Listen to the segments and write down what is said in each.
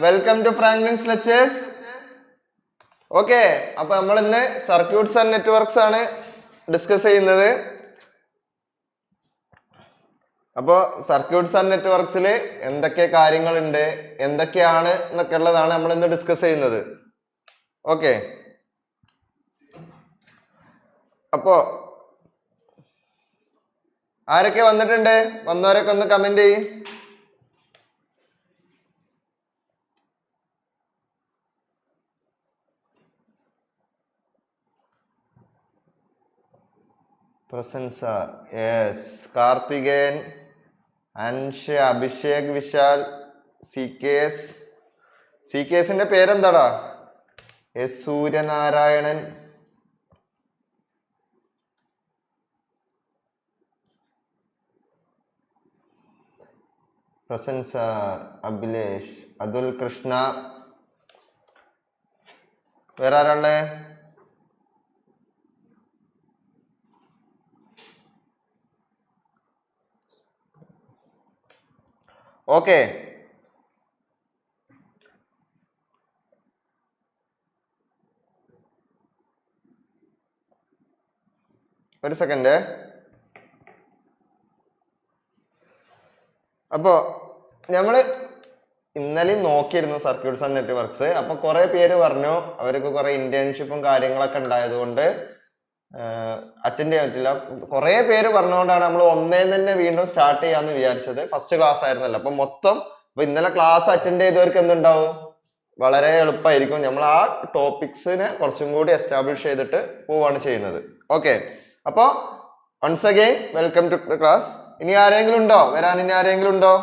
Welcome to Franklin's lectures. Okay, അപ്പൊ നമ്മൾ ഇന്ന് സർക്യൂട്ട്സ് ആൻഡ് നെറ്റ്വർക്ക്സ് ആണ് ഡിസ്കസ് ചെയ്യുന്നത്. അപ്പോൾ സർക്യൂട്ട്സ് ആൻഡ് നെറ്റ്വർക്ക്സിൽ എന്തൊക്കെ കാര്യങ്ങളുണ്ട്, എന്തൊക്കെയാണ് എന്നൊക്കെ ഉള്ളതാണ് നമ്മൾ ഇന്ന് ഡിസ്കസ് ചെയ്യുന്നത്. ഓക്കെ, അപ്പോ ആരൊക്കെ വന്നിട്ടുണ്ട്? വന്നവരൊക്കെ ഒന്ന് കമന്റ് ചെയ്യും. പ്രസൻസ, യെസ്. കാർത്തികേയൻ, അൻഷ്, അഭിഷേക്, വിശാൽ, സി കേസിന്റെ പേരെന്താടാ? എസ് സൂര്യനാരായണൻ, പ്രസൻസ, അഭിലേഷ്, അതുൽ കൃഷ്ണ. വേറെ ആരാളെ? ഓക്കെ, ഒരു സെക്കൻഡ്. അപ്പോ നമ്മള് ഇന്നലെ നോക്കിയിരുന്നു സർക്യൂട്ട്സ് ആൻഡ് നെറ്റ്വർക്ക്സ്. അപ്പൊ കുറെ പേര് പറഞ്ഞു അവർക്ക് കുറെ ഇന്റേൺഷിപ്പും കാര്യങ്ങളൊക്കെ ഉണ്ടായതുകൊണ്ട് അറ്റൻഡ് ചെയ്യാൻ പറ്റില്ല. കുറെ പേര് പറഞ്ഞുകൊണ്ടാണ് നമ്മൾ തന്നെ വീണ്ടും സ്റ്റാർട്ട് ചെയ്യാന്ന് വിചാരിച്ചത്. ഫസ്റ്റ് ക്ലാസ് ആയിരുന്നല്ലോ, അപ്പൊ മൊത്തം ഇന്നലെ ക്ലാസ് അറ്റൻഡ് ചെയ്തവർക്ക് എന്തുണ്ടാവും? വളരെ എളുപ്പമായിരിക്കും. നമ്മൾ ആ ടോപ്പിക്സിനെ കുറച്ചും കൂടി എസ്റ്റാബ്ലിഷ് ചെയ്തിട്ട് പോവാണ് ചെയ്യുന്നത്. ഓക്കെ, അപ്പോ once again welcome to the class. ഇനി ആരെങ്കിലും ഉണ്ടോ വരാൻ? ഇനി ആരെങ്കിലും ഉണ്ടോ?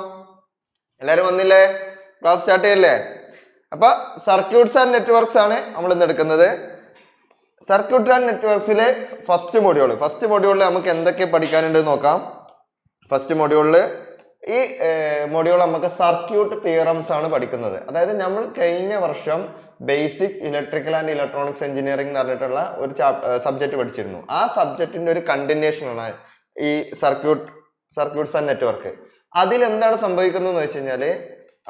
എല്ലാരും വന്നില്ലേ? ക്ലാസ് സ്റ്റാർട്ട് ചെയ്യല്ലേ? അപ്പൊ സർക്യൂട്ട്സ് ആൻഡ് നെറ്റ്വർക്ക്സ് ആണ് നമ്മൾ ഇന്ന് എടുക്കുന്നത്. സർക്യൂട്ട് ആൻഡ് നെറ്റ്വർക്ക്സിലെ ഫസ്റ്റ് മൊഡ്യൂളിൽ നമുക്ക് എന്തൊക്കെ പഠിക്കാനുണ്ട് നോക്കാം. ഫസ്റ്റ് മൊഡ്യൂളിൽ ഈ മൊഡ്യൂൾ നമുക്ക് സർക്യൂട്ട് തിയറംസ് ആണ് പഠിക്കുന്നത്. അതായത് നമ്മൾ കഴിഞ്ഞ വർഷം basic electrical and electronics engineering എന്ന് പറഞ്ഞിട്ടുള്ള ഒരു സബ്ജക്ട് പഠിച്ചിരുന്നു. ആ സബ്ജക്റ്റിന്റെ ഒരു കണ്ടിന്യൂഷൻ ആണ് ഈ സർക്യൂട്ട്സ് ആൻഡ് നെറ്റ്വർക്ക്. അതിൽ എന്താണ് സംഭവിക്കുന്നത് എന്ന് വെച്ച് കഴിഞ്ഞാല്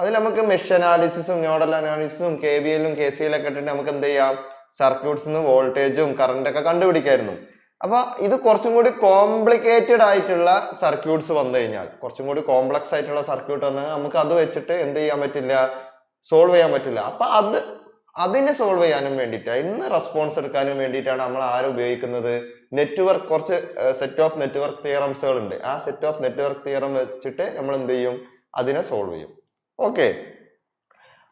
അതിൽ നമുക്ക് മെഷ് അനാലിസിസും നോഡൽ അനാലിസിസും KVL ഉം KCL ഒക്കെ ഇട്ടിട്ട് നമുക്ക് എന്ത് ചെയ്യാം? സർക്യൂട്ട്സിന് വോൾട്ടേജും കറണ്ട് ഒക്കെ കണ്ടുപിടിക്കായിരുന്നു. അപ്പൊ ഇത് കുറച്ചും കൂടി കോംപ്ലിക്കേറ്റഡ് ആയിട്ടുള്ള സർക്യൂട്ട്സ് വന്നു കഴിഞ്ഞാൽ, കുറച്ചും കൂടി കോംപ്ലക്സ് ആയിട്ടുള്ള സർക്യൂട്ട് വന്നാൽ നമുക്ക് അത് വെച്ചിട്ട് എന്ത് ചെയ്യാൻ പറ്റില്ല? സോൾവ് ചെയ്യാൻ പറ്റില്ല. അപ്പൊ അതിനെ സോൾവ് ചെയ്യാനും വേണ്ടിയിട്ട്, ഇന്ന് റെസ്പോൺസ് എടുക്കാനും വേണ്ടിയിട്ടാണ് നമ്മൾ ആരും ഉപയോഗിക്കുന്നത്? നെറ്റ്വർക്ക്, കുറച്ച് സെറ്റ് ഓഫ് നെറ്റ്വർക്ക് തിയറംസുകൾ ഉണ്ട്. ആ സെറ്റ് ഓഫ് നെറ്റ്വർക്ക് തിയറം വെച്ചിട്ട് നമ്മൾ എന്ത് ചെയ്യും? അതിനെ സോൾവ് ചെയ്യും. ഓക്കെ,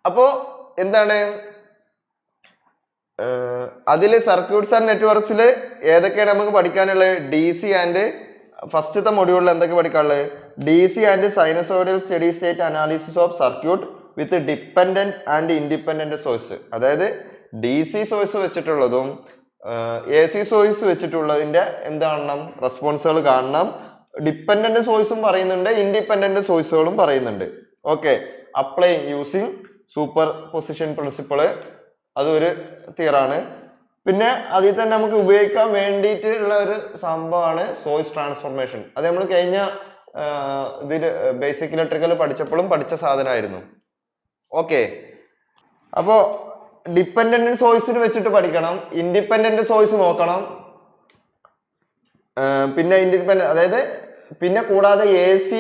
അപ്പോ എന്താണ് അതില് സർക്യൂട്ട്സ് ആൻഡ് നെറ്റ്വർക്ക്സിൽ ഏതൊക്കെയാണ് നമുക്ക് പഠിക്കാനുള്ളത്? DC ആൻഡ് ഫസ്റ്റത്തെ മൊഡ്യൂളിൽ എന്തൊക്കെ പഠിക്കാനുള്ളത്? DC and sinusoidal steady state analysis of circuit with dependent and independent source. അതായത് DC സോഴ്സ് വെച്ചിട്ടുള്ളതും AC സോഴ്സ് വെച്ചിട്ടുള്ളതിന്റെ എന്ത് കാണണം? റെസ്പോൺസുകൾ കാണണം. ഡിപ്പെൻഡന്റ് സോഴ്സും പറയുന്നുണ്ട്, ഇൻഡിപെൻഡന്റ് സോഴ്സുകളും പറയുന്നുണ്ട്. Okay, apply using super position principal, അതൊരു തിയറാണ്. പിന്നെ അതിൽ തന്നെ നമുക്ക് ഉപയോഗിക്കാൻ വേണ്ടിയിട്ടുള്ള ഒരു സംഭവമാണ് സോഴ്സ് ട്രാൻസ്ഫോർമേഷൻ. അത് നമ്മൾ കഴിഞ്ഞ ഇതിൽ ബേസിക് ഇലക്ട്രിക്കൽ പഠിച്ചപ്പോഴും പഠിച്ച സാധനമായിരുന്നു. ഓക്കെ, അപ്പോ ഡിപ്പെൻഡന്റ് സോഴ്സിന് വെച്ചിട്ട് പഠിക്കണം, ഇൻഡിപെൻഡന്റ് സോഴ്സ് നോക്കണം, പിന്നെ ഇൻഡിപെൻഡന്റ്, അതായത് പിന്നെ കൂടാതെ AC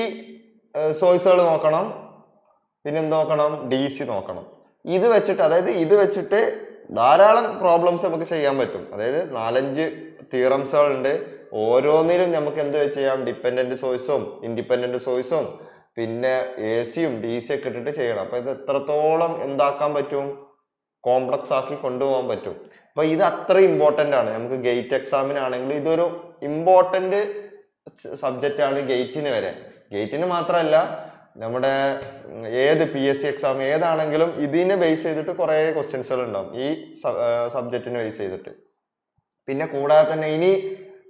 സോഴ്സുകൾ നോക്കണം, പിന്നെ എന്ത് നോക്കണം? DC നോക്കണം. ഇത് വെച്ചിട്ട് ധാരാളം പ്രോബ്ലംസ് നമുക്ക് ചെയ്യാൻ പറ്റും. അതായത് 4-5 തിയറംസുകൾ ഉണ്ട്. ഓരോന്നിലും നമുക്ക് എന്ത് ചെയ്യാം? ഡിപ്പെൻഡന്റ് സോഴ്സും ഇൻഡിപെൻഡന്റ് സോഴ്സും പിന്നെ AC യും DC ഒക്കെ ഇട്ടിട്ട് ചെയ്യണം. അപ്പൊ ഇത് എത്രത്തോളം എന്താക്കാൻ പറ്റും? കോംപ്ലക്സ് ആക്കി കൊണ്ടുപോകാൻ പറ്റും. അപ്പൊ ഇത് അത്ര ഇമ്പോർട്ടന്റ് ആണ്. നമുക്ക് ഗേറ്റ് എക്സാമിനാണെങ്കിൽ ഇതൊരു ഇമ്പോർട്ടന്റ് സബ്ജക്റ്റ് ആണ്. ഗേറ്റിന് മാത്രമല്ല, നമ്മുടെ ഏത് PSC എക്സാം ഏതാണെങ്കിലും ഇതിനെ ബേസ് ചെയ്തിട്ട് കുറെ ക്വസ്റ്റ്യൻസുകൾ ഉണ്ടാവും ഈ സബ്ജക്റ്റിനെ ബേസ് ചെയ്തിട്ട്. പിന്നെ കൂടാതെ തന്നെ ഇനി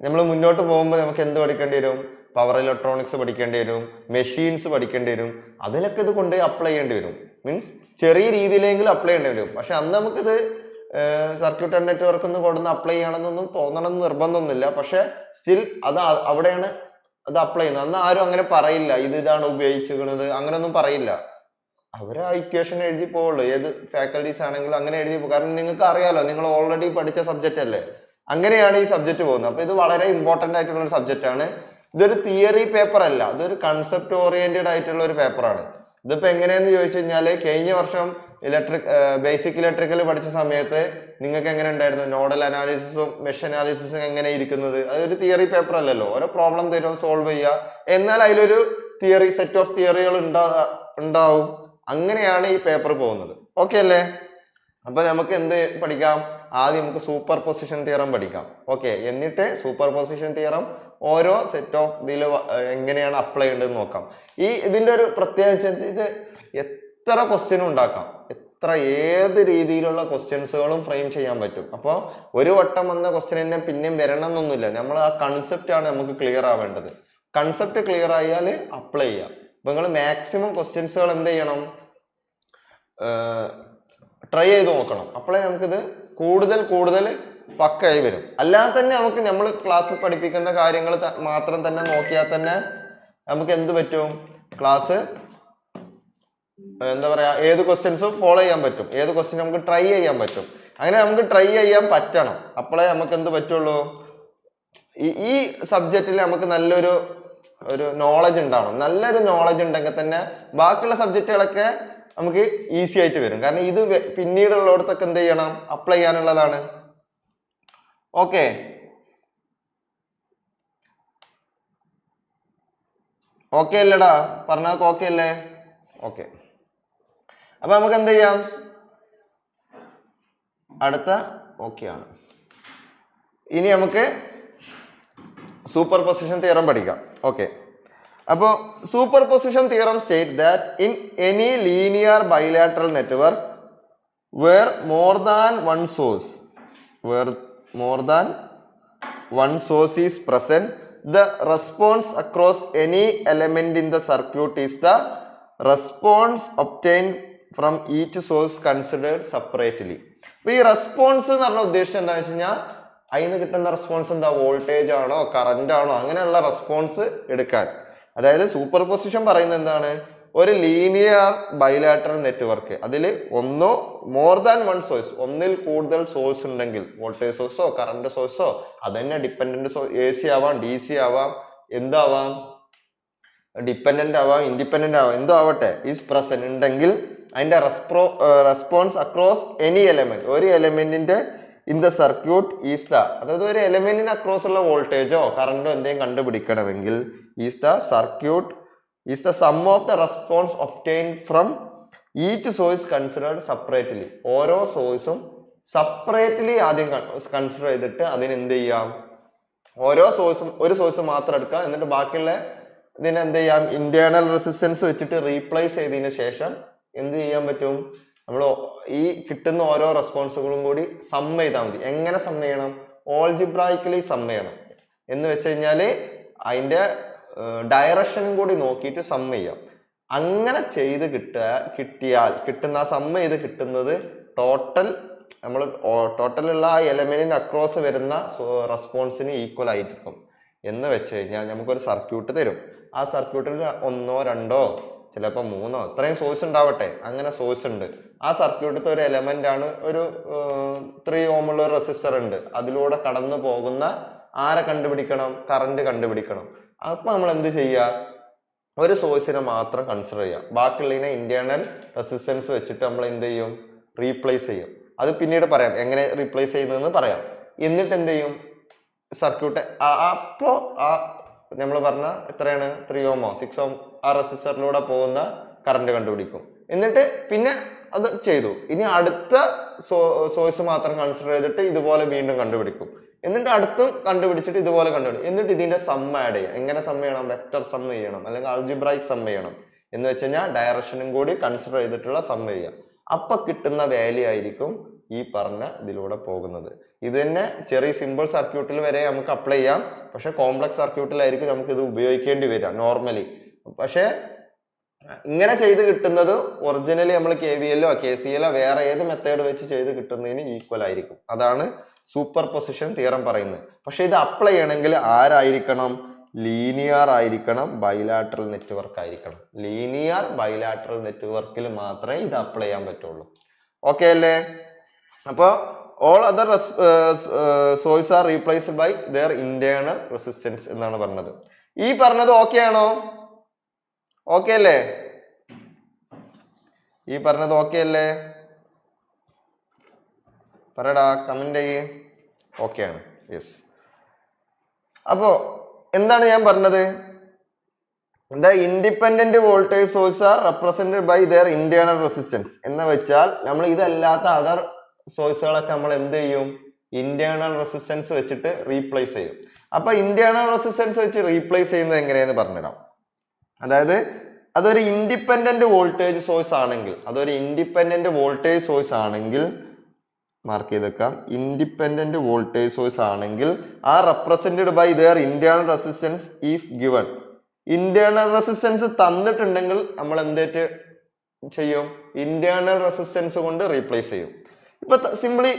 നമ്മൾ മുന്നോട്ട് പോകുമ്പോൾ നമുക്ക് എന്ത് പഠിക്കേണ്ടി വരും? പവർ ഇലക്ട്രോണിക്സ് പഠിക്കേണ്ടി വരും, മെഷീൻസ് പഠിക്കേണ്ടി വരും. അതിലൊക്കെ ഇത് കൊണ്ട് അപ്ലൈ ചെയ്യേണ്ടി വരും. മീൻസ് ചെറിയ രീതിയിലെങ്കിലും അപ്ലൈ ചെയ്യേണ്ടി വരും. പക്ഷെ അന്ന് നമുക്കിത് സർക്യൂട്ട് ആൻഡ് നെറ്റ്വർക്ക് ഒന്ന് കൊടുന്ന് അപ്ലൈ ചെയ്യണമെന്നൊന്നും തോന്നണമെന്ന് നിർബന്ധമൊന്നുമില്ല. പക്ഷെ സ്റ്റിൽ അത് അവിടെയാണ് അത് അപ്ലൈ ചെയ്യുന്നത്. അന്ന് ആരും അങ്ങനെ പറയില്ല, ഇതാണ് ഉപയോഗിച്ചിരിക്കുന്നത്, അങ്ങനെയൊന്നും പറയില്ല. അവര് ആ ഇക്വേഷൻ എഴുതി പോവുള്ളൂ. ഏത് ഫാക്കൽറ്റീസ് ആണെങ്കിലും അങ്ങനെ എഴുതി പോകും. കാരണം നിങ്ങൾക്ക് അറിയാലോ, നിങ്ങൾ ഓൾറെഡി പഠിച്ച സബ്ജക്റ്റ് അല്ലേ. അങ്ങനെയാണ് ഈ സബ്ജക്ട് പോകുന്നത്. അപ്പൊ ഇത് വളരെ ഇമ്പോർട്ടന്റ് ആയിട്ടുള്ള ഒരു സബ്ജക്റ്റ് ആണ്. ഇതൊരു തിയറി പേപ്പർ അല്ല, ഇതൊരു കൺസെപ്റ്റ് ഓറിയന്റഡ് ആയിട്ടുള്ള ഒരു പേപ്പറാണ്. ഇതിപ്പോ എങ്ങനെയെന്ന് ചോദിച്ചു കഴിഞ്ഞാല്, കഴിഞ്ഞ വർഷം ബേസിക് ഇലക്ട്രിക്കൽ പഠിച്ച സമയത്ത് നിങ്ങൾക്ക് എങ്ങനെ ഉണ്ടായിരുന്നു? നോഡൽ അനാലിസിസും മെഷ് അനാലിസിസും എങ്ങനെ ഇരിക്കുന്നത്? അതൊരു തിയറി പേപ്പർ അല്ലല്ലോ. ഓരോ പ്രോബ്ലം തരും, സോൾവ് ചെയ്യുക, എന്നാൽ അതിലൊരു തിയറി സെറ്റ് ഓഫ് തിയറികൾ ഉണ്ടാവും. അങ്ങനെയാണ് ഈ പേപ്പർ പോകുന്നത്. ഓക്കെ അല്ലേ? അപ്പൊ നമുക്ക് എന്ത് പഠിക്കാം? ആദ്യം നമുക്ക് സൂപ്പർ പൊസിഷൻ തിയറം പഠിക്കാം. ഓക്കെ, എന്നിട്ട് സൂപ്പർ പൊസിഷൻ തിയറം ഓരോ സെറ്റ് ഓഫ് ഇതിൽ എങ്ങനെയാണ് അപ്ലൈ ചെയ്യേണ്ടത് നോക്കാം. ഇതിന്റെ ഒരു പ്രത്യേകത, ഇത് എത്ര ക്വസ്റ്റ്യനും ഉണ്ടാക്കാം, ഏത് രീതിയിലുള്ള ക്വസ്റ്റ്യൻസുകളും ഫ്രെയിം ചെയ്യാൻ പറ്റും. അപ്പോൾ ഒരു വട്ടം വന്ന ക്വസ്റ്റ്യൻ തന്നെ പിന്നെയും വരണം എന്നൊന്നുമില്ല. നമ്മൾ ആ കൺസെപ്റ്റ് ആണ് നമുക്ക് ക്ലിയർ ആവേണ്ടത്. കൺസെപ്റ്റ് ക്ലിയർ ആയാൽ അപ്ലൈ ചെയ്യാം. അപ്പൊ നിങ്ങൾ മാക്സിമം ക്വസ്റ്റ്യൻസുകൾ എന്ത് ചെയ്യണം? ട്രൈ ചെയ്ത് നോക്കണം. അപ്പോഴേ നമുക്കിത് കൂടുതൽ പക്കായി വരും. അല്ലാതെ തന്നെ നമ്മൾ ക്ലാസ്സിൽ പഠിപ്പിക്കുന്ന കാര്യങ്ങൾ മാത്രം തന്നെ നോക്കിയാൽ തന്നെ നമുക്ക് എന്ത് പറ്റും? ക്ലാസ് എന്താ പറയാ, ഏത് ക്വസ്റ്റ്യൻസും ഫോളോ ചെയ്യാൻ പറ്റും, ഏത് ക്വസ്റ്റ്യൻ നമുക്ക് ട്രൈ ചെയ്യാൻ പറ്റും. അങ്ങനെ നമുക്ക് ട്രൈ ചെയ്യാൻ പറ്റണം. അപ്പോഴേ നമുക്ക് എന്ത് പറ്റുള്ളൂ? ഈ സബ്ജക്റ്റിൽ നമുക്ക് നല്ലൊരു നോളജ് ഉണ്ടാവണം. നല്ലൊരു നോളജ് ഉണ്ടെങ്കിൽ തന്നെ ബാക്കിയുള്ള സബ്ജക്റ്റുകളൊക്കെ നമുക്ക് ഈസി ആയിട്ട് വരും. കാരണം ഇത് പിന്നീടുള്ളിടത്തൊക്കെ എന്ത് ചെയ്യണം? അപ്ലൈ ചെയ്യാനുള്ളതാണ്. ഓക്കെ, ഓക്കെ അല്ലേടാ? പറഞ്ഞാൽ ഓക്കെ അല്ലേ? ഓക്കെ, അപ്പൊ നമുക്ക് എന്ത് ചെയ്യാം? അടുത്ത ഓക്കെ ആണ്. ഇനി നമുക്ക് സൂപ്പർ പൊസിഷൻ തിയറം പഠിക്കാം. ഓക്കെ, അപ്പോ super position theorem state that in any linear bilateral network where more than one source is present, the response across any element in the circuit is the response obtained from each source considered separately. അപ്പൊ ഈ response എന്ന് പറഞ്ഞ ഉദ്ദേശിച്ചത് എന്താണെന്ന് വെച്ച് കഴിഞ്ഞാൽ, അതിന് കിട്ടുന്ന റെസ്പോൺസ് എന്താ? വോൾട്ടേജ് ആണോ, കറന്റ് ആണോ, അങ്ങനെയുള്ള റെസ്പോൺസ് എടുക്കാൻ. അതായത് സൂപ്പർ പൊസിഷൻ പറയുന്നത് എന്താണ്? ഒരു ലീനിയർ ബൈലാറ്ററൽ നെറ്റ്വർക്ക്, അതിൽ ഒന്നോ മോർ ദാൻ വൺ സോഴ്സ്, ഒന്നിൽ കൂടുതൽ സോഴ്സ് ഉണ്ടെങ്കിൽ, വോൾട്ടേജ് സോഴ്സോ കറന്റ് സോഴ്സോ, അതന്നെ ഡിപ്പെൻഡന്റ് AC ആവാം, DC ആവാം, എന്താവാം, ഡിപ്പെൻഡന്റ് ആവാം, ഇൻഡിപെൻഡന്റ് ആവാം, എന്തോ ആവട്ടെ, ഈസ് പ്രസന്റ് ഉണ്ടെങ്കിൽ അതിന്റെ റെസ്പോൺസ് അക്രോസ് എനി എലമെന്റ്, ഒരു എലമെന്റിന്റെ in the circuit is the, അതായത് ഒരു എലമെന്റിന് അക്രോസ് ഉള്ള വോൾട്ടേജോ കറന്റോ എന്തെങ്കിലും കണ്ടുപിടിക്കണമെങ്കിൽ is the circuit is the sum of the response obtained from each source considered separately. ഓരോ സോഴ്സും സെപ്പറേറ്റ്ലി ആദ്യം കൺസിഡർ ചെയ്തിട്ട് അതിന് എന്ത് ചെയ്യാം? ഓരോ സോഴ്സും ഒരു സോഴ്സ് മാത്രം എടുക്കാം, എന്നിട്ട് ബാക്കിയുള്ള ഇതിന് എന്ത് ചെയ്യാം? ഇന്റേണൽ റെസിസ്റ്റൻസ് വെച്ചിട്ട് റീപ്ലേസ് ചെയ്തതിന് ശേഷം എന്ത് ചെയ്യാൻ പറ്റും? നമ്മൾ ഈ കിട്ടുന്ന ഓരോ റെസ്പോൺസുകളും കൂടി സം ചെയ്താൽ മതി. എങ്ങനെ സം ചെയ്യണം? ഓൾജിബ്രായിക്കലി സം ചെയ്യണം. എന്ന് വെച്ച് കഴിഞ്ഞാല് അതിന്റെ ഡയറക്ഷനും കൂടി നോക്കിയിട്ട് സം ചെയ്യാം. അങ്ങനെ ചെയ്ത് കിട്ടിയാൽ കിട്ടുന്ന ആ സം ചെയ്ത് കിട്ടുന്നത് ടോട്ടലുള്ള ആ എലമെന്റിന് അക്രോസ് വരുന്ന റെസ്പോൺസിന് ഈക്വൽ ആയിരിക്കും എന്ന് വെച്ച് കഴിഞ്ഞാൽ നമുക്കൊരു സർക്യൂട്ട് തരും. ആ സർക്യൂട്ടിൽ ഒന്നോ രണ്ടോ ചിലപ്പോൾ മൂന്നോ ഇത്രയും സോഴ്സ് ഉണ്ടാവട്ടെ, അങ്ങനെ സോഴ്സ് ഉണ്ട്. ആ സർക്യൂട്ടിലത്തെ ഒരു എലമെന്റ് ആണ് ഒരു 3 ohm ഉള്ള ഒരു റെസിസ്റ്റർ ഉണ്ട്. അതിലൂടെ കടന്നു പോകുന്ന ആരെ കണ്ടുപിടിക്കണം? കറന്റ് കണ്ടുപിടിക്കണം. അപ്പൊ നമ്മൾ എന്ത് ചെയ്യുക? ഒരു സോഴ്സിനെ മാത്രം കൺസിഡർ ചെയ്യാം, ബാക്കിയുള്ളതിനെ ഇന്റേണൽ റെസിസ്റ്റൻസ് വെച്ചിട്ട് നമ്മൾ എന്ത് ചെയ്യും? റീപ്ലേസ് ചെയ്യും. അത് പിന്നീട് പറയാം, എങ്ങനെ റീപ്ലേസ് ചെയ്യുന്നതെന്ന് പറയാം. എന്നിട്ട് എന്ത് ചെയ്യും? സർക്യൂട്ട് അപ്പോ നമ്മൾ പറഞ്ഞ എത്രയാണ്? 3 ohm 6 ohm ആ റെസിസ്റ്ററിലൂടെ പോകുന്ന കറന്റ് കണ്ടുപിടിക്കും. എന്നിട്ട് പിന്നെ അത് ചെയ്തു. ഇനി അടുത്ത സോഴ്സ് മാത്രം കൺസിഡർ ചെയ്തിട്ട് ഇതുപോലെ വീണ്ടും കണ്ടുപിടിക്കും. എന്നിട്ട് അടുത്തും കണ്ടുപിടിച്ചിട്ട് ഇതുപോലെ കണ്ടുപിടിക്കും. എന്നിട്ട് ഇതിന്റെ സം ആഡ് ചെയ്യാം. എങ്ങനെ സം ചെയ്യണം? വെക്ടർ സം ചെയ്യണം, അല്ലെങ്കിൽ ആൾജിബ്രായിക് സം ചെയ്യണം. എന്ന് വെച്ച് കഴിഞ്ഞാൽ ഡയറക്ഷനും കൂടി കൺസിഡർ ചെയ്തിട്ടുള്ള സം ചെയ്യാം. അപ്പൊ കിട്ടുന്ന വാല്യൂ ആയിരിക്കും ഈ പറഞ്ഞ ഇതിലൂടെ പോകുന്നത്. ഇത് തന്നെ ചെറിയ സിമ്പിൾ സർക്യൂട്ടിൽ വരെ നമുക്ക് അപ്ലൈ ചെയ്യാം. പക്ഷെ കോംപ്ലക്സ് സർക്യൂട്ടിലായിരിക്കും നമുക്ക് ഇത് ഉപയോഗിക്കേണ്ടി വരിക നോർമലി. പക്ഷെ ഇങ്ങനെ ചെയ്ത് കിട്ടുന്നത് ഒറിജിനലി നമ്മൾ KVL ഓ KCL ഓ വേറെ ഏത് മെത്തേഡ് വെച്ച് ചെയ്ത് കിട്ടുന്നതിന് ഈക്വൽ ആയിരിക്കും. അതാണ് സൂപ്പർ പൊസിഷൻ തിയറം പറയുന്നത്. പക്ഷെ ഇത് അപ്ലൈ ചെയ്യണമെങ്കിൽ ആരായിരിക്കണം? ലീനിയർ ആയിരിക്കണം, ബൈലാറ്ററൽ നെറ്റ്വർക്ക് ആയിരിക്കണം. ലീനിയർ ബൈലാറ്ററൽ നെറ്റ്വർക്കിൽ മാത്രമേ ഇത് അപ്ലൈ ചെയ്യാൻ പറ്റുള്ളൂ. ഓക്കെ അല്ലേ? അപ്പൊ all other source are replaced by their internal resistance എന്നാണ് പറഞ്ഞത്. ഈ പറഞ്ഞത് ഓക്കെ ആണോ? ഓക്കെ അല്ലേ? ഈ പറഞ്ഞത് ഓക്കെ അല്ലേ? പറയടാ, കമന്റ് ചെയ്യ്. ഓക്കെ ആണ്. യെസ്. അപ്പോ എന്താണ് ഞാൻ പറഞ്ഞത്? The independent voltage source are represented by their internal resistance എന്ന് വെച്ചാൽ നമ്മൾ ഇതല്ലാത്ത അതർ സോഴ്സുകളൊക്കെ നമ്മൾ എന്ത് ചെയ്യും? ഇന്റേണൽ റെസിസ്റ്റൻസ് വെച്ചിട്ട് റീപ്ലേസ് ചെയ്യും. അപ്പൊ ഇന്റേണൽ റെസിസ്റ്റൻസ് വെച്ച് റീപ്ലേസ് ചെയ്യുന്നത് എങ്ങനെയാന്ന് പറഞ്ഞിടാം. അതായത് അതൊരു ഇൻഡിപെൻഡന്റ് വോൾട്ടേജ് സോഴ്സ് ആണെങ്കിൽ, മാർക്ക് ചെയ്തേക്കാം, ഇൻഡിപെൻഡന്റ് വോൾട്ടേജ് സോഴ്സ് ആണെങ്കിൽ ആ represented by their internal resistance if given. Internal resistance തന്നിട്ടുണ്ടെങ്കിൽ നമ്മൾ എന്തേറ്റ് ചെയ്യും? ഇന്റേണൽ റെസിസ്റ്റൻസ് കൊണ്ട് റീപ്ലേസ് ചെയ്യും. ഇപ്പൊ simply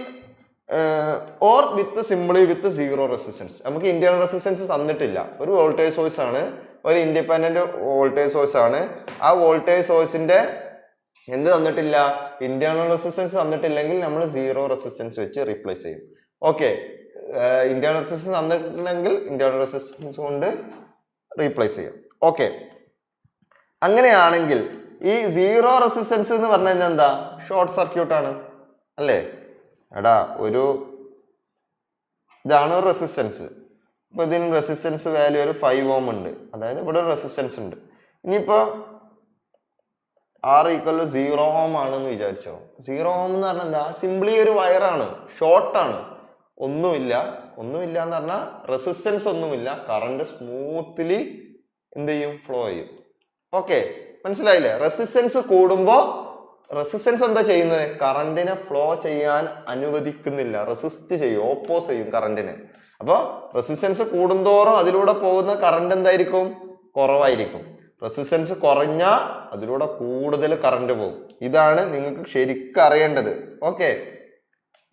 or simply with zero resistance. നമുക്ക് ഇന്റേണൽ റെസിസ്റ്റൻസ് തന്നിട്ടില്ല, ഒരു വോൾട്ടേജ് സോഴ്സ് ആണ്, ഒരു ഇൻഡിപെൻഡന്റ് വോൾട്ടേജ് സോഴ്സ് ആണ്. ആ വോൾട്ടേജ് സോഴ്സിന്റെ എന്ത് തന്നിട്ടില്ല? ഇന്റേണൽ റെസിസ്റ്റൻസ് തന്നിട്ടില്ലെങ്കിൽ നമ്മൾ സീറോ റെസിസ്റ്റൻസ് വെച്ച് റീപ്ലേസ് ചെയ്യും. ഓക്കെ, ഇന്റേണൽ റെസിസ്റ്റൻസ് തന്നിട്ടുണ്ടെങ്കിൽ ഇന്റേണൽ റെസിസ്റ്റൻസ് കൊണ്ട് റീപ്ലേസ് ചെയ്യും. ഓക്കെ, അങ്ങനെയാണെങ്കിൽ ഈ സീറോ റെസിസ്റ്റൻസ് എന്ന് പറഞ്ഞു കഴിഞ്ഞാൽ എന്താ? ഷോർട്ട് സർക്യൂട്ട് ആണ് അല്ലേ? എടാ, ഇതാണ് റെസിസ്റ്റൻസ്. ഇപ്പൊ ഇതിന് റെസിസ്റ്റൻസ് വാല്യൂ ഒരു 5 ഓം ഉണ്ട്. അതായത് ഇവിടെ ഒരു റെസിസ്റ്റൻസ് ഉണ്ട്. ഇനിയിപ്പോ R = 0 ഓം ആണെന്ന് വിചാരിച്ചോ. 0 ഓം എന്ന് പറഞ്ഞാൽ എന്താ? സിംപ്ലി ഒരു വയറാണ്, ഷോർട്ടാണ്, ഒന്നുമില്ല എന്ന് പറഞ്ഞാൽ റെസിസ്റ്റൻസ് ഒന്നുമില്ല, കറണ്ട് സ്മൂത്ത്ലി എന്ത് ചെയ്യും? ഫ്ലോ ചെയ്യും. ഓക്കെ, മനസ്സിലായില്ലേ? റെസിസ്റ്റൻസ് കൂടുമ്പോ റെസിസ്റ്റൻസ് എന്താ ചെയ്യുന്നത്? കറണ്ടിനെ ഫ്ലോ ചെയ്യാൻ അനുവദിക്കുന്നില്ല, റെസിസ്റ്റ് ചെയ്യും, ഓപ്പോസ് ചെയ്യും കറണ്ടിനെ. അപ്പൊ റെസിസ്റ്റൻസ് കൂടുന്തോറും അതിലൂടെ പോകുന്ന കറണ്ട് എന്തായിരിക്കും? കുറവായിരിക്കും. റെസിസ്റ്റൻസ് കുറഞ്ഞാൽ അതിലൂടെ കൂടുതൽ കറണ്ട് പോകും. ഇതാണ് നിങ്ങൾക്ക് ശരിക്കും അറിയേണ്ടത്. ഓക്കെ,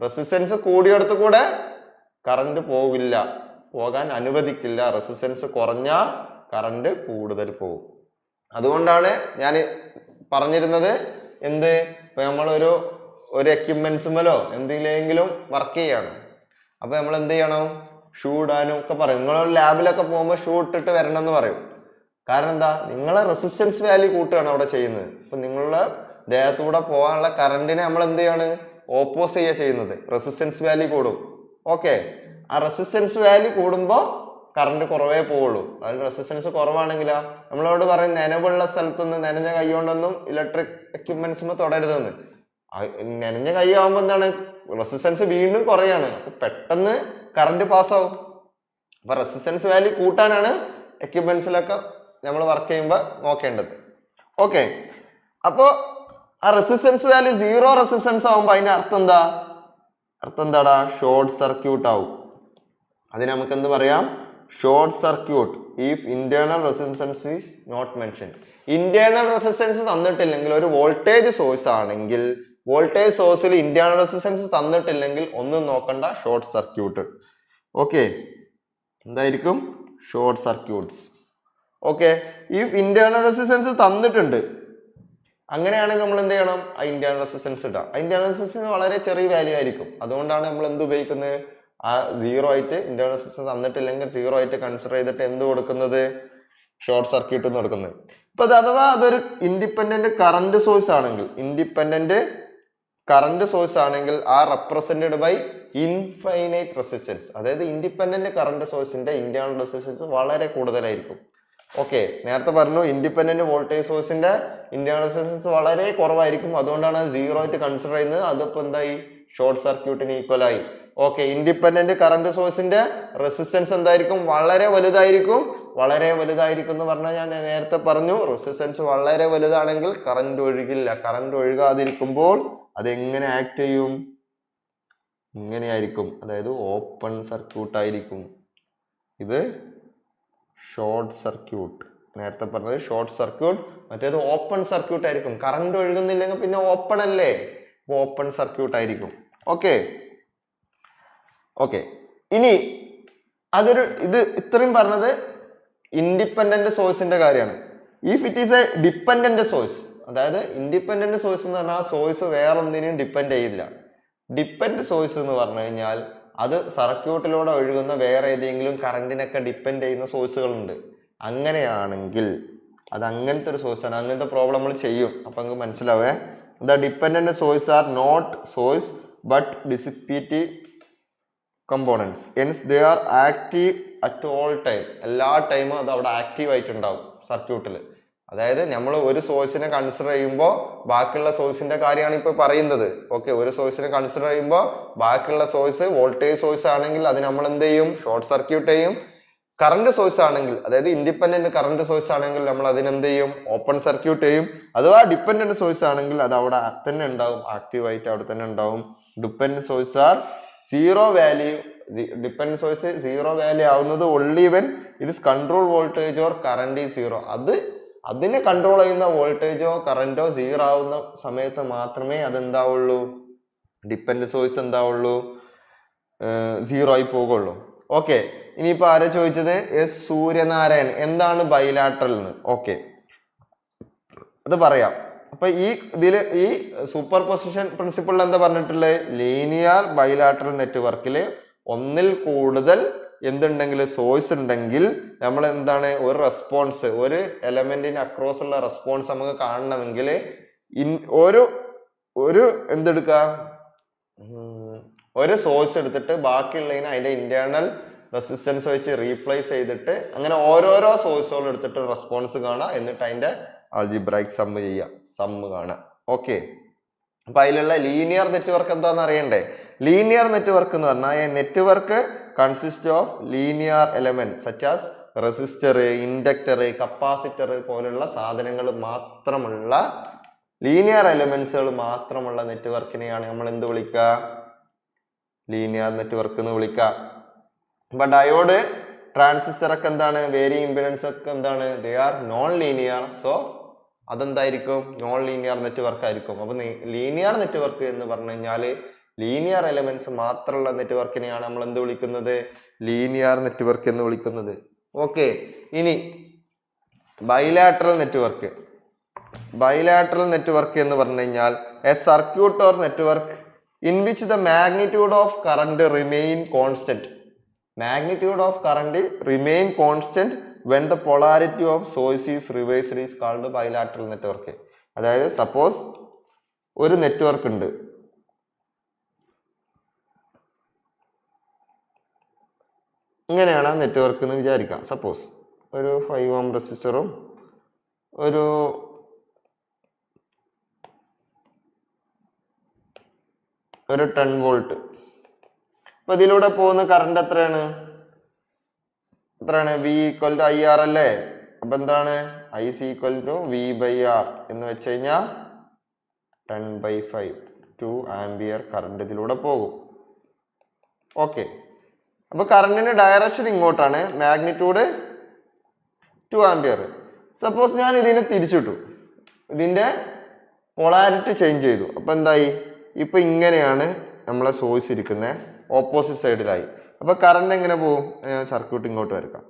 റെസിസ്റ്റൻസ് കൂടിയിടത്ത് കൂടെ കറണ്ട് പോകാൻ അനുവദിക്കില്ല. റെസിസ്റ്റൻസ് കുറഞ്ഞാൽ കറണ്ട് കൂടുതൽ പോകും. അതുകൊണ്ടാണ് ഞാൻ പറഞ്ഞിരുന്നത് എന്ത്? ഇപ്പൊ നമ്മളൊരു എക്യുപ്മെന്റ്സുമല്ലോ എന്തിലെങ്കിലും വർക്ക് ചെയ്യണം. അപ്പൊ നമ്മൾ എന്ത് ചെയ്യണം? ഷൂ ഇടാനും ഒക്കെ പറയും. നിങ്ങൾ ലാബിലൊക്കെ പോകുമ്പോൾ ഷൂ ഇട്ടിട്ട് വരണം എന്ന് പറയും. കാരണം എന്താ? നിങ്ങളെ റെസിസ്റ്റൻസ് വാല്യൂ കൂട്ടുകയാണ് അവിടെ ചെയ്യുന്നത്. അപ്പൊ നിങ്ങളുടെ ദേഹത്തൂടെ പോകാനുള്ള കറണ്ടിനെ നമ്മൾ എന്ത് ചെയ്യാണ്? ഓപ്പോസ് ചെയ്യുന്നത്. റെസിസ്റ്റൻസ് വാല്യൂ കൂടും. ഓക്കെ, ആ റെസിസ്റ്റൻസ് വാല്യൂ കൂടുമ്പോൾ കറണ്ട് കുറവേ പോവുള്ളൂ. അതിൽ റെസിസ്റ്റൻസ് കുറവാണെങ്കിലാ നമ്മളോട് പറയും നനവുള്ള സ്ഥലത്തുനിന്ന് നനഞ്ഞ കൈ കൊണ്ടൊന്നും ഇലക്ട്രിക് എക്യുപ്മെന്റ്സും തൊടരുതെന്ന്. നനഞ്ഞ കൈ ആവുമ്പോൾ എന്താണ്? റെസിസ്റ്റൻസ് വീണ്ടും കുറയാണ്. അപ്പൊ പെട്ടെന്ന് കറണ്ട് പാസ്സാവും. അപ്പൊ റെസിസ്റ്റൻസ് വാല്യൂ കൂട്ടാനാണ് എക്യുപ്മെന്റ്സിലൊക്കെ നമ്മൾ വർക്ക് ചെയ്യുമ്പോൾ നോക്കേണ്ടത്. ഓക്കെ, അപ്പോ ആ റെസിസ്റ്റൻസ് വാല്യൂ സീറോ റെസിസ്റ്റൻസ് ആവുമ്പോൾ അതിന്റെ അർത്ഥം എന്താടാ? ഷോർട്ട് സർക്യൂട്ട് ആവും. അതിന് നമുക്ക് എന്ത് പറയാം? Short circuit if internal resistance is not mention. Internal resistance തന്നിട്ടില്ലെങ്കിൽ, ഒരു വോൾട്ടേജ് സോഴ്സ് ആണെങ്കിൽ വോൾട്ടേജ് സോഴ്സിൽ ഇന്റേണൽ റെസിസ്റ്റൻസ് തന്നിട്ടില്ലെങ്കിൽ ഒന്നും നോക്കണ്ട, ഷോർട്ട് സർക്യൂട്ട്. ഓക്കെ, എന്തായിരിക്കും? Short circuits. Okay, if internal resistance തന്നിട്ടുണ്ട്, അങ്ങനെയാണെങ്കിൽ നമ്മൾ എന്ത് ചെയ്യണം? ആ ഇന്റേണൽ റെസിസ്റ്റൻസ് ഇടാം. ഇന്റേണൽ റെസിസ്റ്റൻസ് വളരെ ചെറിയ വാല്യൂ ആയിരിക്കും. അതുകൊണ്ടാണ് നമ്മൾ എന്ത് ഉപയോഗിക്കുന്നത്? ആ സീറോ ആയിട്ട് ഇന്റേണൽ റെസിസ്റ്റൻസ് തന്നിട്ടില്ലെങ്കിൽ സീറോ ആയിട്ട് കൺസിഡർ ചെയ്തിട്ട് എന്ത് കൊടുക്കുന്നത്? ഷോർട്ട് സർക്യൂട്ട് എന്ന് കൊടുക്കുന്നത്. ഇപ്പൊ അഥവാ അതൊരു ഇൻഡിപെൻഡന്റ് കറണ്ട് സോഴ്സ് ആണെങ്കിൽ ആ റെപ്രസെന്റഡ് ബൈ ഇൻഫൈനൈറ്റ് റെസിസ്റ്റൻസ്. അതായത് ഇൻഡിപെൻഡന്റ് കറണ്ട് സോഴ്സിന്റെ ഇന്റേണൽ റെസിസ്റ്റൻസ് വളരെ കൂടുതലായിരിക്കും. ഓക്കെ, നേരത്തെ പറഞ്ഞു ഇൻഡിപെൻഡന്റ് വോൾട്ടേജ് സോഴ്സിന്റെ ഇന്റേണൽ റെസിസ്റ്റൻസ് വളരെ കുറവായിരിക്കും. അതുകൊണ്ടാണ് സീറോ ആയിട്ട് കൺസിഡർ ചെയ്യുന്നത്. അതിപ്പോ എന്തായി? ഷോർട്ട് സർക്യൂട്ടിന് ഈക്വൽ ആയി. ഓക്കെ, ഇൻഡിപെൻഡന്റ് കറണ്ട് സോഴ്സിന്റെ റെസിസ്റ്റൻസ് എന്തായിരിക്കും? വളരെ വലുതായിരിക്കും. എന്ന് പറഞ്ഞാൽ ഞാൻ നേരത്തെ പറഞ്ഞു, റെസിസ്റ്റൻസ് വളരെ വലുതാണെങ്കിൽ കറണ്ട് ഒഴുകില്ല. കറണ്ട് ഒഴുകാതിരിക്കുമ്പോൾ അതെങ്ങനെ ആക്ട് ചെയ്യും? ഇങ്ങനെയായിരിക്കും. അതായത് ഓപ്പൺ സർക്യൂട്ട് ആയിരിക്കും. ഇത് ഷോർട്ട് സർക്യൂട്ട്. നേരത്തെ പറഞ്ഞത് ഷോർട്ട് സർക്യൂട്ട്, മറ്റേത് ഓപ്പൺ സർക്യൂട്ട് ആയിരിക്കും. കറണ്ട് ഒഴുകുന്നില്ലെങ്കിൽ പിന്നെ ഓപ്പൺ അല്ലേ? ഓപ്പൺ സർക്യൂട്ട് ആയിരിക്കും. ഓക്കെ, ഇനി ഇത് ഇത്രയും പറഞ്ഞത് ഇൻഡിപെൻഡന്റ് സോഴ്സിന്റെ കാര്യമാണ്. If it is A dependent source, അതായത് ഇൻഡിപെൻഡന്റ് സോഴ്സ് എന്ന് പറഞ്ഞാൽ ആ സോഴ്സ് വേറൊന്നിനും ഡിപ്പെൻഡ് ചെയ്യില്ല. ഡിപ്പെൻഡ് സോഴ്സ് എന്ന് പറഞ്ഞു കഴിഞ്ഞാൽ അത് സർക്യൂട്ടിലൂടെ ഒഴുകുന്ന വേറെ ഏതെങ്കിലും കറണ്ടിനൊക്കെ ഡിപ്പെൻഡ് ചെയ്യുന്ന സോഴ്സുകളുണ്ട്. അങ്ങനെയാണെങ്കിൽ അത് അങ്ങനത്തെ ഒരു സോഴ്സാണ്. അങ്ങനത്തെ പ്രോബ്ലം നമ്മൾ ചെയ്യും, അപ്പൊ നമുക്ക് മനസ്സിലാവേ. The dependent source are not source but dissipative components, hence they are active at all time. എല്ലാ ടൈമും അത് അവിടെ ആക്റ്റീവ് ആയിട്ടുണ്ടാവും സർക്യൂട്ടിൽ. അതായത് നമ്മൾ ഒരു സോഴ്സിനെ കൺസിഡർ ചെയ്യുമ്പോൾ ബാക്കിയുള്ള സോഴ്സിന്റെ കാര്യമാണ് ഇപ്പൊ പറയുന്നത്. ഓക്കെ, ഒരു സോഴ്സിനെ കൺസിഡർ ചെയ്യുമ്പോൾ ബാക്കിയുള്ള സോഴ്സ് വോൾട്ടേജ് സോഴ്സ് ആണെങ്കിൽ അത് നമ്മൾ എന്ത് ചെയ്യും? ഷോർട്ട് സർക്യൂട്ട് ചെയ്യും. കറണ്ട് സോഴ്സ് ആണെങ്കിൽ, അതായത് ഇൻഡിപെൻഡന്റ് കറണ്ട് സോഴ്സ് ആണെങ്കിൽ നമ്മൾ അതിനെന്ത് ചെയ്യും? ഓപ്പൺ സർക്യൂട്ട് ചെയ്യും. അഥവാ ഡിപ്പെൻഡന്റ് സോഴ്സ് ആണെങ്കിൽ അത് അവിടെ തന്നെ ഉണ്ടാവും, ആക്റ്റീവ് ആയിട്ട് അവിടെ തന്നെ ഉണ്ടാവും. Dependent source are zero value. Dependent source zero value ആവുന്നത് only when it is control voltage or current is zero. അതിനെ കൺട്രോൾ ചെയ്യുന്ന വോൾട്ടേജോ കറന്റോ സീറോ ആവുന്ന സമയത്ത് മാത്രമേ അതെന്താവുള്ളൂ? ഡിപ്പെൻഡന്റ് സോഴ്സ് എന്താവുള്ളൂ? സീറോ ആയി പോകുള്ളൂ. ഓക്കെ, ഇനിയിപ്പോ ആരാ ചോദിച്ചത്? എസ് സൂര്യനാരായൺ. എന്താണ് ബൈലാട്രൽ എന്ന്? ഓക്കെ, അത് പറയാം. അപ്പൊ ഇതില് ഈ സൂപ്പർ പൊസിഷൻ പ്രിൻസിപ്പിളിൽ എന്താ പറഞ്ഞിട്ടുള്ളത്? ലീനിയർ ബൈലാട്രൽ നെറ്റ്വർക്കില് ഒന്നിൽ കൂടുതൽ എന്തുണ്ടെങ്കിൽ സോഴ്സ് ഉണ്ടെങ്കിൽ നമ്മൾ എന്താണ് ഒരു റെസ്പോൺസ്, ഒരു എലമെന്റിന് അക്രോസ് ഉള്ള റെസ്പോൺസ് നമുക്ക് കാണണമെങ്കിൽ ഒരു എന്തെടുക്ക, ഒരു സോഴ്സ് എടുത്തിട്ട് ബാക്കിയുള്ളതിന് അതിന്റെ ഇന്റേണൽ റെസിസ്റ്റൻസ് വെച്ച് റീപ്ലേസ് ചെയ്തിട്ട് അങ്ങനെ ഓരോരോ സോഴ്സുകൾ എടുത്തിട്ട് റെസ്പോൺസ് കാണാം. എന്നിട്ട് അതിന്റെ ആൾജിബ്രൈക് സമ്മ് ചെയ്യാം, സമ്മ് കാണാം. ഓക്കെ, അപ്പൊ അതിലുള്ള ലീനിയർ നെറ്റ്വർക്ക് എന്താണെന്ന് അറിയണ്ടേ? ലീനിയർ നെറ്റ്വർക്ക് എന്ന് പറഞ്ഞാൽ network consist of linear element such as resistor, inductor, capacitor പോലുള്ള സാധനങ്ങൾ മാത്രമുള്ള ലീനിയർ എലമെന്റ്സുകൾ മാത്രമുള്ള നെറ്റ്വർക്കിനെയാണ് നമ്മൾ എന്ത് വിളിക്കുക? ലീനിയർ നെറ്റ്വർക്ക് എന്ന് വിളിക്കുക. അപ്പൊ ഡയോഡ്, ട്രാൻസിസ്റ്റർ ഒക്കെ എന്താണ്? വേരിയിങ് ഇംപിഡൻസ് ഒക്കെ എന്താണ്? They are non linear. So അതെന്തായിരിക്കും? നോൺ ലീനിയർ നെറ്റ്വർക്ക് ആയിരിക്കും. അപ്പൊ ലീനിയർ നെറ്റ്വർക്ക് എന്ന് പറഞ്ഞു കഴിഞ്ഞാല് ലീനിയർ എലമെന്റ്സ് മാത്രമുള്ള നെറ്റ്വർക്കിനെയാണ് നമ്മൾ എന്ത് വിളിക്കുന്നത്? ലീനിയർ നെറ്റ്വർക്ക് എന്ന് വിളിക്കുന്നത്. ഓക്കെ, ഇനി ബൈലാട്രൽ നെറ്റ്വർക്ക്. ബൈലാട്രൽ നെറ്റ്വർക്ക് എന്ന് പറഞ്ഞു കഴിഞ്ഞാൽ A circuit or network in which the magnitude of current remain constant. Magnitude of current remain constant when the polarity of source is reversed is called bilateral network. അതായത് suppose ഒരു network ഉണ്ട്, ഇങ്ങനെയാണ് ആ network എന്ന് വിചാരിക്കാം. Suppose ഒരു 5 ohm റെസിസ്റ്ററും ഒരു 10 volt. അപ്പൊ ഇതിലൂടെ പോകുന്ന കറണ്ട് എത്രയാണ്? V equal to IR അല്ലേ? അപ്പൊ എന്താണ്? IC equal to V by R എന്ന് വെച്ച് കഴിഞ്ഞാൽ 10/5 2 ആംപിയർ കറണ്ട് ഇതിലൂടെ പോകും. ഓക്കെ, അപ്പൊ കറണ്ടിന്റെ ഡയറക്ഷൻ ഇങ്ങോട്ടാണ്, മാഗ്നിറ്റ്യൂഡ് 2 ആംപിയർ. സപ്പോസ് ഞാൻ ഇതിനെ തിരിച്ചിട്ടു, ഇതിന്റെ പൊളാരിറ്റി ചേഞ്ച് ചെയ്തു. അപ്പൊ എന്തായി? ഇപ്പൊ ഇങ്ങനെയാണ് നമ്മളെ സോഴ്സ് ഇരിക്കുന്നത്, ഓപ്പോസിറ്റ് സൈഡിലായി. അപ്പൊ കറണ്ട് എങ്ങനെ പോകും? സർക്യൂട്ട് ഇങ്ങോട്ട് വരക്കാം.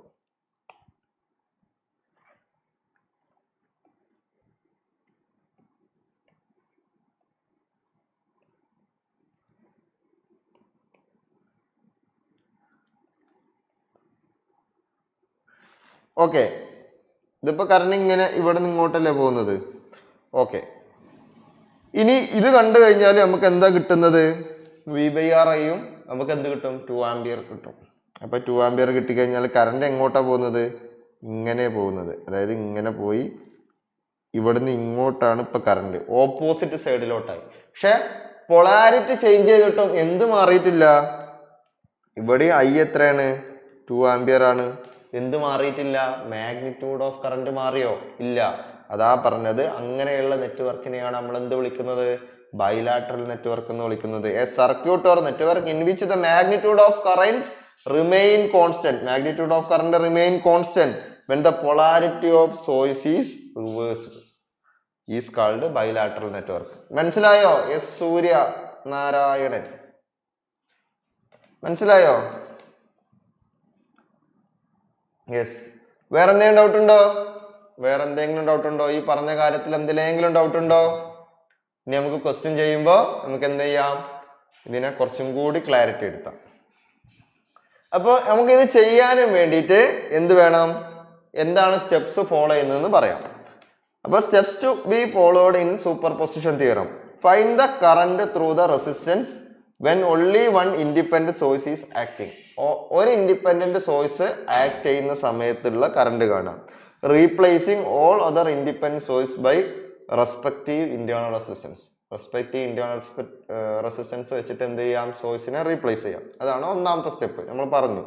ഓക്കെ, ഇതിപ്പോ കറണ്ട് ഇങ്ങനെ ഇവിടെ നിന്ന് ഇങ്ങോട്ടല്ലേ പോകുന്നത്. ഓക്കെ, ഇനി ഇത് കണ്ടു കഴിഞ്ഞാൽ നമുക്ക് എന്താ കിട്ടുന്നത്? V/R ആയും നമുക്ക് എന്ത് കിട്ടും? 2 ആംപിയർ കിട്ടും. അപ്പൊ 2 ആംപിയർ കിട്ടിക്കഴിഞ്ഞാൽ കറണ്ട് എങ്ങോട്ടാ പോകുന്നത്? ഇങ്ങനെ പോകുന്നത്. അതായത് ഇങ്ങനെ പോയി ഇവിടുന്ന് ഇങ്ങോട്ടാണ് ഇപ്പൊ കറണ്ട്, ഓപ്പോസിറ്റ് സൈഡിലോട്ടായി. പക്ഷെ പൊളാരിറ്റി ചേഞ്ച് ചെയ്തിട്ടും എന്ത് മാറിയിട്ടില്ല? ഇവിടെ I എത്രയാണ്? 2 ആംപിയർ ആണ്. എന്ത് മാറിയിട്ടില്ല? മാഗ്നിറ്റ്യൂഡ് ഓഫ് കറണ്ട് മാറിയോ? ഇല്ല. അതാ പറഞ്ഞത്, അങ്ങനെയുള്ള നെറ്റ്വർക്കിനെയാണ് നമ്മൾ എന്ത് വിളിക്കുന്നത്? ബൈലാട്രൽ നെറ്റ്വർക്ക് എന്ന് വിളിക്കുന്നത്. A circuit or network in which the magnitude of current remain constant. Magnitude of current remain constant when the polarity of source is reversed is called bilateral network. മനസ്സിലായോ? എസ് സൂര്യ നാരായണൻ, മനസ്സിലായോ? Yes. വേറെ എന്തെങ്കിലും doubt ഉണ്ടോ? വേറെ എന്തെങ്കിലും doubt ഉണ്ടോ? ഈ പറഞ്ഞ കാര്യത്തിൽ എന്തിലെങ്കിലും ഡൗട്ട് ഉണ്ടോ? ഇനി നമുക്ക് ക്വസ്റ്റ്യൻ ചെയ്യുമ്പോൾ നമുക്ക് എന്ത് ചെയ്യാം, ഇതിനെ കുറച്ചും കൂടി ക്ലാരിറ്റി എടുത്താം. അപ്പോൾ നമുക്ക് ഇത് ചെയ്യാനും വേണ്ടിയിട്ട് എന്ത് വേണം, എന്താണ് സ്റ്റെപ്സ് ഫോളോ ചെയ്യുന്നതെന്ന് പറയാം. അപ്പോൾ steps to be followed in superposition theorem. Find the current through the resistance when only one independent source is acting. ഒരു ഇൻഡിപെൻഡന്റ് സോഴ്സ് ആക്ട് ചെയ്യുന്ന സമയത്തുള്ള കറന്റ് കാണാം. Replacing all other independent source by respective internal resistance. Respective internal resistance വെച്ചിട്ട് എന്ത് ചെയ്യാം, സോഴ്സിനെ replace ചെയ്യാം. അതാണ് ഒന്നാമത്തെ സ്റ്റെപ്പ് നമ്മൾ പറഞ്ഞു.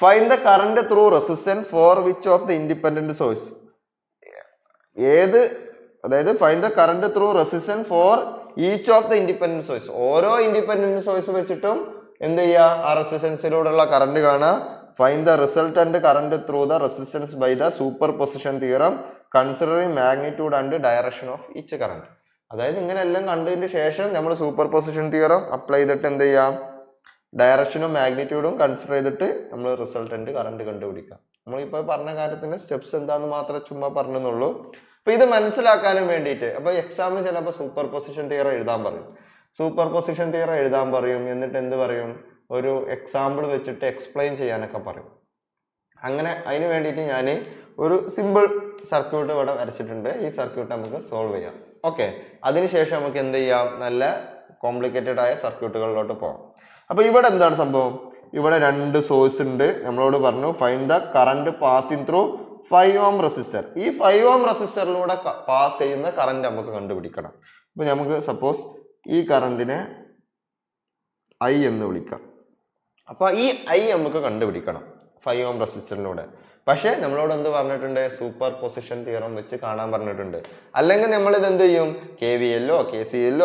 Find the current through resistance for which of the independent source. അതായത് find the current through resistance for each of the independent source. ഓരോ ഇൻഡിപെൻഡന്റ് സോഴ്സ് വെച്ചിട്ടും എന്ത് ചെയ്യുക, ആ റെസിസ്റ്റൻസിലൂടെയുള്ള കറന്റ് കാണുക. Find the resultant current through the resistance by the superposition theorem considering magnitude and direction of each current. അതായത് ഇങ്ങനെ എല്ലാം കണ്ടതിന് ശേഷം നമ്മൾ സൂപ്പർ പൊസിഷൻ തിയറം അപ്ലൈ ചെയ്തിട്ട് എന്ത് ചെയ്യാം, ഡയറക്ഷനും മാഗ്നിറ്റ്യൂഡും കൺസിഡർ ചെയ്തിട്ട് നമ്മൾ റിസൾട്ടന്റ് കറന്റ് കണ്ടുപിടിക്കാം. നമ്മളിപ്പോ പറഞ്ഞ കാര്യത്തിന്റെ സ്റ്റെപ്സ് എന്താന്ന് മാത്രമേ ചുമ്മാ പറഞ്ഞെന്നുള്ളൂ. അപ്പൊ ഇത് മനസ്സിലാക്കാനും വേണ്ടിയിട്ട് അപ്പൊ എക്സാമിന് ചിലപ്പോൾ സൂപ്പർ പൊസിഷൻ തിയറം എഴുതാൻ പറയും. സൂപ്പർ പൊസിഷൻ തിയറം എഴുതാൻ പറയും, എന്നിട്ട് എന്ത് പറയും, ഒരു എക്സാമ്പിൾ വെച്ചിട്ട് എക്സ്പ്ലെയിൻ ചെയ്യാനൊക്കെ പറയും. അങ്ങനെ അതിന് വേണ്ടിയിട്ട് ഞാൻ ഒരു സിമ്പിൾ സർക്യൂട്ട് ഇവിടെ വരച്ചിട്ടുണ്ട്. ഈ സർക്യൂട്ട് നമുക്ക് സോൾവ് ചെയ്യാം. ഓക്കെ, അതിനുശേഷം നമുക്ക് എന്ത് ചെയ്യാം, നല്ല കോംപ്ലിക്കേറ്റഡ് ആയ സർക്യൂട്ടുകളിലോട്ട് പോകാം. അപ്പൊ ഇവിടെ എന്താണ് സംഭവം, ഇവിടെ രണ്ട് സോഴ്സ് ഉണ്ട്. നമ്മളോട് പറഞ്ഞു find the current passing through 5 ohm resistor. ഈ 5 ohm റെസിസ്റ്ററിലൂടെ പാസ് ചെയ്യുന്ന കറന്റ് നമുക്ക് കണ്ടുപിടിക്കണം. അപ്പൊ നമുക്ക് സപ്പോസ് ഈ കറന്റിനെ I എന്ന് വിളിക്കാം. അപ്പൊ ഈ I നമുക്ക് കണ്ടുപിടിക്കണം 5 ohm റെസിസ്റ്ററിലൂടെ. പക്ഷെ നമ്മളോട് എന്ത് പറഞ്ഞിട്ടുണ്ട്, സൂപ്പർ പൊസിഷൻ തിയറം വെച്ച് കാണാൻ പറഞ്ഞിട്ടുണ്ട്. അല്ലെങ്കിൽ നമ്മൾ ഇത് എന്ത് ചെയ്യും, KVL KCL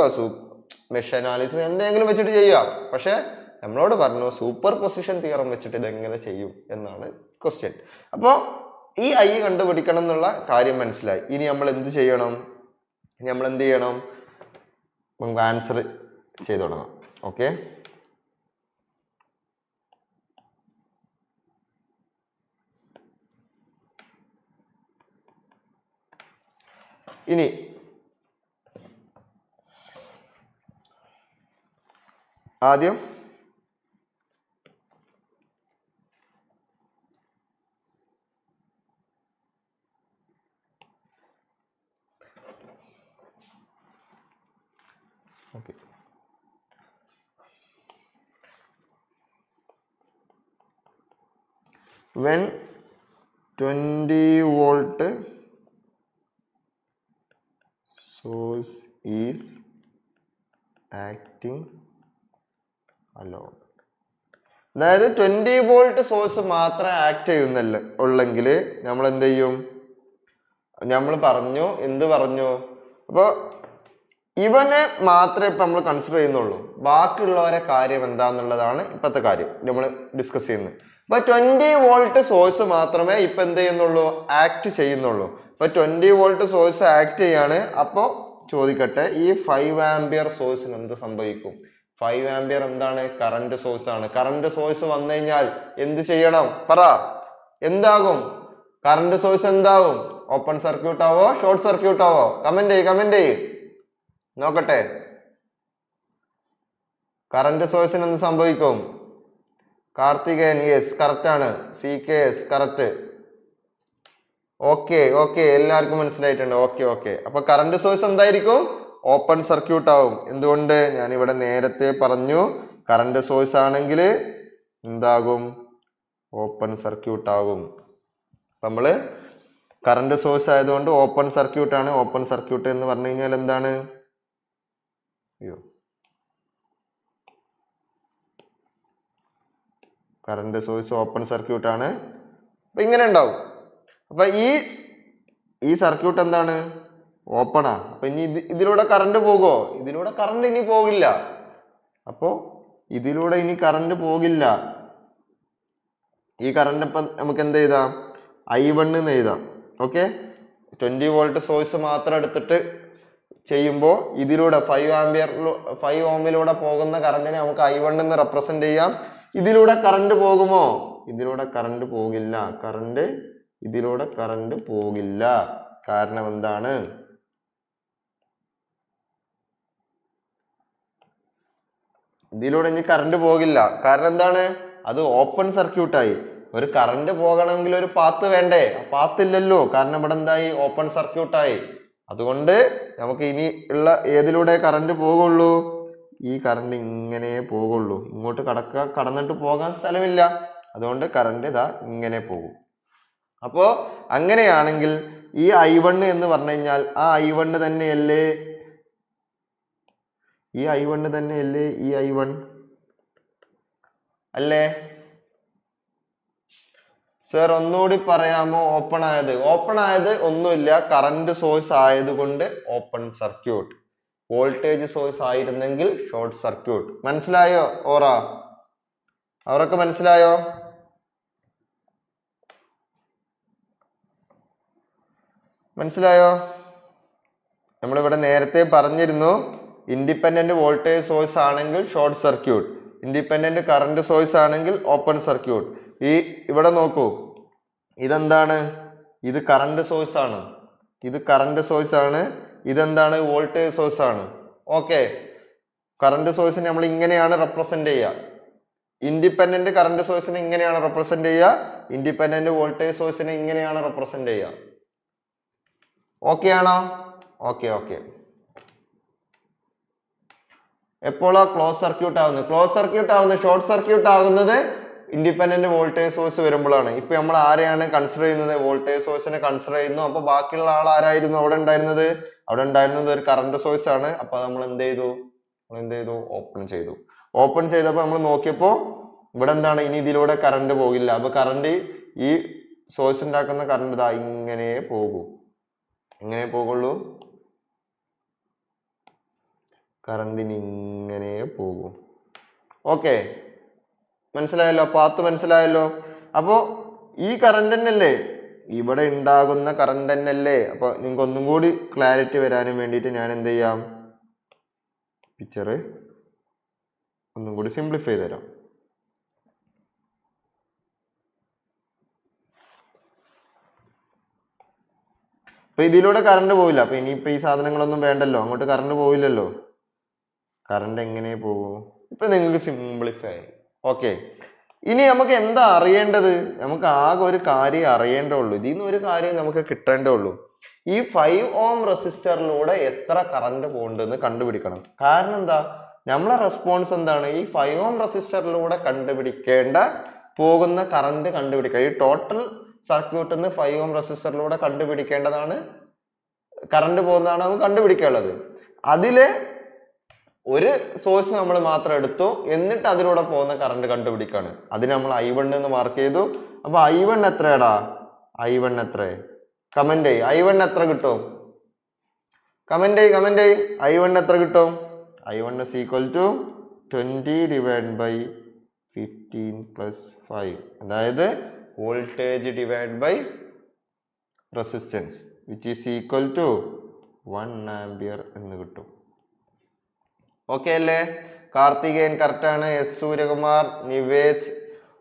മെഷ് അനാലിസിസ് എന്തെങ്കിലും വെച്ചിട്ട് ചെയ്യാം. പക്ഷെ നമ്മളോട് പറഞ്ഞു സൂപ്പർ പൊസിഷൻ തിയറം വെച്ചിട്ട് ഇതെങ്ങനെ ചെയ്യും എന്നാണ് ക്വസ്റ്റ്യൻ. അപ്പോൾ ഈ I കണ്ടുപിടിക്കണം എന്നുള്ള കാര്യം മനസ്സിലായി. ഇനി നമ്മൾ എന്ത് ചെയ്യണം, നമുക്ക് ആൻസർ ചെയ്തു തുടങ്ങാം. ഓക്കെ, ഇനി ആദ്യം okay, when 20 volt source is acting alone. അതായത് 20 വോൾട്ട് സോഴ്സ് മാത്രം ആക്ട് ഉള്ളെങ്കിൽ നമ്മൾ എന്ത് ചെയ്യും, നമ്മൾ എന്ത് പറഞ്ഞു, അപ്പൊ ഇവനെ മാത്രമേ ഇപ്പൊ നമ്മൾ കൺസിഡർ ചെയ്യുന്നുള്ളൂ. ബാക്കിയുള്ളവരെ കാര്യം എന്താന്നുള്ളതാണ് ഇപ്പത്തെ കാര്യം നമ്മൾ ഡിസ്കസ് ചെയ്യുന്നത്. അപ്പൊ 20 വോൾട്ട് സോഴ്സ് മാത്രമേ ഇപ്പൊ എന്ത് ചെയ്യുന്നുള്ളൂ, ആക്ട് ചെയ്യുന്നുള്ളൂ. അപ്പൊ 20 വോൾട്ട് സോഴ്സ് ആക്ട് ചെയ്യാണ്. അപ്പൊ ചോദിക്കട്ടെ, ഈ 5 ആംപിയർ സോഴ്സിന് എന്ത് സംഭവിക്കും? 5 ആംപിയർ എന്താണ്, കറന്റ് സോഴ്സ് ആണ്. കറന്റ് സോഴ്സ് വന്നു കഴിഞ്ഞാൽ എന്ത് ചെയ്യണം, പറ, എന്താകും കറന്റ് സോഴ്സ്? എന്താവും, ഓപ്പൺ സർക്യൂട്ട് ആവോ ഷോർട്ട് സർക്യൂട്ട് ആവോ? കമന്റ് ചെയ്യ് നോക്കട്ടെ. കറന്റ് സോഴ്സിന് എന്ത് സംഭവിക്കും? കാർത്തികേയൻ യെസ് കറക്റ്റ് ആണ്. CKS correct. ഓക്കെ എല്ലാവർക്കും മനസ്സിലായിട്ടുണ്ട്. ഓക്കെ അപ്പൊ കറന്റ് സോഴ്സ് എന്തായിരിക്കും, ഓപ്പൺ സർക്യൂട്ട് ആവും. എന്തുകൊണ്ട്, ഞാൻ ഇവിടെ നേരത്തെ പറഞ്ഞു കറന്റ് സോഴ്സ് ആണെങ്കിൽ എന്താകും, ഓപ്പൺ സർക്യൂട്ട് ആകും. നമ്മള് കറന്റ് സോഴ്സ് ആയതുകൊണ്ട് ഓപ്പൺ സർക്യൂട്ട് ആണ്. ഓപ്പൺ സർക്യൂട്ട് എന്ന് പറഞ്ഞു കഴിഞ്ഞാൽ എന്താണ്, കറന്റ് സോഴ്സ് ഓപ്പൺ സർക്യൂട്ട് ആണ്. അപ്പൊ ഇങ്ങനെ ഉണ്ടാവും. അപ്പൊ ഈ സർക്യൂട്ട് എന്താണ്, ഓപ്പണാ. അപ്പൊ ഇനി ഇതിലൂടെ കറണ്ട് പോകുമോ? ഇതിലൂടെ കറണ്ട് ഇനി പോകില്ല. അപ്പോ ഇതിലൂടെ ഇനി കറണ്ട് പോകില്ല. ഈ കറണ്ട് ഇപ്പൊ നമുക്ക് എന്ത് എഴുതാം, I1 എന്ന് എഴുതാം. ഓക്കെ, 20 വോൾട്ട് സോഴ്സ് മാത്രം എടുത്തിട്ട് ചെയ്യുമ്പോൾ ഇതിലൂടെ 5 ഓമിലൂടെ പോകുന്ന കറണ്ടിനെ നമുക്ക് I1 എന്ന് റെപ്രസെന്റ് ചെയ്യാം. ഇതിലൂടെ കറണ്ട് പോകുമോ? ഇതിലൂടെ കറണ്ട് പോകില്ല. ഇതിലൂടെ കറണ്ട് പോകില്ല. കാരണം എന്താണ്? ഇതിലൂടെ ഇനി കറണ്ട് പോകില്ല. കാരണം എന്താണ്? അത് ഓപ്പൺ സർക്യൂട്ടായി. ഒരു കറണ്ട് പോകണമെങ്കിൽ ഒരു പാത്ത് വേണ്ടേ? പാത്ത് ഇല്ലല്ലോ. കാരണം ഇവിടെ എന്തായി? ഓപ്പൺ സർക്യൂട്ടായി. അതുകൊണ്ട് നമുക്ക് ഇനി ഉള്ള ഏതിലൂടെ കറണ്ട് പോകുള്ളൂ? ഈ കറണ്ട് ഇങ്ങനെ പോകുള്ളൂ. ഇങ്ങോട്ട് കടന്നിട്ട് പോകാൻ സ്ഥലമില്ല. അതുകൊണ്ട് കറണ്ട് ഇതാ ഇങ്ങനെ പോകും. അപ്പോ അങ്ങനെയാണെങ്കിൽ ഈ I1 എന്ന് പറഞ്ഞു കഴിഞ്ഞാൽ ആ I1 തന്നെയല്ലേ ഈ I1 തന്നെയല്ലേ ഈ I1 അല്ലേ? സർ ഒന്നുകൂടി പറയാമോ? ഓപ്പൺ ആയത് ഒന്നുമില്ല, കറണ്ട് സോഴ്സ് ആയതുകൊണ്ട് ഓപ്പൺ സർക്യൂട്ട്. വോൾട്ടേജ് സോഴ്സ് ആയിരുന്നെങ്കിൽ ഷോർട്ട് സർക്യൂട്ട്. മനസ്സിലായോ? അവരൊക്കെ മനസ്സിലായോ? നമ്മളിവിടെ നേരത്തെ പറഞ്ഞിരുന്നു, ഇൻഡിപെൻഡന്റ് വോൾട്ടേജ് സോഴ്സ് ആണെങ്കിൽ short circuit, independent current source ആണെങ്കിൽ ഓപ്പൺ സർക്യൂട്ട്. ഇവിടെ നോക്കൂ, ഇതെന്താണ്? ഇത് കറണ്ട് സോഴ്സ് ആണ്. ഇതെന്താണ്? വോൾട്ടേജ് സോഴ്സ് ആണ്. ഓക്കെ, കറണ്ട് സോഴ്സിനെ നമ്മൾ ഇങ്ങനെയാണ് റെപ്രസെന്റ് ചെയ്യുക. ഇൻഡിപെൻഡന്റ് കറണ്ട് സോഴ്സിനെ ഇങ്ങനെയാണ് റെപ്രസെന്റ് ചെയ്യുക. ഇൻഡിപെൻഡന്റ് വോൾട്ടേജ് സോഴ്സിനെ ഇങ്ങനെയാണ് റെപ്രസെന്റ് ചെയ്യുക. ഓക്കെ ആണോ? ഓക്കെ. എപ്പോഴാ ക്ലോസ് സർക്യൂട്ട് ആവുന്നത്? ഷോർട്ട് സർക്യൂട്ട് ആകുന്നത് ഇൻഡിപെൻഡന്റ് വോൾട്ടേജ് സോഴ്സ് വരുമ്പോഴാണ്. ഇപ്പൊ നമ്മൾ ആരെയാണ് കൺസിഡർ ചെയ്യുന്നത്? വോൾട്ടേജ് സോഴ്സിനെ കൺസിഡർ ചെയ്യുന്നു. അപ്പൊ ബാക്കിയുള്ള ആൾ ആരായിരുന്നു അവിടെ ഉണ്ടായിരുന്നത്? ഒരു കറണ്ട് സോഴ്സ് ആണ്. അപ്പൊ നമ്മൾ എന്ത് ചെയ്തു? ഓപ്പൺ ചെയ്തപ്പോ നമ്മൾ നോക്കിയപ്പോ ഇവിടെ എന്താണ്? ഇനി ഇതിലൂടെ കറണ്ട് പോകില്ല. അപ്പൊ കറണ്ട്, ഈ സോഴ്സ് ഉണ്ടാക്കുന്ന കറണ്ട് ഇതാ ഇങ്ങനെ പോകുള്ളൂ. കറണ്ടിന് ഇങ്ങനെ പോകും. ഓക്കെ, മനസ്സിലായല്ലോ? പാത്ത് മനസ്സിലായല്ലോ? അപ്പോ ഈ കറണ്ട് തന്നെയല്ലേ ഇവിടെ ഉണ്ടാകുന്ന കറണ്ട് തന്നെയല്ലേ? അപ്പൊ നിങ്ങൾക്ക് ഒന്നും കൂടി ക്ലാരിറ്റി വരാനും വേണ്ടിയിട്ട് ഞാൻ എന്ത് ചെയ്യാം? പിക്ചർ ഒന്നും കൂടി സിംപ്ലിഫൈ ചെയ്ത് തരാം. അപ്പൊ ഇതിലൂടെ കറണ്ട് പോവില്ല. അപ്പൊ ഇനിയിപ്പോ ഈ സാധനങ്ങളൊന്നും വേണ്ടല്ലോ, അങ്ങോട്ട് കറണ്ട് പോവില്ലല്ലോ. കറണ്ട് എങ്ങനെ പോകും? ഇപ്പൊ നിങ്ങൾക്ക് സിംപ്ലിഫൈ ആയി. ഓക്കെ, ഇനി നമുക്ക് എന്താ അറിയേണ്ടത്? നമുക്ക് ആകെ ഒരു കാര്യം അറിയേണ്ടുള്ളൂ. ഇതിൽ നിന്ന് ഒരു കാര്യം നമുക്ക് കിട്ടേണ്ടുള്ളൂ. ഈ 5 ohm റെസിസ്റ്ററിലൂടെ എത്ര കറണ്ട് പോകുന്നുണ്ടെന്ന് കണ്ടുപിടിക്കണം. കാരണം എന്താ? നമ്മളെ റെസ്പോൺസ് എന്താണ്? ഈ 5 ohm റെസിസ്റ്ററിലൂടെ പോകുന്ന കറണ്ട് കണ്ടുപിടിക്കുക. ഈ ടോട്ടൽ സർക്യൂട്ടിൽ നിന്ന് 5 ohm റെസിസ്റ്ററിലൂടെ കണ്ടുപിടിക്കേണ്ടതാണ്, കറണ്ട് പോകുന്നതാണ് നമുക്ക് കണ്ടുപിടിക്കാനുള്ളത്. അതില് ഒരു സോഴ്സ് നമ്മൾ മാത്രം എടുത്തു, എന്നിട്ട് അതിലൂടെ പോകുന്ന കറണ്ട് കണ്ടുപിടിക്കാണ്. അതിന് നമ്മൾ I1 എന്ന് മാർക്ക് ചെയ്തു. അപ്പൊ I1 എത്രയാടാ? കമന്റ് ചെയ്. I1 എത്ര കിട്ടും? കമന്റ് ചെയ്. I1 എത്ര കിട്ടും? I1 is equal to 20 divided by 15 plus 5. അതായത് voltage divide by resistance, which is equal to 1 ampere എന്ന് കിട്ടും. ഓക്കെ അല്ലേ? കാർത്തികേയൻ കറക്റ്റ് ആണ്. എസ് സൂര്യകുമാർ, നിവേദ്,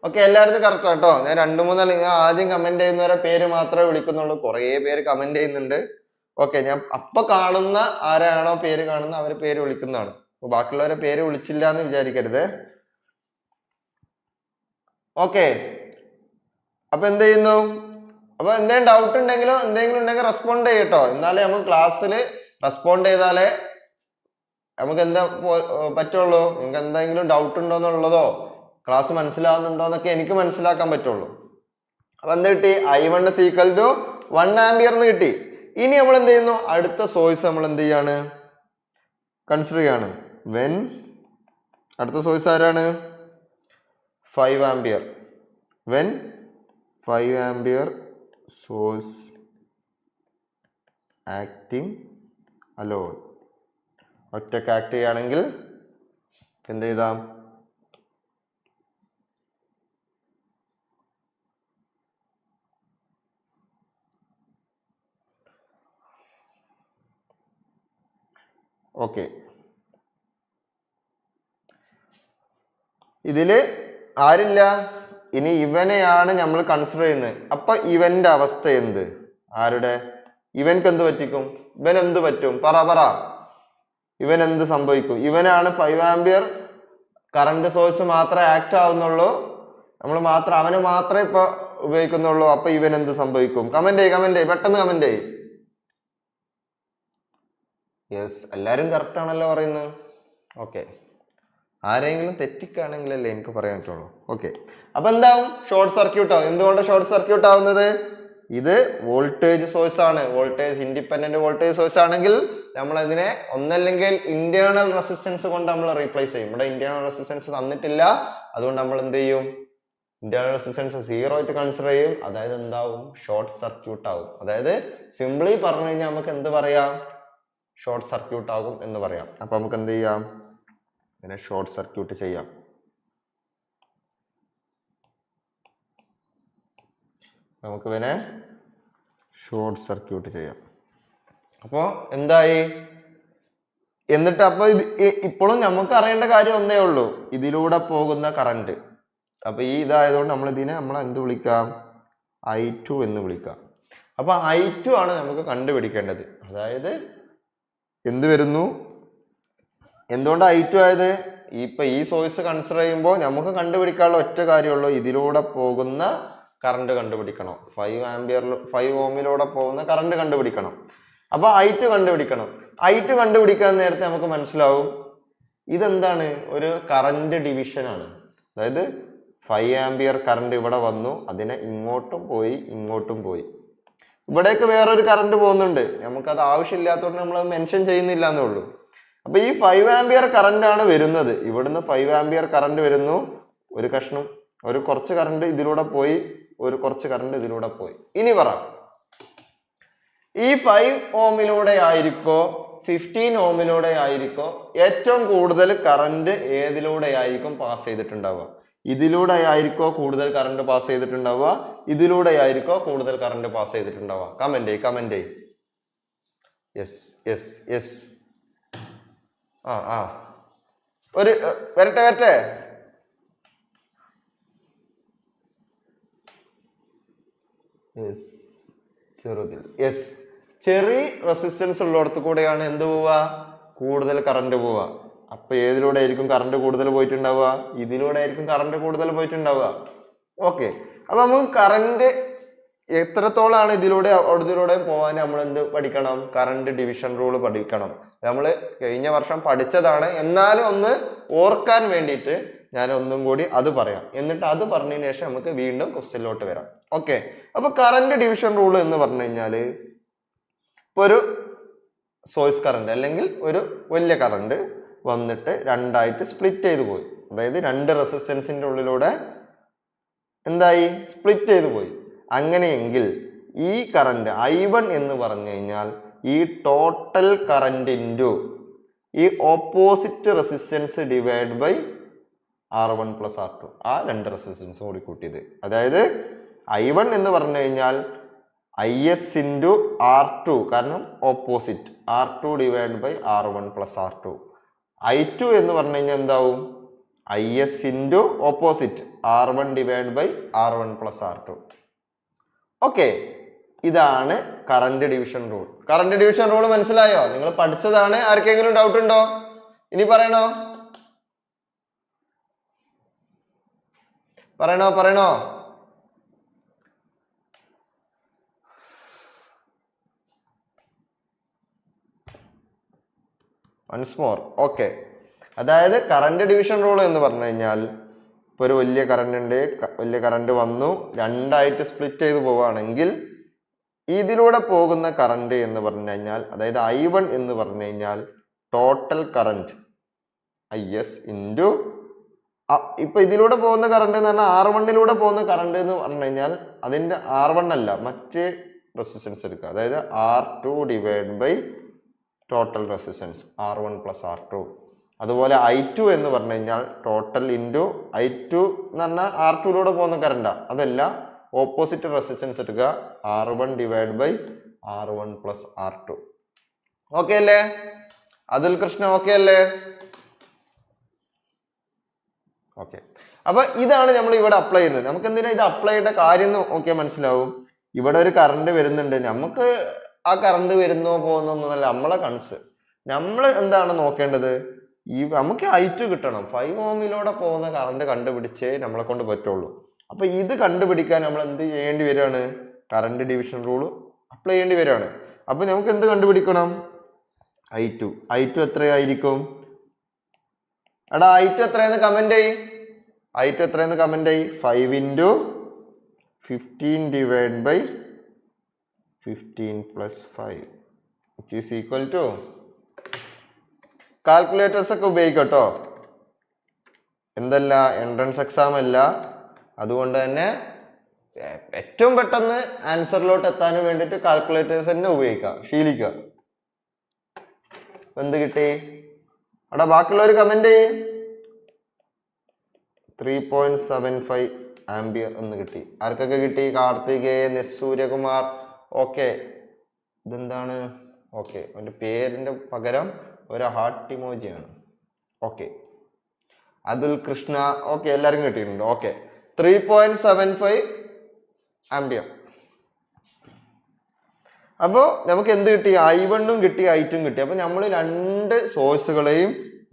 ഓക്കെ, എല്ലായിടത്തും കറക്റ്റ് കേട്ടോ. ഞാൻ 2-3 ഞാൻ ആദ്യം കമന്റ് ചെയ്യുന്നവരെ പേര് മാത്രമേ വിളിക്കുന്നുള്ളൂ. കുറേ പേര് കമന്റ് ചെയ്യുന്നുണ്ട്. ഓക്കെ, ഞാൻ അപ്പൊ കാണുന്ന ആരാണോ പേര് കാണുന്ന അവര് പേര് വിളിക്കുന്നതാണ്. അപ്പൊ ബാക്കിയുള്ളവരെ പേര് വിളിച്ചില്ല എന്ന് വിചാരിക്കരുത്. ഓക്കെ, അപ്പൊ എന്ത് ചെയ്യുന്നു? അപ്പൊ എന്തെങ്കിലും ഡൗട്ട് ഉണ്ടെങ്കിൽ റെസ്പോണ്ട് ചെയ്യട്ടോ. എന്നാലേ നമുക്ക് ക്ലാസ്സിൽ റെസ്പോണ്ട് ചെയ്താലേ നമുക്ക് എന്താ പറ്റുള്ളൂ. നിങ്ങൾക്ക് എന്തെങ്കിലും ഡൗട്ട് ഉണ്ടോ എന്നുള്ളതോ ക്ലാസ് മനസ്സിലാവുന്നുണ്ടോ എന്നൊക്കെ എനിക്ക് മനസ്സിലാക്കാൻ പറ്റുള്ളൂ. അപ്പൊ എന്ത് കിട്ടി? I1 is equal to 1 ampere എന്ന് കിട്ടി. ഇനി നമ്മൾ എന്ത് ചെയ്യുന്നു? അടുത്ത സോഴ്സ് നമ്മൾ എന്ത് ചെയ്യാണ്? കൺസിഡർ ചെയ്യാണ്. അടുത്ത സോഴ്സ് ആരാണ്? 5 ampere. 5 ampere source acting alone. ഒറ്റക്ക് ആക്ട് ചെയ്യുകയാണെങ്കിൽ എന്ത് ചെയ്താം? ഓക്കെ, ഇതില് ആരില്ല? ഇനി ഇവനെയാണ് നമ്മൾ കൺസിഡർ ചെയ്യുന്നത്. അപ്പൊ ഇവന്റെ അവസ്ഥ എന്ത്? ആരുടെ? ഇവൻക്ക് എന്ത് പറ്റിക്കും? ഇവൻ എന്ത് പറ്റും? പറ. ഇവൻ എന്ത് സംഭവിക്കും? ഇവനാണ് 5 ആംപിയർ കറണ്ട് സോഴ്സ് മാത്രമേ ആക്ട് ആവുന്നുള്ളൂ, അവന് മാത്രമേ ഇപ്പൊ ഉപയോഗിക്കുന്നുള്ളൂ. അപ്പൊ ഇവൻ എന്ത് സംഭവിക്കും? കമന്റ് ചെയ്യ്, പെട്ടെന്ന് കമന്റ് ചെയ്യ്. യെസ്, എല്ലാരും കറക്റ്റ് ആണല്ലോ പറയുന്നത്. ഓക്കെ, ആരെങ്കിലും തെറ്റിക്കാണെങ്കിലല്ലേ എനിക്ക് പറയാൻ പറ്റുള്ളൂ. ഓക്കെ, അപ്പൊ എന്താവും? ഷോർട്ട് സർക്യൂട്ട് ആവും. എന്തുകൊണ്ടാണ് ഷോർട്ട് സർക്യൂട്ട് ആവുന്നത്? ഇത് വോൾട്ടേജ് സോഴ്സ് ആണ്. വോൾട്ടേജ് ഇൻഡിപെൻഡന്റ് വോൾട്ടേജ് സോഴ്സ് ആണെങ്കിൽ നമ്മൾ അതിനെ ഒന്നല്ലെങ്കിൽ ഇന്റേണൽ റെസിസ്റ്റൻസ് കൊണ്ട് നമ്മൾ റീപ്ലേസ് ചെയ്യും. ഇവിടെ ഇന്റേണൽ റെസിസ്റ്റൻസ് തന്നിട്ടില്ല, അതുകൊണ്ട് നമ്മൾ എന്ത് ചെയ്യും? ഇന്റേണൽ റെസിസ്റ്റൻസ് 0 ആയിട്ട് കൺസിഡർ ചെയ്യും. അതായത് എന്താവും? ഷോർട്ട് സർക്യൂട്ട് ആവും. അതായത് സിംപ്ലി പറഞ്ഞു കഴിഞ്ഞാൽ നമുക്ക് എന്ത് പറയാം? ഷോർട്ട് സർക്യൂട്ട് ആകും എന്ന് പറയാം. അപ്പൊ നമുക്ക് എന്ത് ചെയ്യാം? ഇതിനെ ഷോർട്ട് സർക്യൂട്ട് ചെയ്യാം. നമുക്ക് ഇവനെ ഷോർട്ട് സർക്യൂട്ട് ചെയ്യാം. അപ്പോ എന്തായി? എന്നിട്ട് അപ്പൊ ഇപ്പോഴും നമുക്ക് അറിയേണ്ട കാര്യം ഒന്നേ ഉള്ളൂ, ഇതിലൂടെ പോകുന്ന കറണ്ട്. അപ്പൊ ഈ ഇതായതുകൊണ്ട് നമ്മൾ എന്ത് വിളിക്കാം? I2 എന്ന് വിളിക്കാം. അപ്പൊ I2 ആണ് നമുക്ക് കണ്ടുപിടിക്കേണ്ടത്. അതായത് എന്ത് വരുന്നു? എന്തുകൊണ്ട് I2 ആയത്? ഇപ്പൊ ഈ സോഴ്സ് കൺസിഡർ ചെയ്യുമ്പോൾ നമുക്ക് കണ്ടുപിടിക്കാനുള്ള ഒറ്റ കാര്യമുള്ളൂ, ഇതിലൂടെ പോകുന്ന കറണ്ട് കണ്ടുപിടിക്കണം. 5 ഓമിലൂടെ പോകുന്ന കറണ്ട് കണ്ടുപിടിക്കണം. അപ്പൊ I2 കണ്ടുപിടിക്കണം. I2 കണ്ടുപിടിക്കാൻ നേരത്തെ നമുക്ക് മനസ്സിലാവും ഇതെന്താണ്? ഒരു കറണ്ട് ഡിവിഷൻ ആണ്. അതായത് 5 ആംപിയർ കറണ്ട് ഇവിടെ വന്നു, അതിനെ ഇങ്ങോട്ടും പോയി ഇങ്ങോട്ടും പോയി. ഇവിടേക്ക് വേറൊരു കറണ്ട് പോകുന്നുണ്ട്, നമുക്കത് ആവശ്യമില്ലാത്തതുകൊണ്ട് നമ്മൾ മെൻഷൻ ചെയ്യുന്നില്ല എന്നേ ഉള്ളൂ. അപ്പൊ ഈ 5 ആംപിയർ കറണ്ട് ആണ് വരുന്നത്. ഇവിടുന്ന് 5 ആംപിയർ കറണ്ട് വരുന്നു, ഒരു കുറച്ച് കറണ്ട് ഇതിലൂടെ പോയി, ഒരു കുറച്ച് കറണ്ട് ഇതിലൂടെ പോയി. ഇനി പറ, ഈ 5 ഓമിലൂടെ ആയിരിക്കോ 15 ഓമിലൂടെ ആയിരിക്കോ ഏറ്റവും കൂടുതൽ കറണ്ട് ഏതിലൂടെ ആയിരിക്കും പാസ് ചെയ്തിട്ടുണ്ടാവുക? ഇതിലൂടെ ആയിരിക്കോ കൂടുതൽ കറണ്ട് പാസ് ചെയ്തിട്ടുണ്ടാവുക? ഇതിലൂടെ ആയിരിക്കോ കൂടുതൽ കറണ്ട് പാസ് ചെയ്തിട്ടുണ്ടാവുക? കമന്റ്. യെസ്. ഒരു വരട്ടെ. ചെറിയ റെസിസ്റ്റൻസ് ഉള്ളിടത്ത് കൂടെയാണ് എന്ത് പോവുക? കൂടുതൽ കറണ്ട് പോവുക. അപ്പൊ ഏതിലൂടെ ആയിരിക്കും കറണ്ട് കൂടുതൽ പോയിട്ടുണ്ടാവുക? ഇതിലൂടെ ആയിരിക്കും കറണ്ട് കൂടുതൽ പോയിട്ടുണ്ടാവുക. ഓക്കെ, അപ്പൊ നമുക്ക് കറണ്ട് എത്രത്തോളാണ് ഇതിലൂടെ പോവാൻ നമ്മൾ എന്ത് പഠിക്കണം? കറണ്ട് ഡിവിഷൻ റൂൾ പഠിക്കണം. നമ്മൾ കഴിഞ്ഞ വർഷം പഠിച്ചതാണ്, എന്നാലും ഒന്ന് ഓർക്കാൻ വേണ്ടിയിട്ട് ഞാൻ ഒന്നും കൂടി അത് പറയാം. എന്നിട്ട് അത് പറഞ്ഞതിന് ശേഷം നമുക്ക് വീണ്ടും ക്വസ്റ്റ്യനിലോട്ട് വരാം. ഓക്കെ, അപ്പൊ കറണ്ട് ഡിവിഷൻ റൂൾ എന്ന് പറഞ്ഞു കഴിഞ്ഞാല് ഇപ്പൊ ഒരു സോഴ്സ് കറണ്ട് അല്ലെങ്കിൽ ഒരു വലിയ കറണ്ട് വന്നിട്ട് രണ്ടായിട്ട് സ്പ്ലിറ്റ് ചെയ്തു പോയി. അതായത് 2 റെസിസ്റ്റൻസിന്റെ ഉള്ളിലൂടെ എന്തായി? സ്പ്ലിറ്റ് ചെയ്തു പോയി. അങ്ങനെയെങ്കിൽ ഈ കറണ്ട് I1 എന്ന് പറഞ്ഞു കഴിഞ്ഞാൽ ഈ ടോട്ടൽ കറണ്ട് ഇൻറ്റു ഈ opposite resistance divide by R1 plus R2, ആ 2 റെസിസ്റ്റൻസ് കൂടി കൂട്ടിയത്. അതായത് I1 എന്ന് പറഞ്ഞു കഴിഞ്ഞാൽ IS ഇൻറ്റു R2, കാരണം opposite, R2 divide by R1 plus R2. I2 എന്ന് പറഞ്ഞു കഴിഞ്ഞാൽ എന്താവും? IS into opposite R1 divide by R1 plus R2. Okay, ഇതാണ് current division rule. Current division rule മനസ്സിലായോ? നിങ്ങൾ പഠിച്ചതാണ്. ആർക്കെങ്കിലും ഡൗട്ട് ഉണ്ടോ? ഇനി പറയണോ? Once more. ഓക്കെ, അതായത് കറണ്ട് ഡിവിഷൻ റൂൾ എന്ന് പറഞ്ഞു കഴിഞ്ഞാൽ ഇപ്പൊ ഒരു വലിയ കറണ്ട് വന്നു, രണ്ടായിട്ട് സ്പ്ലിറ്റ് ചെയ്ത് പോവുകയാണെങ്കിൽ ഇതിലൂടെ പോകുന്ന കറണ്ട് എന്ന് പറഞ്ഞു കഴിഞ്ഞാൽ, അതായത് I1 എന്ന് പറഞ്ഞു കഴിഞ്ഞാൽ ടോട്ടൽ കറണ്ട് IS ഇൻറ്റു ഇപ്പൊ ഇതിലൂടെ പോകുന്ന കറണ്ട് എന്ന് പറഞ്ഞാൽ R1 പോകുന്ന കറണ്ട് എന്ന് പറഞ്ഞു കഴിഞ്ഞാൽ അതിന്റെ R1 അല്ല, മറ്റ് റെസിസ്റ്റൻസ് എടുക്കുക. അതായത് R2 divide by total resistance R1 plus R2. അതുപോലെ I2 എന്ന് പറഞ്ഞു കഴിഞ്ഞാൽ ടോട്ടൽ ഇൻറ്റു I2 എന്ന് പറഞ്ഞാൽ R2 പോകുന്ന കറണ്ടാ, അതല്ല, ഓപ്പോസിറ്റ് റെസിസ്റ്റൻസ് എടുക്കുക, R1 divide by R1 plus R2. Okay അല്ലേ? അതുൽ കൃഷ്ണ ഓക്കെ അല്ലേ? ഓക്കെ, അപ്പൊ ഇതാണ് നമ്മൾ ഇവിടെ അപ്ലൈ ചെയ്യുന്നത്. നമുക്ക് എന്തിനാ ഇത് അപ്ലൈ ചെയ്യേണ്ട കാര്യം നോക്കിയാൽ മനസ്സിലാവും. ഇവിടെ ഒരു കറണ്ട് വരുന്നുണ്ട്, നമുക്ക് ആ കറണ്ട് വരുന്നോ പോകുന്നോ എന്നല്ല നമ്മളെ കൺസ്. നമ്മൾ എന്താണ് നോക്കേണ്ടത്, നമുക്ക് I2 കിട്ടണം. 5 ഓമിലൂടെ പോകുന്ന കറണ്ട് കണ്ടുപിടിച്ചേ നമ്മളെ കൊണ്ട് പറ്റുള്ളൂ. അപ്പൊ ഇത് കണ്ടുപിടിക്കാൻ നമ്മൾ എന്ത് ചെയ്യേണ്ടി വരികയാണ്, കറണ്ട് ഡിവിഷൻ റൂൾ അപ്ലൈ ചെയ്യേണ്ടി വരികയാണ്. അപ്പൊ നമുക്ക് എന്ത് കണ്ടുപിടിക്കണം, I2 എത്രയായിരിക്കും? എടാ I2 എത്രയെന്ന് കമന്റ് ചെയ്. I2 എത്രയെന്ന് കമന്റ് ചെയ്. 5 into 15 divided by 15 plus 5 which is equal to, calculators ഒക്കെ ഉപയോഗിക്കട്ടോ, എന്തല്ല എൻട്രൻസ് എക്സാം അല്ല, അതുകൊണ്ട് തന്നെ ഏറ്റവും പെട്ടെന്ന് ആൻസറിലോട്ട് എത്താനും വേണ്ടിയിട്ട് കാൽക്കുലേറ്റേഴ്സ് തന്നെ ഉപയോഗിക്കാം, ശീലിക്കുക. എന്ത് കിട്ടി? അവിടെ ബാക്കിയുള്ളവർ കമന്റ് ചെയ്യും. 3.75 ആംബിയർ എന്ന് കിട്ടി. ആർക്കൊക്കെ കിട്ടി? കാർത്തികേയൻ, സൂര്യകുമാർ. ഓക്കെ, ഇതെന്താണ്? ഓക്കെ, അവന്റെ പേരിന്റെ പകരം ഒരു ഹാർട്ട് ഇമോജിയാണ്. ഓക്കെ, അതുൽ കൃഷ്ണ. ഓക്കെ, എല്ലാവരും കിട്ടിയിട്ടുണ്ട്. Okay, 3.75 ampere. അപ്പോ നമുക്ക് എന്ത് കിട്ടി? I1 കിട്ടി, I2 കിട്ടി. അപ്പൊ നമ്മൾ രണ്ട് സോഴ്സുകളെയും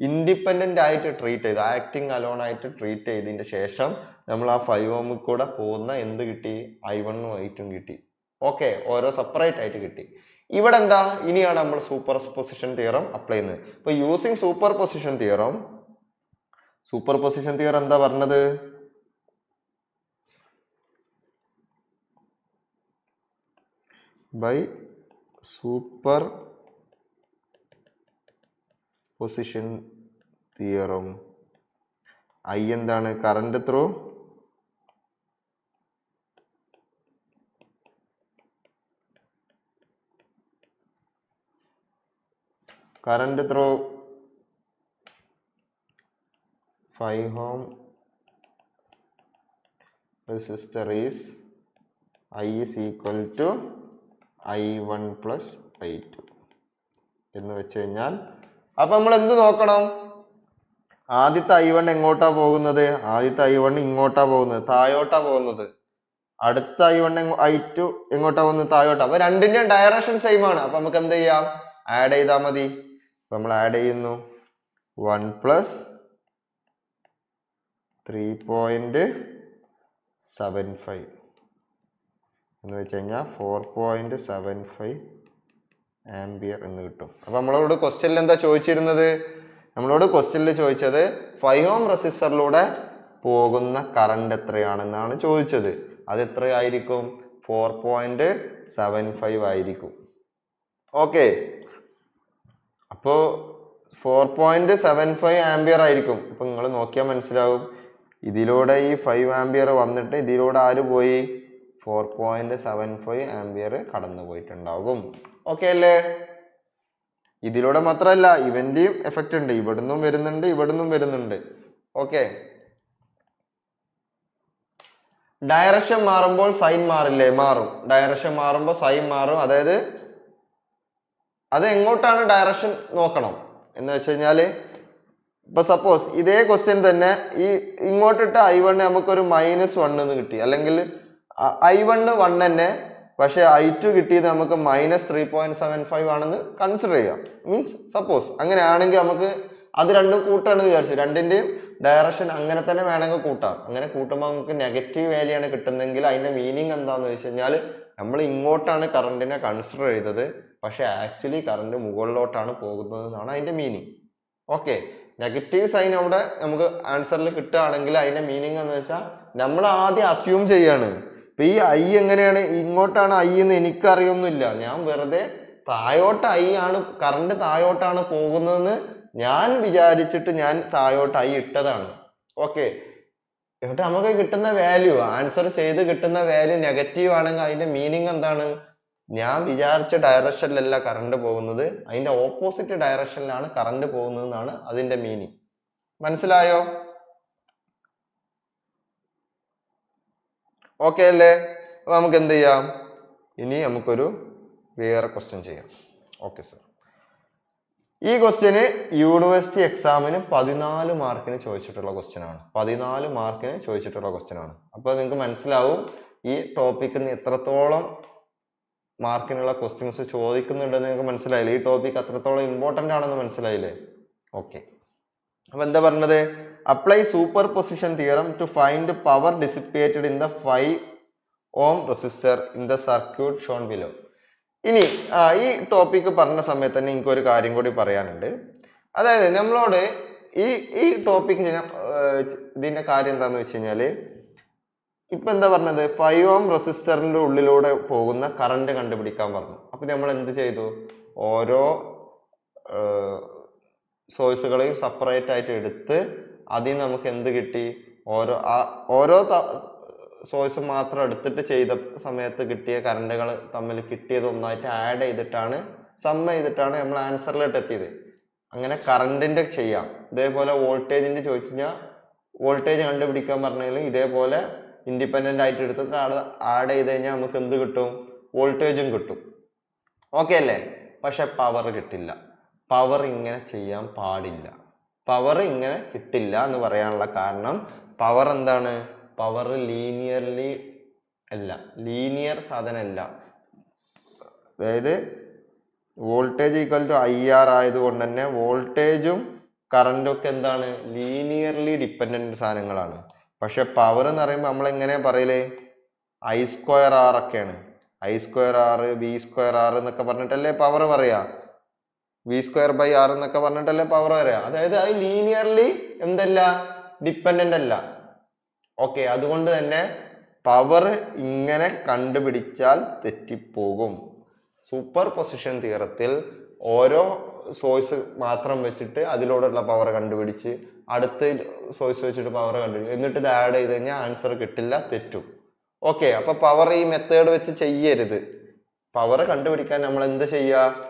ഇൻഡിപെൻഡന്റ് ആയിട്ട് ട്രീറ്റ് ചെയ്ത്, ആക്ടിങ് അലോൺ ആയിട്ട് ട്രീറ്റ് ചെയ്തതിന്റെ ശേഷം നമ്മൾ ആ 5 ഓമിൽ കൂടെ പോകുന്ന എന്ത് കിട്ടി? I1 I2 കിട്ടി. ഓക്കെ, ഓരോ സെപ്പറേറ്റ് ആയിട്ട് കിട്ടി. ഇവിടെ എന്താ? ഇനിയാണ് നമ്മൾ സൂപ്പർ പൊസിഷൻ തിയറം അപ്ലൈ ചെയ്യുന്നത്. ഇപ്പൊ യൂസിങ് സൂപ്പർ പൊസിഷൻ തിയറം എന്താ പറഞ്ഞത്? By superposition theorem I എന്താണ്? Current through current through 5 ohm resistor is I is equal to I1 plus I2 എന്ന് വെച്ച് കഴിഞ്ഞാൽ, അപ്പൊ നമ്മൾ എന്ത് നോക്കണം? ആദ്യത്തെ I1 എങ്ങോട്ടാ പോകുന്നത്? ആദ്യത്തെ I1 ഇങ്ങോട്ടാ പോകുന്നത്, താഴോട്ടാ പോകുന്നത്. അടുത്ത I1 I2 എങ്ങോട്ടാ പോകുന്നത്? താഴോട്ടാ. അപ്പൊ രണ്ടിന്റെയും ഡയറക്ഷൻ സെയിം ആണ്. അപ്പൊ നമുക്ക് എന്ത് ചെയ്യാം? ആഡ് ചെയ്താൽ മതി. നമ്മൾ ആഡ് ചെയ്യുന്നു. 1 plus 3.75 എന്ന് വെച്ച് കഴിഞ്ഞാൽ 4.75 ആംബിയർ എന്ന് കിട്ടും. അപ്പൊ നമ്മളോട് ക്വസ്റ്റ്യനിൽ എന്താ ചോദിച്ചിരുന്നത്? നമ്മളോട് ക്വസ്റ്റ്യനിൽ ചോദിച്ചത് 5 ഓം റെസിസ്റ്ററിലൂടെ പോകുന്ന കറണ്ട് എത്രയാണെന്നാണ് ചോദിച്ചത്. അത് എത്രയായിരിക്കും? 4.75 ആയിരിക്കും. ഓക്കെ, അപ്പോ 4.75 ആംബിയർ ആയിരിക്കും. അപ്പൊ നിങ്ങൾ നോക്കിയാൽ മനസ്സിലാവും, ഇതിലൂടെ ഈ 5 ആംബിയർ വന്നിട്ട് ഇതിലൂടെ ആര് പോയി? 4.75 ആംബിയർ കടന്നു പോയിട്ടുണ്ടാകും. ഓക്കെ അല്ലേ? ഇതിലൂടെ മാത്രമല്ല, ഇവന്റെയും എഫക്റ്റ് ഉണ്ട്. ഇവിടുന്നും വരുന്നുണ്ട്, ഇവിടുന്നും വരുന്നുണ്ട്. ഓക്കെ, ഡയറക്ഷൻ മാറുമ്പോൾ സൈൻ മാറില്ലേ? മാറും. ഡയറക്ഷൻ മാറുമ്പോൾ സൈൻ മാറും. അതായത് അത് എങ്ങോട്ടാണ് ഡയറക്ഷൻ നോക്കണം എന്ന് വെച്ച് കഴിഞ്ഞാല്, ഇപ്പൊ സപ്പോസ് ഇതേ ക്വസ്റ്റ്യൻ തന്നെ ഈ ഇങ്ങോട്ടിട്ട് I1 നമുക്കൊരു -1 എന്ന് കിട്ടി, അല്ലെങ്കിൽ I1 1 തന്നെ, പക്ഷെ I2 കിട്ടിയത് നമുക്ക് -3.75 ആണെന്ന് കൺസിഡർ ചെയ്യാം. മീൻസ് സപ്പോസ് അങ്ങനെയാണെങ്കിൽ നമുക്ക് അത് രണ്ടും കൂട്ടാണെന്ന് വിചാരിച്ചു. രണ്ടിന്റെയും ഡയറക്ഷൻ അങ്ങനെ തന്നെ വേണമെങ്കിൽ കൂട്ടാം. അങ്ങനെ കൂട്ടുമ്പോൾ നമുക്ക് നെഗറ്റീവ് വാല്യൂ ആണ് കിട്ടുന്നതെങ്കിൽ അതിന്റെ മീനിങ് എന്താന്ന് വെച്ച് കഴിഞ്ഞാൽ, നമ്മൾ ഇങ്ങോട്ടാണ് കറണ്ടിനെ കൺസിഡർ ചെയ്തത്, പക്ഷെ ആക്ച്വലി കറണ്ട് മുകളിലോട്ടാണ് പോകുന്നത് എന്നാണ് അതിന്റെ മീനിങ്. ഓക്കെ, നെഗറ്റീവ് സൈൻ അവിടെ നമുക്ക് ആൻസറിൽ കിട്ടുകയാണെങ്കിൽ അതിന്റെ മീനിങ് എന്ന് വെച്ചാൽ നമ്മൾ ആദ്യം അസ്യൂം ചെയ്യാണ്. ഇപ്പൊ ഈ I എങ്ങനെയാണ്? ഇങ്ങോട്ടാണ് I എന്ന് എനിക്കറിയൊന്നുമില്ല. ഞാൻ വെറുതെ താഴോട്ട് I ആണ്, കറണ്ട് താഴോട്ടാണ് പോകുന്നതെന്ന് ഞാൻ വിചാരിച്ചിട്ട് ഞാൻ താഴോട്ട് I ഇട്ടതാണ്. ഓക്കെ, എന്നിട്ട് നമുക്ക് കിട്ടുന്ന വാല്യൂ, ആൻസർ ചെയ്ത് കിട്ടുന്ന വാല്യൂ നെഗറ്റീവ് ആണെങ്കിൽ അതിന്റെ മീനിങ് എന്താണ്? ഞാൻ വിചാരിച്ച ഡയറക്ഷനിലല്ല കറണ്ട് പോകുന്നത്, അതിന്റെ ഓപ്പോസിറ്റ് ഡയറക്ഷനിലാണ് കറണ്ട് പോകുന്നത് എന്നാണ് അതിന്റെ മീനിങ്. മനസ്സിലായോ? ഓക്കെ അല്ലേ? അപ്പൊ നമുക്ക് എന്ത് ചെയ്യാം? ഇനി നമുക്കൊരു വേറെ ക്വസ്റ്റ്യൻ ചെയ്യാം. ഓക്കെ സർ, ഈ ക്വസ്റ്റ്യന് യൂണിവേഴ്സിറ്റി എക്സാമിന് 14 മാർക്കിന് ചോദിച്ചിട്ടുള്ള ക്വസ്റ്റ്യൻ ആണ്. 14 മാർക്കിന് ചോദിച്ചിട്ടുള്ള ക്വസ്റ്റ്യൻ ആണ്. അപ്പൊ നിങ്ങൾക്ക് മനസ്സിലാവും ഈ ടോപ്പിക്കിന് എത്രത്തോളം മാർക്കിനുള്ള ക്വസ്റ്റ്യൻസ് ചോദിക്കുന്നുണ്ടെന്ന് നിങ്ങൾക്ക് മനസ്സിലായില്ലേ? ഈ ടോപ്പിക് അത്രത്തോളം ഇമ്പോർട്ടന്റ് ആണെന്ന് മനസ്സിലായില്ലേ? ഓക്കെ. അപ്പൊ എന്താ പറഞ്ഞത്? Apply superposition theorem to find power dissipated in the 5 ohm resistor in the circuit shown below. ഇനി ഈ ടോപ്പിക് പറഞ്ഞ സമയത്ത് തന്നെ എനിക്ക് ഒരു കാര്യം കൂടി പറയാനുണ്ട്. അതായത് നമ്മളോട് ഈ ടോപ്പിക് ഇതിന്റെ കാര്യം എന്താന്ന് വെച്ച് കഴിഞ്ഞാല്, ഇപ്പൊ എന്താ പറഞ്ഞത്? 5 ohm റെസിസ്റ്ററിന്റെ ഉള്ളിലൂടെ പോകുന്ന കറണ്ട് കണ്ടുപിടിക്കാൻ പറഞ്ഞു. അപ്പൊ നമ്മൾ എന്ത് ചെയ്തു? ഓരോ സോഴ്സുകളെയും സെപ്പറേറ്റ് ആയിട്ട് എടുത്ത് അതിൽ നമുക്ക് എന്ത് കിട്ടി? ഓരോ സോഴ്സ് മാത്രം എടുത്തിട്ട് ചെയ്ത സമയത്ത് കിട്ടിയ കറണ്ടുകൾ തമ്മിൽ കിട്ടിയത് ഒന്നായിട്ട് ആഡ് ചെയ്തിട്ടാണ്, സം ചെയ്തിട്ടാണ് നമ്മൾ ആൻസറിലോട്ട് എത്തിയത്. അങ്ങനെ കറണ്ടിന്റെ ചെയ്യാം. ഇതേപോലെ വോൾട്ടേജിന്റെ ചോദിച്ചു കഴിഞ്ഞാൽ വോൾട്ടേജ് കണ്ടുപിടിക്കാൻ പറഞ്ഞാലും ഇതേപോലെ ഇൻഡിപെൻഡന്റ് ആയിട്ട് എടുത്തിട്ട് ആഡ് ചെയ്ത് കഴിഞ്ഞാൽ നമുക്ക് എന്ത് കിട്ടും? വോൾട്ടേജും കിട്ടും. ഓക്കെ അല്ലേ? പക്ഷെ പവർ കിട്ടില്ല. പവർ ഇങ്ങനെ ചെയ്യാൻ പാടില്ല. പവർ ഇങ്ങനെ കിട്ടില്ല എന്ന് പറയാനുള്ള കാരണം, പവർ എന്താണ്? പവർ ലീനിയർലി അല്ല, ലീനിയർ സാധനമല്ല. അതായത് വോൾട്ടേജ് ഈക്വൽ ടു IR ആയതുകൊണ്ട് തന്നെ വോൾട്ടേജും കറണ്ടും ഒക്കെ എന്താണ്? ലീനിയർലി ഡിപ്പെൻഡന്റ് സാധനങ്ങളാണ്. പക്ഷെ പവർ എന്ന് പറയുമ്പോൾ നമ്മൾ എങ്ങനെ പറയല്? I²R ഒക്കെയാണ്. I²R, V²R എന്നൊക്കെ പറഞ്ഞിട്ടല്ലേ പവർ പറയാ. V²/R എന്നൊക്കെ പറഞ്ഞിട്ടല്ലേ പവർ പറയാ. അതായത് അത് ലീനിയർലി എന്തല്ല? ഡിപ്പെൻഡന്റ് അല്ല. ഓക്കെ. അതുകൊണ്ട് തന്നെ പവർ ഇങ്ങനെ കണ്ടുപിടിച്ചാൽ തെറ്റിപ്പോകും. സൂപ്പർ പൊസിഷൻ തിയറത്തിൽ ഓരോ സോഴ്സ് മാത്രം വെച്ചിട്ട് അതിലൂടെയുള്ള പവർ കണ്ടുപിടിച്ച് അടുത്ത സോഴ്സ് വെച്ചിട്ട് പവർ കണ്ടുപിടിക്കും, എന്നിട്ട് ഇത് ആഡ് ചെയ്ത് കഴിഞ്ഞാൽ ആൻസർ കിട്ടില്ല, തെറ്റും. ഓക്കെ. അപ്പൊ പവർ ഈ മെത്തേഡ് വെച്ച് ചെയ്യരുത്. പവർ കണ്ടുപിടിക്കാൻ നമ്മൾ എന്ത് ചെയ്യുക?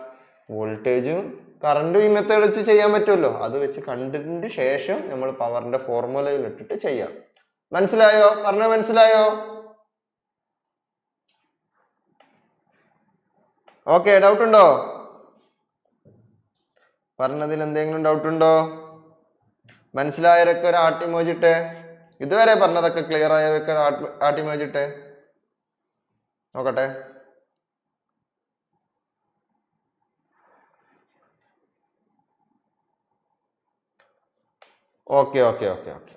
വോൾട്ടേജും കറണ്ടും ഈ മെത്തേഡ് വെച്ച് ചെയ്യാൻ പറ്റുമല്ലോ, അത് വെച്ച് കണ്ടതിന് ശേഷം നമ്മൾ പവറിന്റെ ഫോർമുലയിൽ ഇട്ടിട്ട് ചെയ്യാം. മനസ്സിലായോ? പറഞ്ഞ മനസ്സിലായോ? ഓക്കെ. ഡൗട്ട് ഉണ്ടോ? പറഞ്ഞതിൽ എന്തെങ്കിലും ഡൗട്ട് ഉണ്ടോ? മനസ്സിലായവരൊക്കെ ഒരു ആട്ടിമോജിട്ടെ. ഇതുവരെ പറഞ്ഞതൊക്കെ ക്ലിയർ ആയവരൊക്കെ ആട്ടിമോജിട്ടെ. നോക്കട്ടെ. Okay okay okay okay.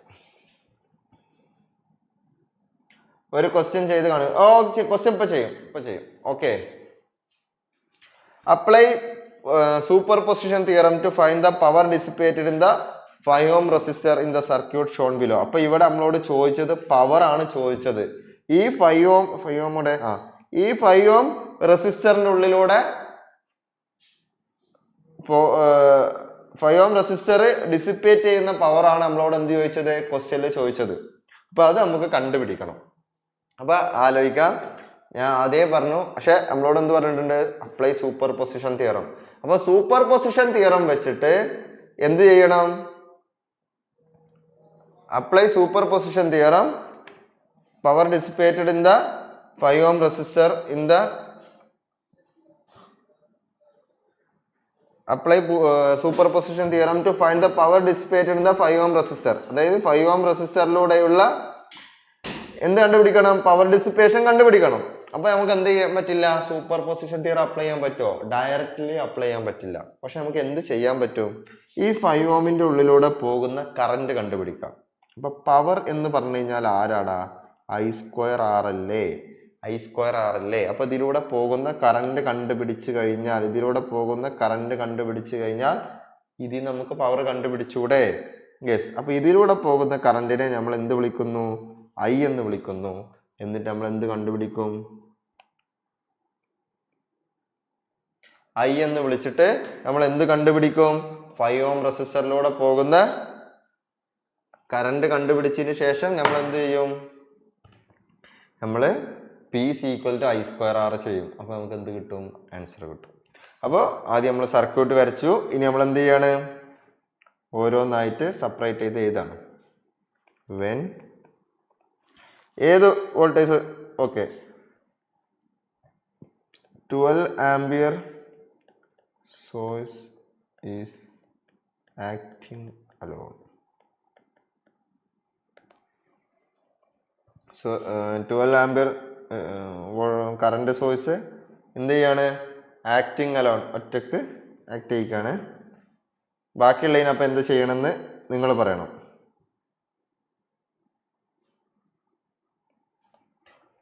ഒരു ക്വസ്റ്റ്യൻ ചെയ്ത് കാണുക. ക്വസ്റ്റ്യൻ ഇപ്പൊ ചെയ്യും. Okay. Apply superposition theorem to find the power dissipated in the 5 ohm resistor in the circuit shown below. അപ്പൊ ഇവിടെ നമ്മളോട് ചോദിച്ചത് പവർ ആണ് ചോദിച്ചത്. ഈ 5 ohm റെസിസ്റ്ററിന്റെ ഉള്ളിലൂടെ 5 ohm റെസിസ്റ്റർ ഡിസിപ്പേറ്റ് ചെയ്യുന്ന പവർ ആണ് നമ്മളോട് എന്ത് ചോദിച്ചത്? ക്വസ്റ്റ്യനിൽ ചോദിച്ചത്. അപ്പൊ അത് നമുക്ക് കണ്ടുപിടിക്കണം. അപ്പൊ ആലോചിക്കാം. ഞാൻ ആദ്യമേ പറഞ്ഞു, പക്ഷെ നമ്മളോട് എന്ത് പറഞ്ഞിട്ടുണ്ട്? Apply superposition theorem. അപ്പൊ സൂപ്പർ പൊസിഷൻ തിയറം വെച്ചിട്ട് എന്ത് ചെയ്യണം? Apply superposition theorem power dissipated in the 5 ohm resistor in the apply superposition theorem to find the power dissipated in the 5 ohm resistor. അതായത് 5 ohm റെസിസ്റ്ററിലൂടെയുള്ള എന്ത് കണ്ടുപിടിക്കണം? Power dissipation കണ്ടുപിടിക്കണം. അപ്പൊ നമുക്ക് എന്ത് ചെയ്യാൻ പറ്റില്ല? സൂപ്പർ പൊസിഷൻ തിയറം അപ്ലൈ ചെയ്യാൻ പറ്റുമോ? ഡയറക്റ്റ്ലി അപ്ലൈ ചെയ്യാൻ പറ്റില്ല. പക്ഷെ നമുക്ക് എന്ത് ചെയ്യാൻ പറ്റും? ഈ 5 ohmന്റെ ഉള്ളിലൂടെ പോകുന്ന കറന്റ് കണ്ടുപിടിക്കാം. അപ്പൊ പവർ എന്ന് പറഞ്ഞു കഴിഞ്ഞാൽ ആരാടാ? I²R അല്ലേ? I²R അല്ലേ? അപ്പൊ ഇതിലൂടെ പോകുന്ന കറന്റ് കണ്ടുപിടിച്ചു കഴിഞ്ഞാൽ ഇതിൽ നമുക്ക് പവർ കണ്ടുപിടിച്ചൂടെ? യെസ്. അപ്പൊ ഇതിലൂടെ പോകുന്ന കറന്റിനെ നമ്മൾ എന്ത് വിളിക്കുന്നു? I എന്ന് വിളിക്കുന്നു. എന്നിട്ട് നമ്മൾ എന്ത് കണ്ടുപിടിക്കും? I എന്ന് വിളിച്ചിട്ട് നമ്മൾ എന്ത് കണ്ടുപിടിക്കും? 5 ohm റെസിസ്റ്ററിലൂടെ പോകുന്ന കറന്റ് കണ്ടുപിടിച്ചതിന് ശേഷം നമ്മൾ എന്ത് ചെയ്യും? നമ്മള് P is equal to I²R ചെയ്യും. അപ്പൊ നമുക്ക് എന്ത് കിട്ടും? ആൻസർ കിട്ടും. അപ്പോൾ ആദ്യം നമ്മൾ സർക്യൂട്ട് വരച്ചു. ഇനി നമ്മൾ എന്ത് ചെയ്യാണ്? ഓരോന്നായിട്ട് സെപ്പറേറ്റ് ചെയ്ത് എഴുതാണ്. വെൻ ഏത് voltage? Okay. 12 ampere source is acting alone. So 12 ampere current source എന്ത് ചെയ്യാണ്? ആക്ടിങ് അലോൺ, ഒറ്റക്ക് ആക്ട് ചെയ്യിക്കാണ്. ബാക്കിയുള്ളതിന് അപ്പം എന്ത് ചെയ്യണമെന്ന് നിങ്ങൾ പറയണം.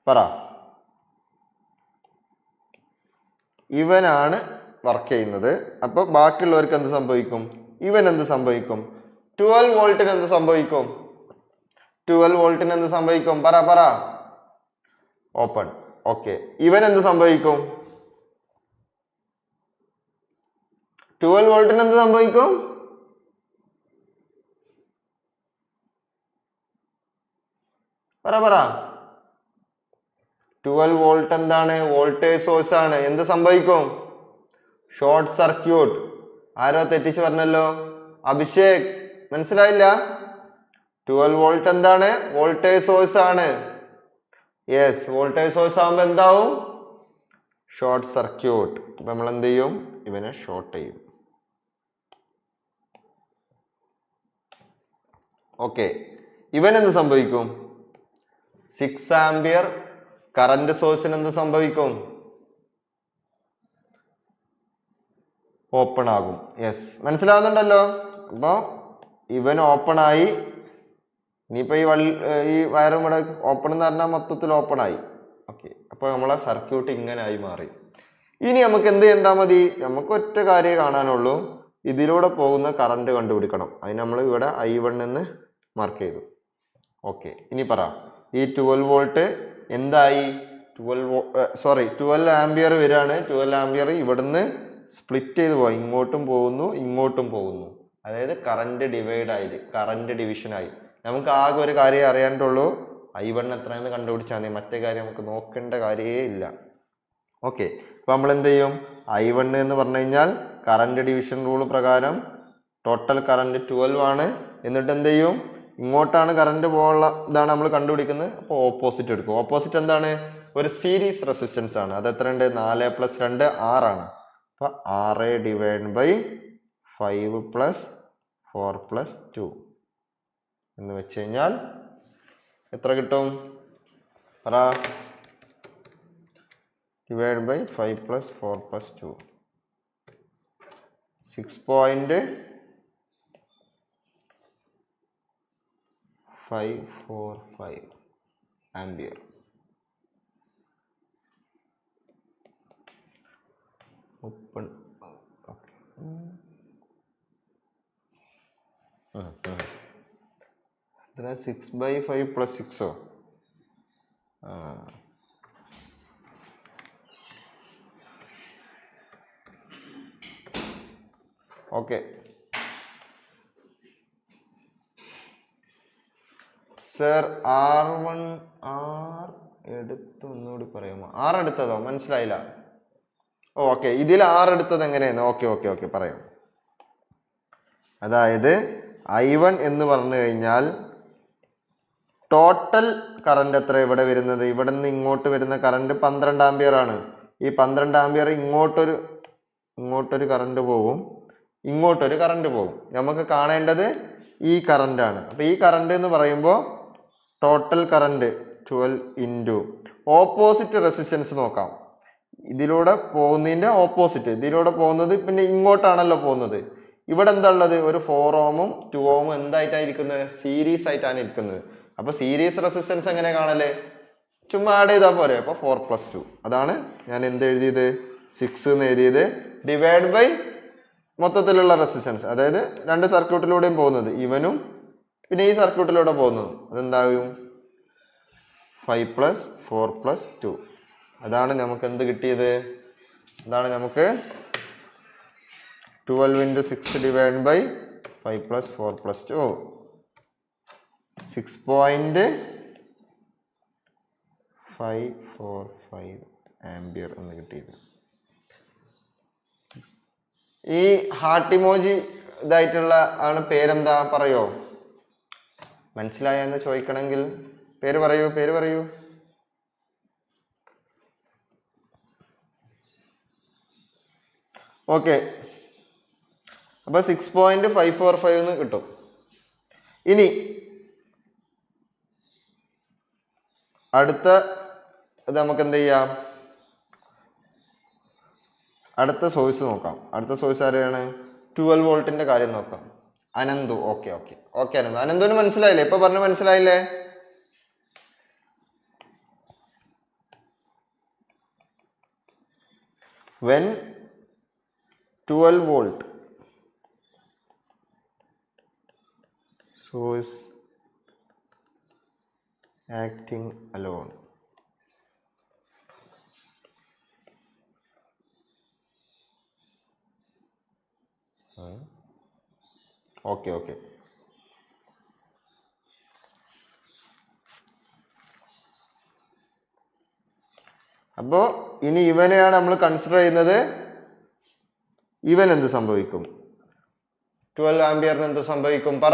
പറ. ഇവനാണ് വർക്ക് ചെയ്യുന്നത്. അപ്പൊ ബാക്കിയുള്ളവർക്ക് എന്ത് സംഭവിക്കും? ഇവൻ എന്ത് സംഭവിക്കും? 12 വോൾട്ടിന് എന്ത് സംഭവിക്കും? 12 വോൾട്ടിന് എന്ത് സംഭവിക്കും? പറ. ഓപ്പൺ. ഓക്കെ. ഇവൻ എന്ത് സംഭവിക്കും? 12 വോൾട്ടിന് എന്ത് സംഭവിക്കും? പറ. 12 വോൾട്ട് എന്താണ്? വോൾട്ടേജ് സോഴ്സ് ആണ്. എന്ത് സംഭവിക്കും? Short circuit. ആരോ തെറ്റിച്ച് പറഞ്ഞല്ലോ, അഭിഷേക്. മനസ്സിലായില്ല? 12 വോൾട്ട് എന്താണ്? വോൾട്ടേജ് സോഴ്സ് ആണ്. യെസ്, വോൾട്ടേജ് സോഴ്സ് ആകുമ്പോ എന്താവും? Short circuit. അപ്പൊ നമ്മൾ എന്ത് ചെയ്യും? ഇവനെ ഷോർട്ട് ചെയ്യും. ഓക്കെ. ഇവൻ എന്ത് സംഭവിക്കും? 6 ആംപിയർ കറന്റ് സോഴ്സിന് എന്ത് സംഭവിക്കും? ഓപ്പൺ ആകും. യെസ്, മനസ്സിലാവുന്നുണ്ടല്ലോ. അപ്പൊ ഇവൻ ഓപ്പൺ ആയി. ഇനിയിപ്പോ ഈ വയറും കൂടെ ഓപ്പൺ എന്ന് പറഞ്ഞാൽ മൊത്തത്തിൽ ഓപ്പൺ ആയി. ഓക്കെ. അപ്പൊ നമ്മളെ സർക്യൂട്ട് ഇങ്ങനെ ആയി മാറി. ഇനി നമുക്ക് എന്ത് ചെയ്താൽ മതി? നമുക്ക് ഒറ്റ കാര്യമേ കാണാനുള്ളൂ. ഇതിലൂടെ പോകുന്ന കറണ്ട് കണ്ടുപിടിക്കണം. അതിന് നമ്മൾ ഇവിടെ I1 എന്ന് മാർക്ക് ചെയ്തു. ഓക്കെ. ഇനി പറ, ഈ 12 വോൾട്ട് എന്തായി? 12 ആംപിയർ വരാണ്. 12 ആംപിയർ ഇവിടുന്ന് സ്പ്ലിറ്റ് ചെയ്ത് പോയി, ഇങ്ങോട്ടും പോകുന്നു ഇങ്ങോട്ടും പോകുന്നു. അതായത് കറന്റ് ഡിവൈഡ് ആയി, കറന്റ് ഡിവിഷൻ ആയി. നമുക്ക് ആകെ ഒരു കാര്യം അറിയാനുള്ളൂ, I1 എത്രയെന്ന് കണ്ടുപിടിച്ചാൽ മതി. മറ്റേ കാര്യം നമുക്ക് നോക്കേണ്ട കാര്യമേ ഇല്ല. ഓക്കെ. അപ്പൊ നമ്മൾ എന്ത് ചെയ്യും? I1 എന്ന് പറഞ്ഞു കഴിഞ്ഞാൽ കറന്റ് ഡിവിഷൻ റൂൾ പ്രകാരം ടോട്ടൽ കറന്റ് 12 ആണ്. എന്നിട്ട് എന്ത് ചെയ്യും? ഇങ്ങോട്ടാണ് കറന്റ് പോകാനുള്ള ഇതാണ് നമ്മൾ കണ്ടുപിടിക്കുന്നത്. അപ്പോൾ ഓപ്പോസിറ്റ് എടുക്കും. ഓപ്പോസിറ്റ് എന്താണ്? ഒരു സീരീസ് റെസിസ്റ്റൻസ് ആണ്. അത് എത്ര ഉണ്ട്? 4 + 2 6 ആണ്. അപ്പൊ 6 ഡിവൈഡ് ബൈ 5 + 4 + 2 എന്ന് വെച്ച് കഴിഞ്ഞാൽ എത്ര കിട്ടും? പറ. Divide by 5 + 4 + 2 6.545 ampere. Open. 6/5 + 6. Okay. Sir R1 എടുത്ത് ഒന്നുകൂടി പറയാമോ? 6 എടുത്തതോ? മനസ്സിലായില്ല. ഓക്കെ. ഇതിൽ 6 എടുത്തത് എങ്ങനെയാണ്? ഓക്കെ പറയാം. അതായത് I1 എന്ന് പറഞ്ഞു കഴിഞ്ഞാൽ ടോട്ടൽ കറന്റ് എത്ര ഇവിടെ വരുന്നത്? ഇവിടെ നിന്ന് ഇങ്ങോട്ട് വരുന്ന കറന്റ് 12 ആംപിയർ ആണ്. ഈ 12 ആംപിയർ ഇങ്ങോട്ടൊരു കറന്റ് പോകും, ഇങ്ങോട്ടൊരു കറന്റ് പോകും. നമുക്ക് കാണേണ്ടത് ഈ കറന്റ് ആണ്. അപ്പൊ ഈ കറന്റ് എന്ന് പറയുമ്പോൾ total current 12 into opposite resistance നോക്കാം. ഇതിലൂടെ പോകുന്നതിന്റെ ഓപ്പോസിറ്റ്, ഇതിലൂടെ പോകുന്നത് പിന്നെ ഇങ്ങോട്ടാണല്ലോ പോകുന്നത്. ഇവിടെ എന്താ ഉള്ളത്? ഒരു 4 ഓമും 2 ഓമും എന്തായിട്ടായിരിക്കുന്നത്? സീരീസ് ആയിട്ടാണ് ഇരിക്കുന്നത്. അപ്പൊ സീരീസ് റെസിസ്റ്റൻസ് എങ്ങനെ കാണല്ലേ? ചുമ്മാ ആഡ് ചെയ്താൽ പോരെ. അപ്പൊ 4 + 2. അതാണ് ഞാൻ എന്ത് എഴുതിയത്? 6 എന്ന് എഴുതിയത്. ഡിവൈഡ് ബൈ മൊത്തത്തിലുള്ള റെസിസ്റ്റൻസ്, അതായത് രണ്ട് സർക്യൂട്ടിലൂടെയും പോകുന്നത്, ഇവനും പിന്നെ ഈ സർക്യൂട്ടിലൂടെ പോകുന്നത്. അതെന്താകും? 5 + 4 + 2. അതാണ് നമുക്ക് എന്ത് കിട്ടിയത്? അതാണ് നമുക്ക് 12 × 6 ഡിവൈഡ് ബൈ 5 + 4 + 2 6.545 ആംപിയർ എന്ന് കിട്ടിയത്. ഈ ഹാർട്ട് ഇമോജി ഇതായിട്ടുള്ള ആണ് പേരെന്താ? പറയോ? മനസ്സിലായെന്ന് ചോദിക്കണമെങ്കിൽ പേര് പറയൂ. ഓക്കെ. അപ്പോൾ 6.545 എന്ന് കിട്ടും. ഇനി അടുത്ത ഇത് നമുക്ക് എന്ത് ചെയ്യാം, അടുത്ത സോഴ്സ് നോക്കാം. അടുത്ത സോഴ്സ് ആരെയാണ്? 12 വോൾട്ടിന്റെ കാര്യം നോക്കാം. Ananthu. Okay okay okay Ananthu. അനന്തുവിന് മനസ്സിലായില്ലേ? ഇപ്പൊ പറഞ്ഞു മനസ്സിലായില്ലേ? when 12 volt source acting alone, okay okay അപ്പോ ഇനി ഇവനെയാണ് നമ്മൾ കൺസിഡർ ചെയ്യുന്നത്. ഇവൻ എന്ത് സംഭവിക്കും? 12 ആംപിയറിന് എന്ത് സംഭവിക്കും? പറ.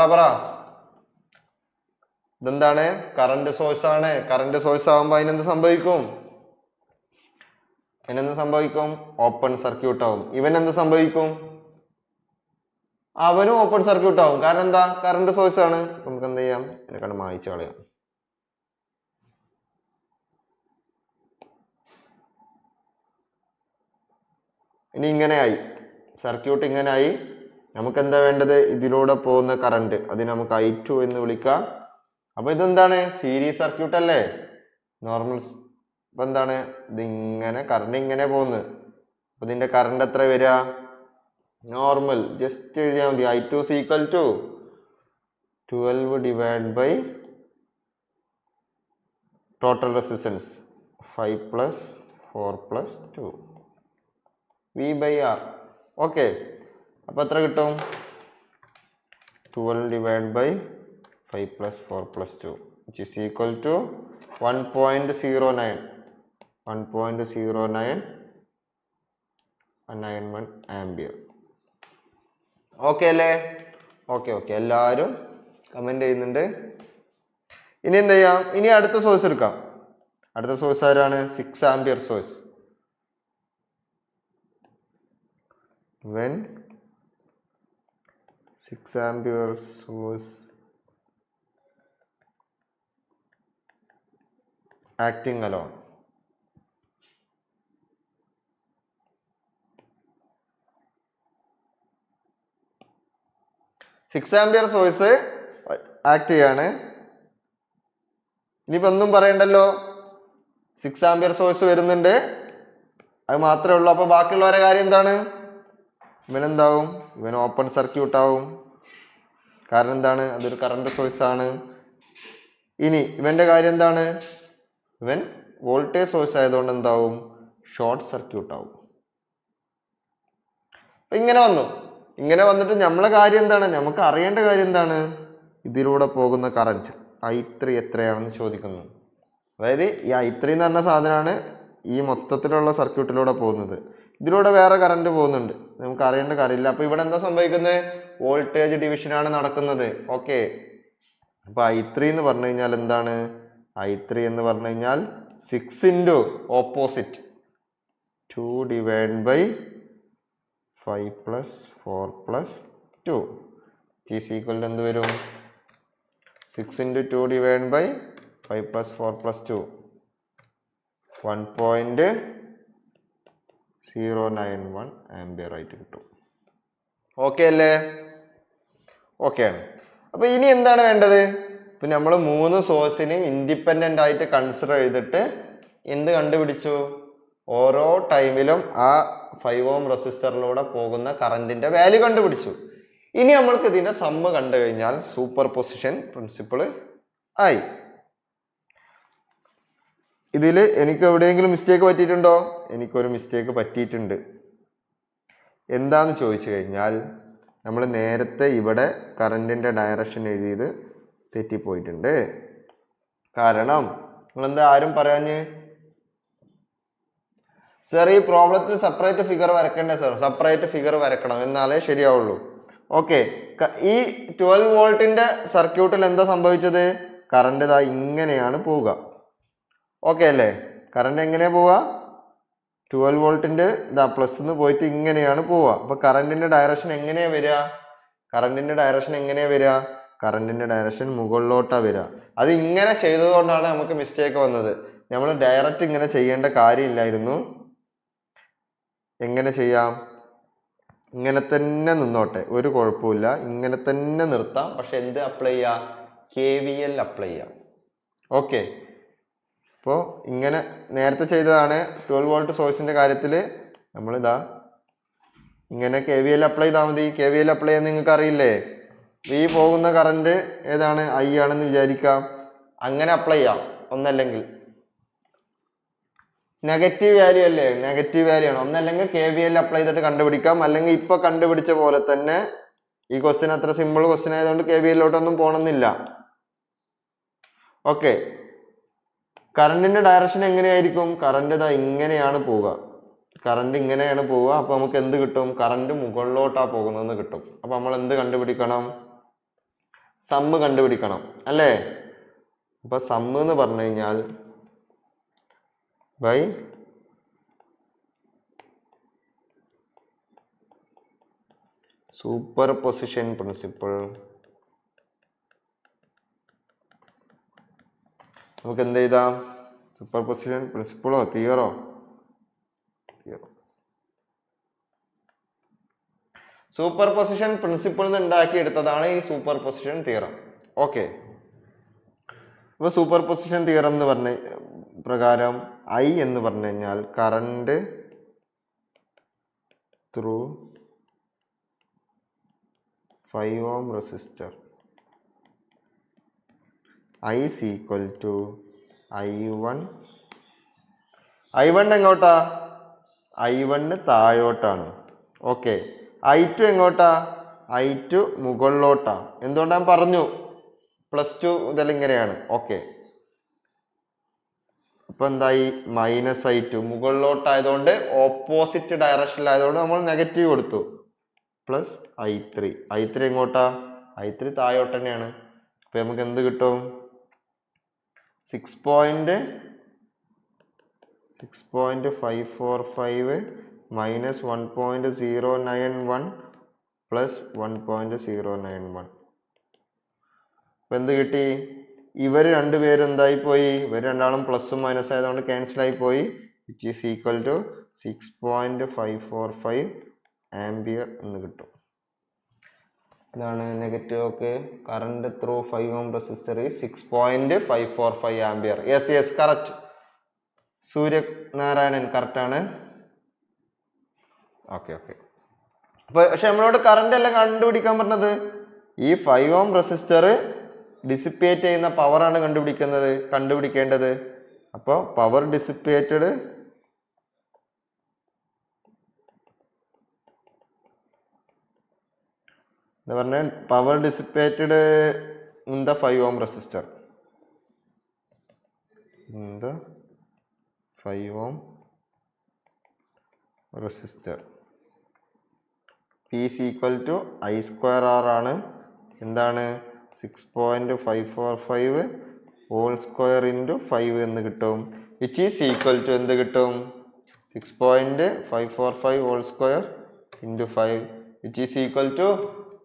ഇതെന്താണ്? കറണ്ട് സോഴ്സ് ആണ്. കറണ്ട് സോഴ്സ് ആകുമ്പോൾ അതിനെന്ത് സംഭവിക്കും? അതിനെന്ത് സംഭവിക്കും? ഓപ്പൺ സർക്യൂട്ട് ആവും. ഇവൻ എന്ത് സംഭവിക്കും? അവനും ഓപ്പൺ സർക്യൂട്ട് ആവും. കാരണം എന്താ? കറണ്ട് സോഴ്സ് ആണ്. നമുക്ക് എന്ത് ചെയ്യാം? എന്നെക്കാണ്ട് മായിച്ചു കളയാം. ഇനി ഇങ്ങനെയായി സർക്യൂട്ട്, ഇങ്ങനെയായി. നമുക്ക് എന്താ വേണ്ടത്? ഇതിലൂടെ പോകുന്ന കറണ്ട്, അത് നമുക്ക് I2 എന്ന് വിളിക്കാം. അപ്പൊ ഇതെന്താണ്? സീരീസ് സർക്യൂട്ട് അല്ലേ? നോർമൽ. അപ്പൊ എന്താണ്? ഇതിങ്ങനെ കറണ്ട് ഇങ്ങനെ പോകുന്നത്. അപ്പൊ ഇതിന്റെ കറണ്ട് എത്ര വരിക? നോർമൽ. ജസ്റ്റ് എഴുതിയാൽ മതി. I2 is equal to 12 divided by total resistance 5 plus 4 plus 2 V by R. Okay, അപ്പൊ എത്ര കിട്ടും? 12 divided by 5 plus 4 plus 2 which is equal to 1.09 1.0991 ampere. Okay അല്ലേ? ഓക്കെ ഓക്കെ എല്ലാവരും കമന്റ് ചെയ്യുന്നുണ്ട്. ഇനി എന്ത് ചെയ്യാം? ഇനി അടുത്ത സോഴ്സ് എടുക്കാം. അടുത്ത സോഴ്സ് ആരാണ്? 6 ampere source. when 6 ampere source acting alone, six ampere source act ചെയ്യാണ്. ഇനിയിപ്പോ ഒന്നും പറയണ്ടല്ലോ, 6 ആംപിയർ സോഴ്സ് വരുന്നുണ്ട്, അത് മാത്രമേ ഉള്ളൂ. അപ്പൊ ബാക്കിയുള്ളവരെ കാര്യം എന്താണ്? ഇവനെന്താവും? ഇവൻ ഓപ്പൺ സർക്യൂട്ട് ആവും. കാരണം എന്താണ്? അതൊരു കറണ്ട് സോഴ്സ് ആണ്. ഇനി ഇവന്റെ കാര്യം എന്താണ്? ഇവൻ വോൾട്ടേജ് സോഴ്സ് ആയതുകൊണ്ട് എന്താവും? ഷോർട്ട് സർക്യൂട്ട് ആവും. അപ്പൊ ഇങ്ങനെ വന്നിട്ട് നമ്മളെ കാര്യം എന്താണ്? നമുക്ക് അറിയേണ്ട കാര്യം എന്താണ്? ഇതിലൂടെ പോകുന്ന കറന്റ് I3 എത്രയാണെന്ന് ചോദിക്കുന്നു. അതായത് ഈ I3 എന്ന് പറഞ്ഞ സാധനമാണ് ഈ മൊത്തത്തിലുള്ള സർക്യൂട്ടിലൂടെ പോകുന്നത്. ഇതിലൂടെ വേറെ കറണ്ട് പോകുന്നുണ്ട്, നമുക്ക് അറിയേണ്ട കാര്യമില്ല. അപ്പൊ ഇവിടെ എന്താ സംഭവിക്കുന്നത്? വോൾട്ടേജ് ഡിവിഷൻ ആണ് നടക്കുന്നത്. ഓക്കെ, അപ്പൊ I3 എന്ന് പറഞ്ഞു കഴിഞ്ഞാൽ എന്താണ്? I3 എന്ന് പറഞ്ഞു കഴിഞ്ഞാൽ 6 into opposite 2 divided by 5 plus 4 plus 2 is equal to എന്ത് വരും? 6 into 2 divided by 5 plus 4 plus 2 1.091 ampere ആയിട്ട് കിട്ടും. ഓക്കെ അല്ലേ? ഓക്കെ ആണ്. അപ്പൊ ഇനി എന്താണ് വേണ്ടത്? ഇപ്പൊ നമ്മൾ 3 സോഴ്സിനെയും ഇൻഡിപെൻഡന്റ് ആയിട്ട് കൺസിഡർ ചെയ്തിട്ട് എന്ത് കണ്ടുപിടിച്ചു? ഓരോ ടൈമിലും ആ 5 ohm റെസിസ്റ്ററിലൂടെ പോകുന്ന കറണ്ടിന്റെ വാല്യൂ കണ്ടുപിടിച്ചു. ഇനി നമ്മൾക്ക് ഇതിന്റെ സമ്മ് കണ്ടു കഴിഞ്ഞാൽ സൂപ്പർ പൊസിഷൻ പ്രിൻസിപ്പിൾ ആയി. ഇതിൽ എനിക്ക് എവിടെയെങ്കിലും മിസ്റ്റേക്ക് പറ്റിയിട്ടുണ്ടോ? എനിക്കൊരു മിസ്റ്റേക്ക് പറ്റിയിട്ടുണ്ട്. എന്താന്ന് ചോദിച്ചു കഴിഞ്ഞാൽ നമ്മൾ നേരത്തെ ഇവിടെ കറണ്ടിന്റെ ഡയറക്ഷൻ എഴുതിയത് തെറ്റിപ്പോയിട്ടുണ്ട്. കാരണം നിങ്ങളെന്താ ആരും പറയാഞ്ഞ്? സർ ഈ പ്രോബ്ലത്തിൽ സെപ്പറേറ്റ് ഫിഗർ വരക്കണ്ടേ സർ? സെപ്പറേറ്റ് ഫിഗർ വരക്കണം, എന്നാലേ ശരിയാവുള്ളൂ. ഓക്കെ, ഈ 12 വോൾട്ടിന്റെ സർക്യൂട്ടിൽ എന്താ സംഭവിച്ചത്? കറണ്ട് ഇതാ ഇങ്ങനെയാണ് പോവുക. ഓക്കെ അല്ലേ? കറണ്ട് എങ്ങനെയാ പോവുക? 12 വോൾട്ടിന്റെ ഇതാ പ്ലസ് പോയിട്ട് ഇങ്ങനെയാണ് പോവുക. അപ്പൊ കറണ്ടിന്റെ ഡയറക്ഷൻ എങ്ങനെയാ വരിക? കറണ്ടിന്റെ ഡയറക്ഷൻ മുകളിലോട്ടാ വരിക. അത് ഇങ്ങനെ ചെയ്തതുകൊണ്ടാണ് നമുക്ക് മിസ്റ്റേക്ക് വന്നത്. നമ്മൾ ഡയറക്റ്റ് ഇങ്ങനെ ചെയ്യേണ്ട കാര്യമില്ലായിരുന്നു. എങ്ങനെ ചെയ്യാം? ഇങ്ങനെ തന്നെ നിന്നോട്ടെ, ഒരു കുഴപ്പമില്ല, ഇങ്ങനെ തന്നെ നിർത്താം. പക്ഷെ എന്ത് അപ്ലൈ ചെയ്യാം? KVL അപ്ലൈ ചെയ്യാം. ഓക്കെ. അപ്പോൾ ഇങ്ങനെ നേരത്തെ ചെയ്തതാണ് 12 വോൾട്ട് സോഴ്സിന്റെ കാര്യത്തിൽ. നമ്മളിതാ ഇങ്ങനെ KVL അപ്ലൈ ചെയ്താൽ മതി. KVL അപ്ലൈ ചെയ്യാൻ നിങ്ങൾക്ക് അറിയില്ലേ? ഈ പോകുന്ന കറണ്ട് ഏതാണ്? I ആണെന്ന് വിചാരിക്കാം. അങ്ങനെ അപ്ലൈ ചെയ്യാം. ഒന്നല്ലെങ്കിൽ നെഗറ്റീവ് വാല്യൂ അല്ലേ? നെഗറ്റീവ് വാല്യൂ ആണ്. ഒന്നല്ലെങ്കിൽ KVL അപ്ലൈ ചെയ്തിട്ട് കണ്ടുപിടിക്കാം. അല്ലെങ്കിൽ ഇപ്പൊ കണ്ടുപിടിച്ച പോലെ തന്നെ, ഈ ക്വസ്റ്റ്യൻ അത്ര സിമ്പിൾ ക്വസ്റ്റ്യൻ ആയതുകൊണ്ട് KVLോട്ടൊന്നും പോകണമെന്നില്ല. ഓക്കെ. കറണ്ടിന്റെ ഡയറക്ഷൻ എങ്ങനെയായിരിക്കും? കറണ്ട് ഇതാ ഇങ്ങനെയാണ് പോവുക. കറണ്ട് ഇങ്ങനെയാണ് പോവുക. അപ്പൊ നമുക്ക് എന്ത് കിട്ടും? കറണ്ട് മുകളിലോട്ടാ പോകുന്നതെന്ന് കിട്ടും. അപ്പൊ നമ്മൾ എന്ത് കണ്ടുപിടിക്കണം? സമ്മ് കണ്ടുപിടിക്കണം അല്ലേ? അപ്പൊ സമ്മ് എന്ന് പറഞ്ഞു കഴിഞ്ഞാൽ ബൈ സൂപ്പർ പൊസിഷൻ പ്രിൻസിപ്പിൾ നമുക്ക് എന്ത് ചെയ്താം? സൂപ്പർ പൊസിഷൻ പ്രിൻസിപ്പിളോ തിയറോ? സൂപ്പർ പൊസിഷൻ പ്രിൻസിപ്പിൾ ഉണ്ടാക്കി എടുത്തതാണ് ഈ സൂപ്പർ പൊസിഷൻ തിയറം. ഓക്കെ. അപ്പൊ സൂപ്പർ പൊസിഷൻ തിയറം എന്ന് പറഞ്ഞ പ്രകാരം I എന്ന് പറഞ്ഞു കഴിഞ്ഞാൽ current through 5 ohm resistor I is equal to I1. I1 എങ്ങോട്ടാ? I1 താഴോട്ടാണ്. ഓക്കെ. I2 എങ്ങോട്ടാ? I2 മുകളിലോട്ടാ. എന്തുകൊണ്ടാ പറഞ്ഞു? +2 മുതൽ ഇങ്ങനെയാണ്. ഓക്കെ. അപ്പൊ എന്തായി? -I2 മുകളിലോട്ടായതുകൊണ്ട് ഓപ്പോസിറ്റ് ഡയറക്ഷനിലായതുകൊണ്ട് നമ്മൾ നെഗറ്റീവ് കൊടുത്തു. പ്ലസ് I3 എങ്ങോട്ടാ? I3 താഴോട്ട് തന്നെയാണ്. അപ്പൊ നമുക്ക് എന്ത് കിട്ടും? 6.545 minus 1.091 plus 1.091. അപ്പൊ എന്ത് കിട്ടി? ഇവർ രണ്ടുപേരും എന്തായി പോയി? ഇവർ രണ്ടാളും പ്ലസും മൈനസ് ആയതുകൊണ്ട് ക്യാൻസൽ ആയി പോയി. Which is equal to 6.545 ampere എന്ന് കിട്ടും. ഇതാണ് negative. Okay. Current through 5 ohm resistor 6.545 ampere. Yes correct. Suryanarayanan correct ആണ്. ഓക്കെ. അപ്പൊ പക്ഷെ നമ്മളോട് കറണ്ട് അല്ല കണ്ടുപിടിക്കാൻ പറഞ്ഞത്. ഈ 5 ohm റെസിസ്റ്റർ ഡിസിപ്പേറ്റ് ചെയ്യുന്ന പവർ ആണ് കണ്ടുപിടിക്കേണ്ടത്. അപ്പോൾ പവർ ഡിസിപ്പേറ്റഡ് എന്ന് പറഞ്ഞാൽ power dissipated in the 5 ohm resistor. the 5 ohm resistor P is equal to I square R ആണ്. എന്താണ്? 6.545 whole square into 5 എന്ന് കിട്ടും. which is equal to എന്ത് കിട്ടും? 6.545 whole square into 5 which is equal to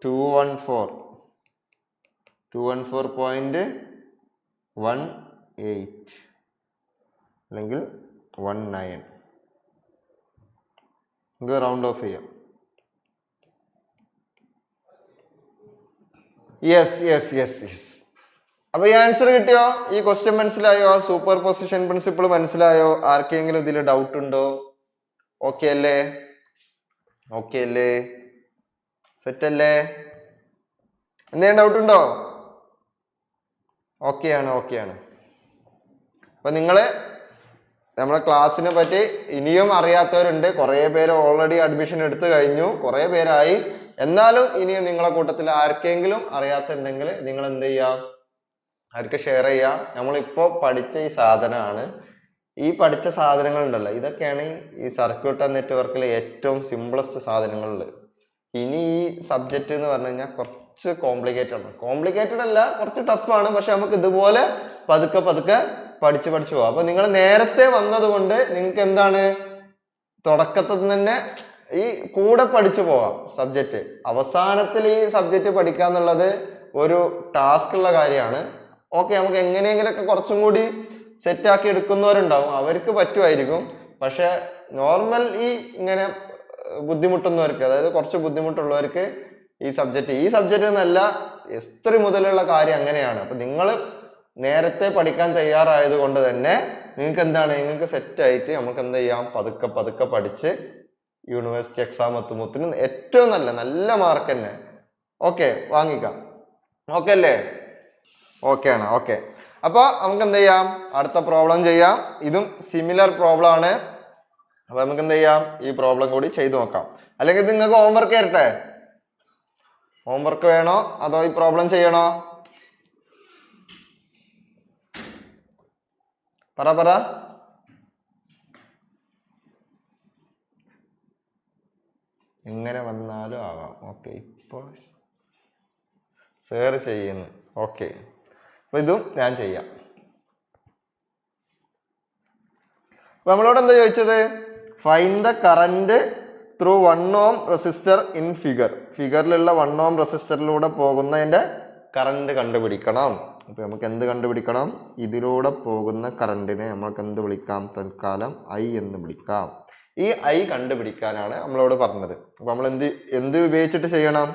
214.18 അല്ലെങ്കിൽ 19. നമുക്ക് റൗണ്ട് ഓഫ് ചെയ്യാം. Yes. അപ്പൊ ഈ ആൻസർ കിട്ടിയോ? ഈ ക്വസ്റ്റ്യൻ മനസ്സിലായോ? സൂപ്പർ പൊസിഷൻ പ്രിൻസിപ്പിൾ മനസ്സിലായോ? ആർക്കെങ്കിലും ഇതിൽ ഡൗട്ട് ഉണ്ടോ? ഓക്കെ അല്ലേ? സെറ്റ് അല്ലേ? എന്തെങ്കിലും ഡൗട്ട് ഉണ്ടോ? ഓക്കെയാണ്. അപ്പൊ നിങ്ങള് നമ്മുടെ ക്ലാസ്സിനെ പറ്റി ഇനിയും അറിയാത്തവരുണ്ട്. കുറേ പേര് ഓൾറെഡി അഡ്മിഷൻ എടുത്തു കഴിഞ്ഞു, കുറേ പേരായി. എന്നാലും ഇനിയും നിങ്ങളെ കൂട്ടത്തിൽ ആർക്കെങ്കിലും അറിയാത്തുണ്ടെങ്കിൽ നിങ്ങൾ എന്ത് ചെയ്യാം? അവർക്ക് ഷെയർ ചെയ്യാം. നമ്മളിപ്പോ പഠിച്ച ഈ സാധനമാണ്. ഈ പഠിച്ച സാധനങ്ങൾ ഉണ്ടല്ലോ, ഇതൊക്കെയാണ് ഈ സർക്യൂട്ട് നെറ്റ്വർക്കിലെ ഏറ്റവും സിംപിളസ്റ്റ് സാധനങ്ങളിൽ. ഇനി ഈ സബ്ജക്റ്റ് എന്ന് പറഞ്ഞു കഴിഞ്ഞാൽ കുറച്ച് കോംപ്ലിക്കേറ്റഡ് അല്ല, കുറച്ച് ടഫാണ്. പക്ഷെ നമുക്ക് ഇതുപോലെ പതുക്കെ പഠിച്ചു പോവാം. അപ്പൊ നിങ്ങൾ നേരത്തെ വന്നത് കൊണ്ട് നിങ്ങൾക്ക് എന്താണ് തുടക്കത്തിൽ തന്നെ ഈ കൂടെ പഠിച്ചു പോവാം സബ്ജക്റ്റ്. അവസാനത്തിൽ ഈ സബ്ജക്റ്റ് പഠിക്കുക എന്നുള്ളത് ഒരു ടാസ്ക് ഉള്ള കാര്യമാണ്. ഓക്കെ, നമുക്ക് എങ്ങനെയെങ്കിലൊക്കെ കുറച്ചും കൂടി സെറ്റാക്കി എടുക്കുന്നവരുണ്ടാവും, അവർക്ക് പറ്റുമായിരിക്കും. പക്ഷെ നോർമൽ ഈ ഇങ്ങനെ ബുദ്ധിമുട്ടുന്നവർക്ക്, അതായത് കുറച്ച് ബുദ്ധിമുട്ടുള്ളവർക്ക് ഈ സബ്ജക്റ്റ് എന്നല്ല ഹിസ്റ്ററി മുതലുള്ള കാര്യം അങ്ങനെയാണ്. അപ്പൊ നിങ്ങൾ നേരത്തെ പഠിക്കാൻ തയ്യാറായത് കൊണ്ട് തന്നെ നിങ്ങൾക്ക് എന്താണ്, നിങ്ങൾക്ക് സെറ്റായിട്ട് നമുക്ക് എന്ത് ചെയ്യാം, പതുക്കെ പതുക്കെ പഠിച്ച് യൂണിവേഴ്സിറ്റി എക്സാം എത്തുമ്പോത്തിന് ഏറ്റവും നല്ല മാർക്ക് തന്നെ ഓക്കെ വാങ്ങിക്കാം. ഓക്കെ അല്ലേ? ഓക്കെ ആണ്. ഓക്കെ, അപ്പൊ നമുക്ക് എന്ത് ചെയ്യാം, അടുത്ത പ്രോബ്ലം ചെയ്യാം. ഇതും സിമിലർ പ്രോബ്ലം ആണ്. അപ്പൊ നമുക്ക് എന്ത് ചെയ്യാം, ഈ പ്രോബ്ലം കൂടി ചെയ്തു നോക്കാം. അല്ലെങ്കിൽ നിങ്ങൾക്ക് ഹോംവർക്ക് തരട്ടെ? ഹോംവർക്ക് വേണോ അതോ ഈ പ്രോബ്ലം ചെയ്യണോ? പറ. എങ്ങനെ വന്നാലും ആവാം. ഓക്കെ, ഇപ്പൊ ഷെയർ ചെയ്യുന്നു. ഓക്കെ, അപ്പൊ ഇതും ഞാൻ ചെയ്യാം. അപ്പൊ നമ്മളോട് എന്താ ചോദിച്ചത്? Find the current through 1 ohm resistor in ഫിഗറിലുള്ള 1 ohm റെസിസ്റ്ററിലൂടെ പോകുന്നതിന്റെ കറന്റ് കണ്ടുപിടിക്കണം. അപ്പൊ നമുക്ക് എന്ത് കണ്ടുപിടിക്കണം? ഇതിലൂടെ പോകുന്ന കറന്റിനെ നമ്മൾക്ക് എന്ത് വിളിക്കാം? തൽക്കാലം I എന്ന് വിളിക്കാം. ഈ I കണ്ടുപിടിക്കാനാണ് നമ്മളോട് പറഞ്ഞത്. അപ്പൊ നമ്മൾ എന്ത് ഉപയോഗിച്ചിട്ട് ചെയ്യണം?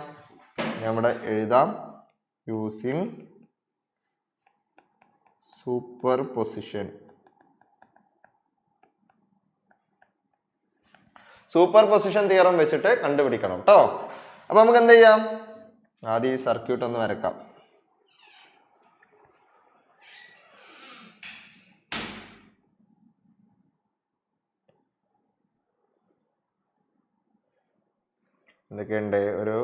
നമ്മുടെ എഴുതാം, using super position. Super position theorem വെച്ചിട്ട് കണ്ടുപിടിക്കണം കേട്ടോ. അപ്പൊ നമുക്ക് എന്ത് ചെയ്യാം, ആദ്യം ഈ സർക്യൂട്ട് ഒന്ന് വരക്കാം. എന്തൊക്കെയുണ്ട്? ഒരു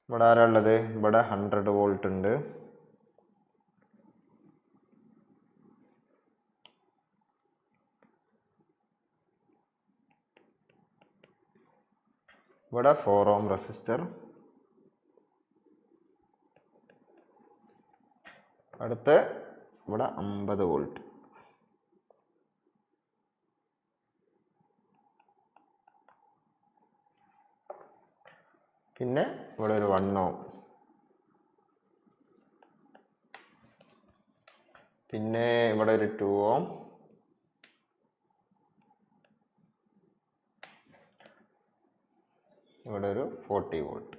ഇവിടെ ആരാ ഉള്ളത്? ഇവിടെ 100 വോൾട്ട് ഉണ്ട്. ഇവിടെ 4 ohm റെസിസ്റ്റർ. അടുത്ത് ഇവിടെ 50 വോൾട്ട്. പിന്നെ ഇവിടെ ഒരു 1 ohm. പിന്നെ ഇവിടെ ഒരു 2 ohm. ഇവിടെ ഒരു 40 വോൾട്ട്.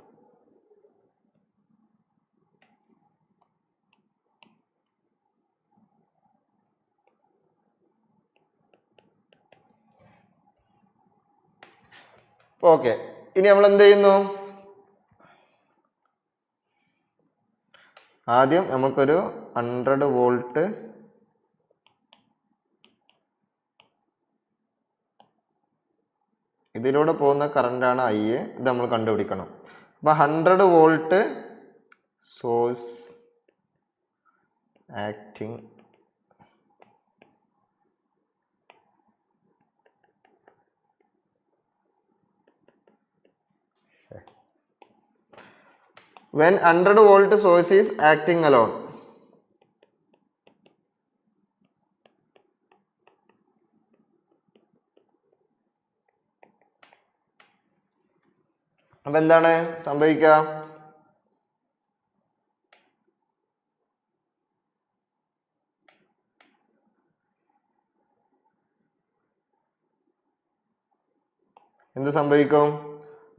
ഓക്കെ, ഇനി നമ്മൾ എന്ത് ചെയ്യുന്നു? ആദ്യം നമുക്കൊരു 100 വോൾട്ട് ഇതിലൂടെ പോകുന്ന കറണ്ടാണ് I. ഇത് നമ്മൾ കണ്ടുപിടിക്കണം. അപ്പൊ 100 volt source acting when 100 volt source is acting alone. അപ്പൊ എന്താണ് സംഭവിക്കുക? എന്ത് സംഭവിക്കും?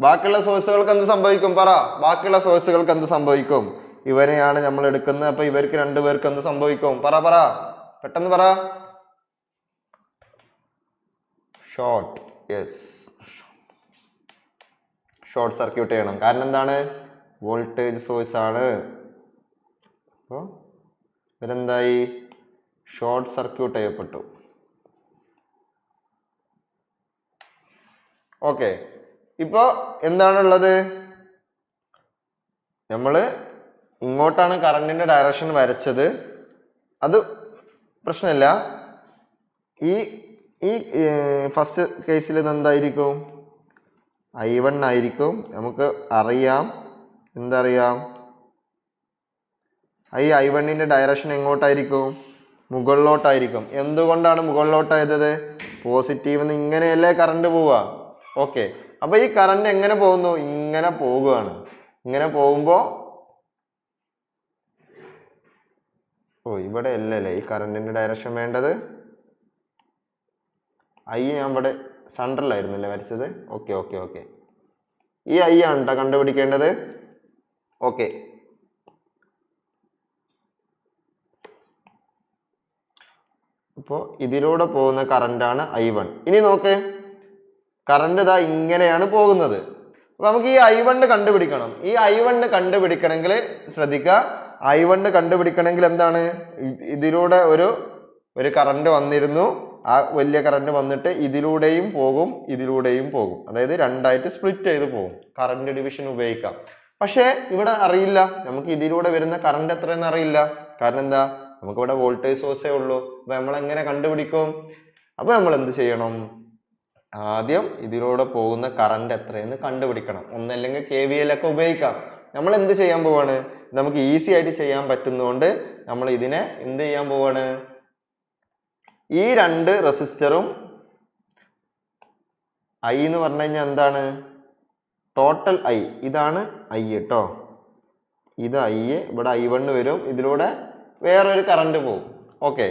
ബാക്കിയുള്ള സോഴ്സുകൾക്ക് എന്ത് സംഭവിക്കും? പറ, ബാക്കിയുള്ള സോഴ്സുകൾക്ക് എന്ത് സംഭവിക്കും? ഇവരെയാണ് നമ്മൾ എടുക്കുന്നത്. അപ്പൊ ഇവർക്ക് രണ്ടുപേർക്ക് എന്ത് സംഭവിക്കും? പറ പെട്ടെന്ന് പറ. ഷോർട്ട്. യെസ്, ഷോർട്ട് സർക്യൂട്ട് ചെയ്യണം. കാരണം എന്താണ്? വോൾട്ടേജ് സോഴ്സ് ആണ്. അപ്പോൾ ഇവരെന്തായി? ഷോർട്ട് സർക്യൂട്ട് ചെയ്യപ്പെട്ടു. ഓക്കെ, ഇപ്പൊ എന്താണുള്ളത്? നമ്മള് ഇങ്ങോട്ടാണ് കറണ്ടിന്റെ ഡയറക്ഷൻ വരച്ചത്, അത് പ്രശ്നമില്ല. ഈ ഈ ഫസ്റ്റ് കേസിൽ ഇത് എന്തായിരിക്കും? I1 ആയിരിക്കും. നമുക്ക് അറിയാം, എന്തറിയാം? ഈ I1ന്റെ ഡയറക്ഷൻ എങ്ങോട്ടായിരിക്കും? മുകളിലോട്ടായിരിക്കും. എന്തുകൊണ്ടാണ് മുകളിലോട്ടായത്? പോസിറ്റീവ് നിന്ന് ഇങ്ങനെയല്ലേ കറണ്ട് പോവുക. ഓക്കെ, അപ്പൊ ഈ കറണ്ട് എങ്ങനെ പോകുന്നു? ഇങ്ങനെ പോകുകയാണ്. ഇങ്ങനെ പോകുമ്പോ ഇവിടെ അല്ലല്ലേ ഈ കറണ്ടിന്റെ ഡയറക്ഷൻ വേണ്ടത്. ഞാൻ ഇവിടെ സെൻട്രലായിരുന്നല്ലേ വരച്ചത്. ഓക്കെ ഓക്കെ ഓക്കെ, ഈ ആണ് കേട്ടോ കണ്ടുപിടിക്കേണ്ടത്. ഓക്കെ, അപ്പോൾ ഇതിലൂടെ പോകുന്ന കറണ്ടാണ് I1. ഇനി നോക്ക്, കറണ്ട് ഇതാ ഇങ്ങനെയാണ് പോകുന്നത്. അപ്പൊ നമുക്ക് ഈ I1 കണ്ടുപിടിക്കണം. ഈ I1 കണ്ടുപിടിക്കണമെങ്കിൽ ശ്രദ്ധിക്കുക, I1 കണ്ടുപിടിക്കണമെങ്കിൽ എന്താണ്? ഇതിലൂടെ ഒരു കറണ്ട് വന്നിരുന്നു. ആ വലിയ കറണ്ട് വന്നിട്ട് ഇതിലൂടെയും പോകും, ഇതിലൂടെയും പോകും. അതായത് രണ്ടായിട്ട് സ്പ്ലിറ്റ് ചെയ്ത് പോകും. കറണ്ട് ഡിവിഷൻ ഉപയോഗിക്കാം. പക്ഷേ ഇവിടെ അറിയില്ല, നമുക്ക് ഇതിലൂടെ വരുന്ന കറണ്ട് എത്രയെന്ന് അറിയില്ല. കാരണം എന്താ? നമുക്കിവിടെ വോൾട്ടേജ് സോഴ്സേ ഉള്ളൂ. അപ്പൊ നമ്മൾ എങ്ങനെ കണ്ടുപിടിക്കും? അപ്പൊ നമ്മൾ എന്ത് ചെയ്യണം? ആദ്യം ഇതിലൂടെ പോകുന്ന കറണ്ട് എത്രയെന്ന് കണ്ടുപിടിക്കണം. ഒന്നല്ലെങ്കിൽ KVL ഒക്കെ ഉപയോഗിക്കാം. നമ്മൾ എന്ത് ചെയ്യാൻ പോവാണ്? നമുക്ക് ഈസി ആയിട്ട് ചെയ്യാൻ പറ്റുന്നതുകൊണ്ട് നമ്മൾ ഇതിനെ എന്ത് ചെയ്യാൻ പോവാണ്? ഈ രണ്ട് റെസിസ്റ്ററും I എന്ന് പറഞ്ഞു കഴിഞ്ഞാൽ എന്താണ്? Total I. ഇതാണ് I കേട്ടോ. ഇത് I. ഇവിടെ I1 വരും, ഇതിലൂടെ വേറൊരു കറണ്ട് പോകും. ഓക്കെ,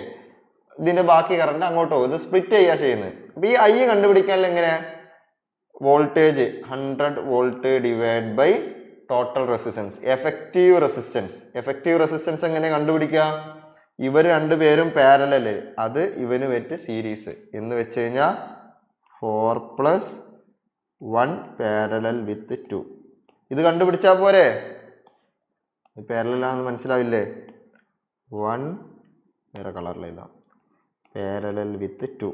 ഇതിന്റെ ബാക്കി കറണ്ട് അങ്ങോട്ട് പോകും. ഇത് സ്പ്ലിറ്റ് ചെയ്യാ ചെയ്യുന്നത്. അപ്പൊ ഈ I കണ്ടുപിടിക്കാൻ എങ്ങനെ? Voltage 100 volt divide by total resistance, effective resistance. Effective resistance എങ്ങനെ കണ്ടുപിടിക്കുക? ഇവർ രണ്ടുപേരും പാരലല്, അത് ഇവന് വെച്ച് സീരീസ് എന്ന് വെച്ച് കഴിഞ്ഞാൽ 4+1 പാരലൽ വിത്ത് 2. ഇത് കണ്ടുപിടിച്ചാൽ പോരെ? പാരലലാണെന്ന് മനസ്സിലാവില്ലേ? 1 വേറെ കളറിൽ എഴുതാം, പാരലൽ വിത്ത് 2.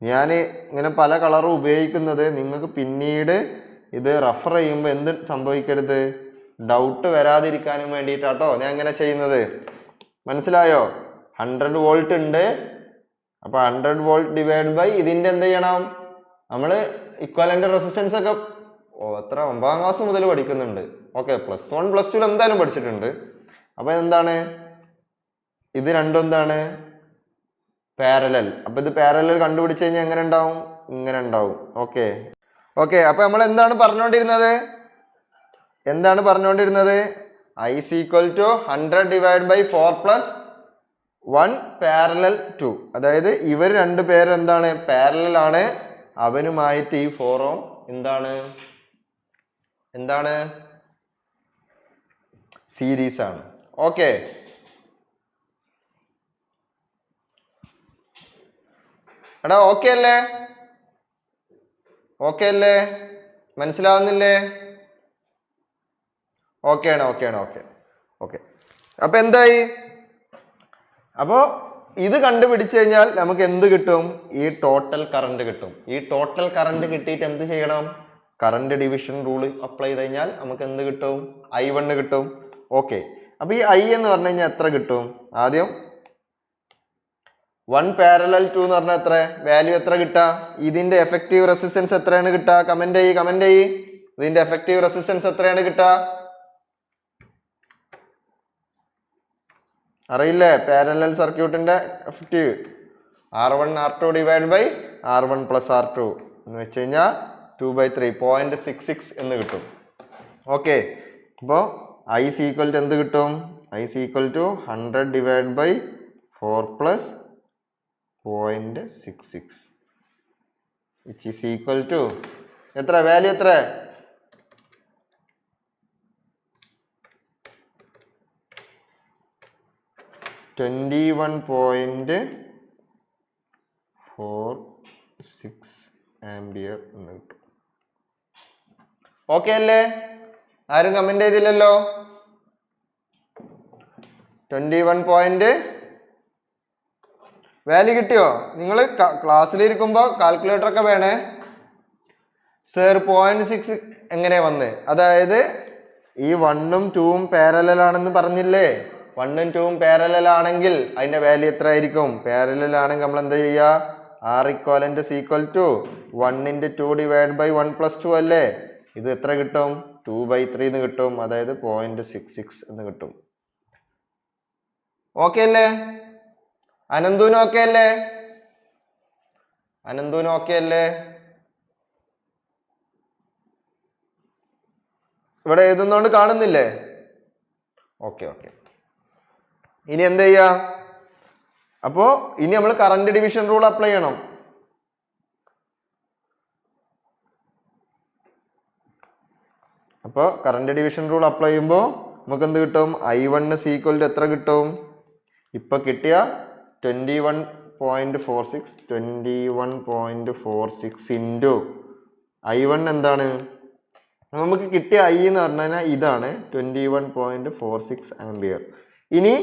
ഞാൻ ഇങ്ങനെ പല കളറും ഉപയോഗിക്കുന്നത് നിങ്ങൾക്ക് പിന്നീട് ഇത് റെഫർ ചെയ്യുമ്പോൾ എന്ത് സംഭവിക്കരുത്? ഡൗട്ട് വരാതിരിക്കാനും വേണ്ടിയിട്ടാട്ടോ ഞാൻ ഇങ്ങനെ ചെയ്യുന്നത്. മനസ്സിലായോ? 100 വോൾട്ട് ഉണ്ട്. അപ്പൊ 100 വോൾട്ട് ഡിവൈഡ് ബൈ ഇതിന്റെ എന്ത് ചെയ്യണം? നമ്മൾ ഇക്വലന്റ് റെസിസ്റ്റൻസ് ഒക്കെ എത്ര 9ാം ക്ലാസ് മുതൽ പഠിക്കുന്നുണ്ട്. ഓക്കെ, +1 +2 എന്തായാലും പഠിച്ചിട്ടുണ്ട്. അപ്പൊ എന്താണ് ഇത്? രണ്ടും എന്താണ്? പാരലൽ. അപ്പൊ ഇത് പാരലൽ കണ്ടുപിടിച്ച് കഴിഞ്ഞാൽ എങ്ങനെ ഉണ്ടാവും? ഇങ്ങനെ ഉണ്ടാവും. ഓക്കെ ഓക്കെ, അപ്പൊ നമ്മൾ എന്താണ് പറഞ്ഞുകൊണ്ടിരുന്നത്? I is equal to 100 divided by 4+1 parallel 2. അതായത് ഇവർ രണ്ടുപേരും എന്താണ്? പാരലൽ ആണ്. അവനുമായിട്ട് ഈ 4 ohm എന്താണ്? സീരീസ് ആണ്. ഓക്കെ, എടാ ഓക്കെ അല്ലേ? ഓക്കെ അല്ലേ? മനസ്സിലാവുന്നില്ലേ? ഓക്കെ ആണ്. ഓക്കെ. അപ്പൊ എന്തായി? അപ്പോ ഇത് കണ്ടുപിടിച്ചു കഴിഞ്ഞാൽ നമുക്ക് എന്ത് കിട്ടും? ഈ ടോട്ടൽ കറണ്ട് കിട്ടും. ഈ ടോട്ടൽ കറണ്ട് കിട്ടിയിട്ട് എന്ത് ചെയ്യണം? കറണ്ട് ഡിവിഷൻ റൂൾ അപ്ലൈ ചെയ്ത് കഴിഞ്ഞാൽ നമുക്ക് എന്ത് കിട്ടും? I1 കിട്ടും. ഓക്കെ, അപ്പൊ ഈ I എന്ന് പറഞ്ഞു കഴിഞ്ഞാൽ എത്ര കിട്ടും? ആദ്യം 1 പാരലൽ 2 എന്ന് പറഞ്ഞാൽ എത്ര? വാല്യൂ എത്ര കിട്ടാ? ഇതിന്റെ എഫക്റ്റീവ് റെസിസ്റ്റൻസ് എത്രയാണ് കിട്ടാ? കമന്റ് ചെയ്യ്. ഇതിന്റെ എഫക്റ്റീവ് റെസിസ്റ്റൻസ് എത്രയാണ് കിട്ടാ? അറിയില്ലേ? പാരലൽ സർക്യൂട്ടിന്റെ effective R1 R2 divide by R1 + R2 എന്ന് വെച്ച് കഴിഞ്ഞാൽ 2/3 0.66 എന്ന് കിട്ടും. ഓക്കെ, അപ്പോൾ I is equal to എന്ത് കിട്ടും? I is equal to 100 divided by 4 plus 0.66 which is equal to എത്ര? വാല്യൂ എത്ര? 21.46 ആംപിയർ എന്ന് കിട്ടും. ഓക്കെ അല്ലേ? ആരും കമന്റ് ചെയ്തില്ലല്ലോ? 21 വാല്യൂ കിട്ടിയോ? നിങ്ങൾ ക്ലാസ്സിലിരിക്കുമ്പോൾ കാൽക്കുലേറ്റർ ഒക്കെ വേണേ. സർ 0.6 എങ്ങനെ വന്ന്? അതായത് ഈ 1ഉം 2ഉം പാരലൽ ആണെന്ന് പറഞ്ഞില്ലേ? 1ഉം 2ഉം പാരലൽ ആണെങ്കിൽ അതിന്റെ വാല്യൂ എത്ര ആയിരിക്കും? പാരലൽ ആണെങ്കിൽ നമ്മൾ എന്താ ചെയ്യുക? R equivalent is equal to 1 into 2 divided by 1 plus 2 അല്ലേ? ഇത് എത്ര കിട്ടും? 2/3 എന്ന് കിട്ടും. അതായത് 0.66 എന്ന് കിട്ടും. ഓക്കെ അല്ലേ? അനന്തുവിന് ഓക്കെ അല്ലേ? അനന്തുവിന് ഓക്കെ അല്ലേ? ഇവിടെ എഴുതുന്നോണ്ട് കാണുന്നില്ലേ? Okay okay. ഇനി എന്ത് ചെയ്യാ? അപ്പോ ഇനി നമ്മൾ കറണ്ട് ഡിവിഷൻ റൂൾ അപ്ലൈ ചെയ്യണം. അപ്പോൾ കറണ്ട് ഡിവിഷൻ റൂൾ അപ്ലൈ ചെയ്യുമ്പോൾ നമുക്ക് എന്ത് കിട്ടും? I1 is equal to എത്ര കിട്ടും? ഇപ്പൊ കിട്ടിയ 21.46 ഇൻറ്റു I1 എന്താണ്? നമുക്ക് കിട്ടിയ I എന്ന് പറഞ്ഞു കഴിഞ്ഞാൽ ഇതാണ് 21.46 ആംപിയർ. ഇനി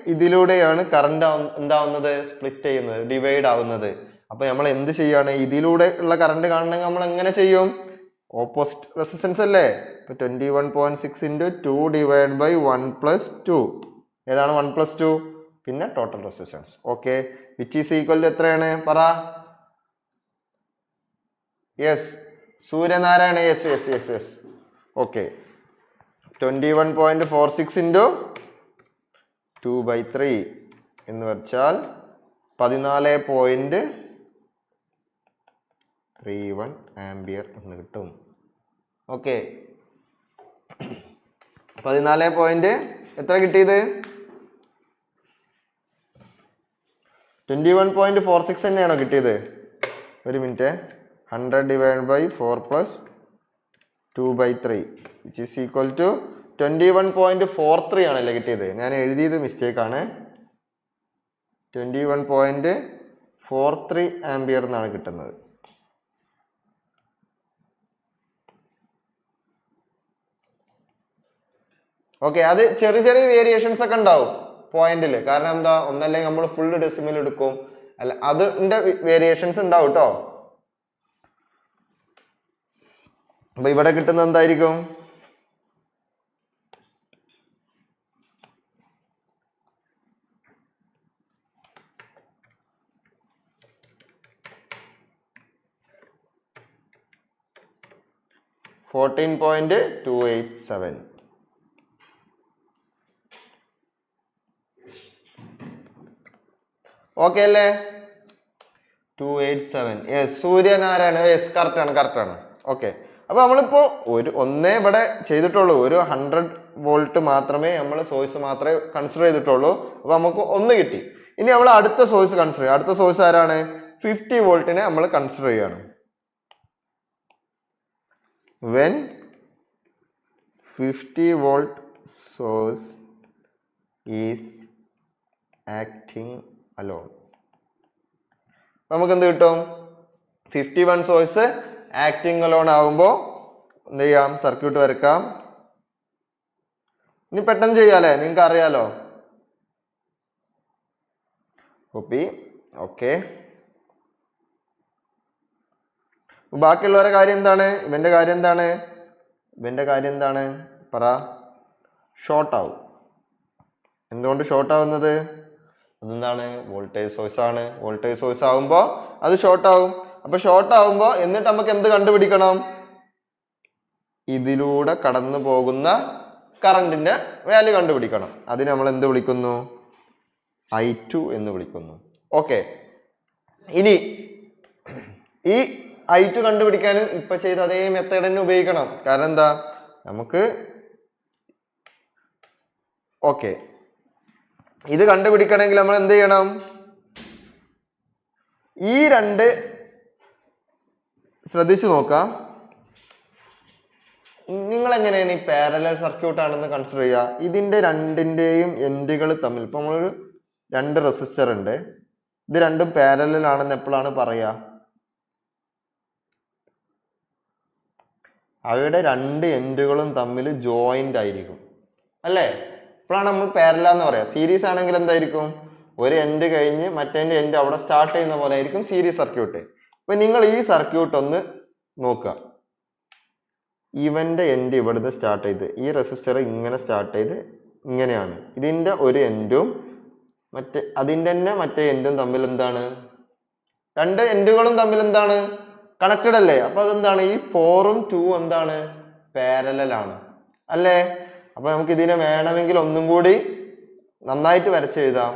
ഇതിലൂടെയാണ് കറണ്ട് എന്താവുന്നത്? സ്പ്ലിറ്റ് ചെയ്യുന്നത്, ഡിവൈഡ് ആവുന്നത്. അപ്പൊ നമ്മൾ എന്ത് ചെയ്യാണ്? ഇതിലൂടെ ഉള്ള കറണ്ട് കാണണമെങ്കിൽ നമ്മൾ എങ്ങനെ ചെയ്യും? ഓപ്പോസിറ്റ് റെസിസ്റ്റൻസ് അല്ലേ? ഇപ്പൊ 21.6 ഇൻറ്റു 2 ഡിവൈഡ് ബൈ 1 പ്ലസ് 2. ഏതാണ് 1 പ്ലസ് 2? പിന്നെ total resistance. Okay, which is equal to എത്രയാണ്? പറ. Yes, Suryanarayana. Yes. Okay, 21.46 into 2/3 എന്ന് വെച്ചാൽ 14.31 ആംപിയർ എന്ന് കിട്ടും. ഓക്കെ, 14 എത്ര കിട്ടിയത്? 21.46 തന്നെയാണോ കിട്ടിയത്? ഒരു minute. 100 divided by 4 plus 2/3 which is equal to 21.43 ആണല്ലേ കിട്ടിയത്? ഞാൻ എഴുതിയത് മിസ്റ്റേക്ക് ആണ്. 21.43 ആംപിയർ എന്നാണ് കിട്ടുന്നത്. ഓക്കെ, അത് ചെറിയ ചെറിയ വേരിയേഷൻസ് ഒക്കെ ഉണ്ടാവും പോയിന്റിൽ. കാരണം എന്താ? ഒന്നല്ലെങ്കിൽ നമ്മൾ ഫുൾ ഡെസിമൽ എടുക്കും, അല്ല അതിന്റെ വേരിയേഷൻസ് ഉണ്ടാവും കേട്ടോ. അപ്പൊ ഇവിടെ കിട്ടുന്നത് എന്തായിരിക്കും? $14.287. ഓക്കെ അല്ലേ? 287. യെസ്, സൂര്യനാരായണ. യെസ്, കറക്റ്റ് ആണ്. ഓക്കെ, അപ്പൊ നമ്മളിപ്പോ ഒന്നേ ഇവിടെ ചെയ്തിട്ടുള്ളൂ. ഒരു 100 വോൾട്ട് മാത്രമേ നമ്മൾ സോഴ്സ് മാത്രമേ കൺസിഡർ ചെയ്തിട്ടുള്ളൂ. അപ്പൊ നമുക്ക് 1 കിട്ടി. ഇനി നമ്മൾ അടുത്ത സോഴ്സ് കൺസിഡർ ചെയ്യും. അടുത്ത സോഴ്സ് ആരാണ്? 50 വോൾട്ടിനെ നമ്മൾ കൺസിഡർ ചെയ്യാണ്. when 50 volt source is acting alone, നമുക്ക് എന്ത് കിട്ടും? 51 സോഴ്സ് ആക്ടിങ് അലോൺ ആകുമ്പോൾ എന്ത് ചെയ്യാം? സർക്യൂട്ട് വരക്കാം. ഇനി പെട്ടെന്ന് ചെയ്യാല്ലേ, നിങ്ങൾക്ക് അറിയാലോ. കോപ്പി. ഓക്കെ, ബാക്കിയുള്ളവരുടെ കാര്യം എന്താണ്? ഇവന്റെ കാര്യം എന്താണ്? പറ. ഷോർട്ട് ആവും. എന്തുകൊണ്ട് ഷോർട്ട് ആവുന്നത്? അതെന്താണ്? വോൾട്ടേജ് സോഴ്സ് ആണ്. വോൾട്ടേജ് സോഴ്സ് ആവുമ്പോൾ അത് ഷോർട്ട് ആവും. അപ്പൊ ഷോർട്ട് ആവുമ്പോൾ എന്നിട്ട് നമുക്ക് എന്ത് കണ്ടുപിടിക്കണം? ഇതിലൂടെ കടന്നു പോകുന്ന കറണ്ടിന്റെ വാല്യൂ കണ്ടുപിടിക്കണം. അതിന് നമ്മൾ എന്ത് വിളിക്കുന്നു? I2 എന്ന് വിളിക്കുന്നു. ഓക്കെ, ഇനി ഈ I2 കണ്ടുപിടിക്കാൻ ഇപ്പൊ ചെയ്ത അതേ മെത്തേഡ് തന്നെ ഉപയോഗിക്കണം. കാരണം എന്താ? നമുക്ക് ഓക്കെ, ഇത് കണ്ടുപിടിക്കണമെങ്കിൽ നമ്മൾ എന്ത് ചെയ്യണം? ഈ രണ്ട് ശ്രദ്ധിച്ചു നോക്കാം. നിങ്ങൾ എങ്ങനെയാണ് ഈ പാരലൽ സർക്യൂട്ട് ആണെന്ന് കൺസിഡർ ചെയ്യുക? ഇതിന്റെ രണ്ടിന്റെയും എൻഡുകൾ തമ്മിൽ, ഇപ്പൊ നമ്മളൊരു 2 റെസിസ്റ്റർ ഉണ്ട്, ഇത് രണ്ടും പാരലൽ ആണെന്ന് എപ്പോഴാണ് പറയുക? അവയുടെ 2 എൻഡുകളും തമ്മിൽ ജോയിന്റ് ആയിരിക്കും അല്ലേ? ഇപ്പോഴാണ് നമ്മൾ പാരലൽ എന്ന് പറയാം. സീരീസ് ആണെങ്കിൽ എന്തായിരിക്കും? ഒരു എൻഡ് കഴിഞ്ഞ് മറ്റേ എൻഡ് അവിടെ സ്റ്റാർട്ട് ചെയ്യുന്ന പോലെ ആയിരിക്കും സീരീസ് സർക്യൂട്ട്. ഇപ്പൊ നിങ്ങൾ ഈ സർക്യൂട്ട് ഒന്ന് നോക്കുക. ഇവന്റെ എൻഡ് ഇവിടുന്ന് സ്റ്റാർട്ട് ചെയ്ത് ഈ റെസിസ്റ്റർ ഇങ്ങനെ സ്റ്റാർട്ട് ചെയ്ത് ഇങ്ങനെയാണ്. ഇതിൻ്റെ ഒരു എൻഡും അതിൻ്റെ തന്നെ മറ്റേ എൻഡും തമ്മിൽ എന്താണ്, രണ്ട് എൻഡുകളും തമ്മിൽ എന്താണ്, കണക്റ്റഡ് അല്ലേ? അപ്പൊ അതെന്താണ്, ഈ 4ഉം 2ഉം എന്താണ്, പാരലലാണ് അല്ലേ? അപ്പൊ നമുക്ക് ഇതിനെ വേണമെങ്കിൽ ഒന്നും കൂടി നന്നായിട്ട് വരച്ചെഴുതാം.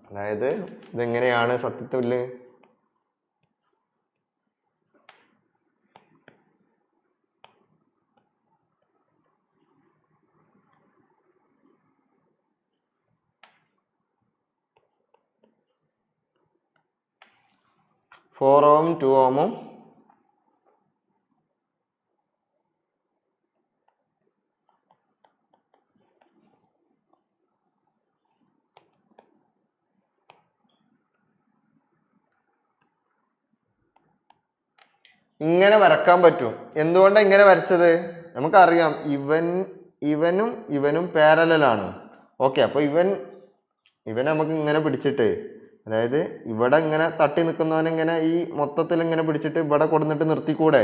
അതായത് ഇതെങ്ങനെയാണ് സത്യത്തില്, ഫോർ ഓമും 2 ഓമും ഇങ്ങനെ വരക്കാൻ പറ്റും. എന്തുകൊണ്ടാണ് ഇങ്ങനെ വരച്ചത്? നമുക്കറിയാം ഇവനും ഇവനും പാരലലാണ്. ഓക്കെ, അപ്പൊ ഇവൻ നമുക്ക് ഇങ്ങനെ പിടിച്ചിട്ട്, അതായത് ഇവിടെ ഇങ്ങനെ തട്ടി നിൽക്കുന്നവനിങ്ങനെ ഈ മൊത്തത്തിൽ ഇങ്ങനെ പിടിച്ചിട്ട് ഇവിടെ കൊടുന്നിട്ട് നിർത്തിക്കൂടെ?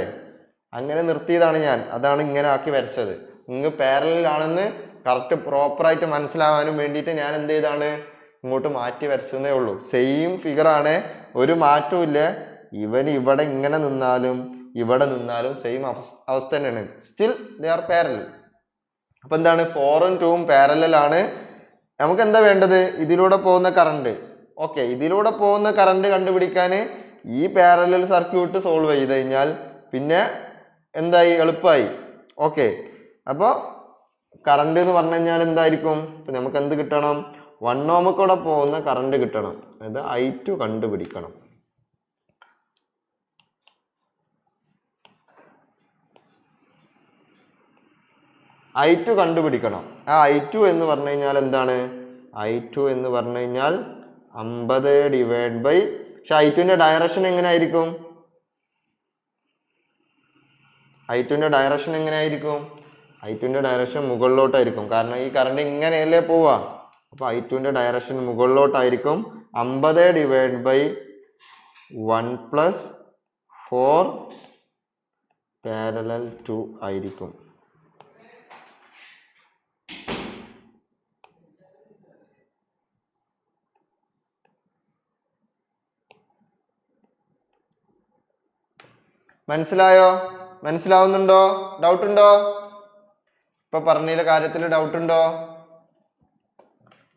അങ്ങനെ നിർത്തിയതാണ് ഞാൻ. അതാണ് ഇങ്ങനെ ആക്കി വരച്ചത്. നിങ്ങൾക്ക് പാരലാണെന്ന് കറക്റ്റ് പ്രോപ്പറായിട്ട് മനസ്സിലാവാനും വേണ്ടിയിട്ട് ഞാൻ എന്ത് ചെയ്താണ്, ഇങ്ങോട്ട് മാറ്റി വരച്ചതേ ഉള്ളൂ. സെയിം ഫിഗർ ആണ്, ഒരു മാറ്റവും ഇല്ല. ഇവൻ ഇവിടെ ഇങ്ങനെ നിന്നാലും ഇവിടെ നിന്നാലും സെയിം അവസ്ഥ തന്നെയാണ്. Still they are parallel. അപ്പൊ എന്താണ്, 4ഉം 2ഉം പാരലലാണ്. നമുക്ക് എന്താ വേണ്ടത്, ഇതിലൂടെ പോകുന്ന കറണ്ട്. ഓക്കെ, ഇതിലൂടെ പോകുന്ന കറണ്ട് കണ്ടുപിടിക്കാൻ ഈ പാരലൽ സർക്യൂട്ട് സോൾവ് ചെയ്ത് കഴിഞ്ഞാൽ പിന്നെ എന്തായി, എളുപ്പമായി. ഓക്കെ, അപ്പോൾ കറണ്ട് എന്ന് പറഞ്ഞു കഴിഞ്ഞാൽ എന്തായിരിക്കും, ഇപ്പൊ നമുക്ക് എന്ത് കിട്ടണം, 1 ഓം കൂടെ പോകുന്ന കറണ്ട് കിട്ടണം. അതായത് I2 കണ്ടുപിടിക്കണം. I2 കണ്ടുപിടിക്കണം. ആ I2 എന്ന് പറഞ്ഞു കഴിഞ്ഞാൽ എന്താണ്, I2 എന്ന് പറഞ്ഞു കഴിഞ്ഞാൽ 50 ഡിവൈഡ് ബൈ, പക്ഷെ I2ന്റെ ഡയറക്ഷൻ എങ്ങനെയായിരിക്കും, I2ന്റെ ഡയറക്ഷൻ എങ്ങനെയായിരിക്കും, I2ന്റെ ഡയറക്ഷൻ മുകളിലോട്ടായിരിക്കും. കാരണം ഈ കറണ്ട് ഇങ്ങനെയല്ലേ പോവാ. അപ്പൊ I2ന്റെ ഡയറക്ഷൻ മുകളിലോട്ടായിരിക്കും. 50 ഡിവൈഡ് ബൈ 1 പ്ലസ് 4 പാരലൽ 2 ആയിരിക്കും. മനസ്സിലായോ? മനസ്സിലാവുന്നുണ്ടോ? ഡൗട്ട് ഉണ്ടോ? ഇപ്പൊ പറഞ്ഞ കാര്യത്തിൽ ഡൗട്ട് ഉണ്ടോ?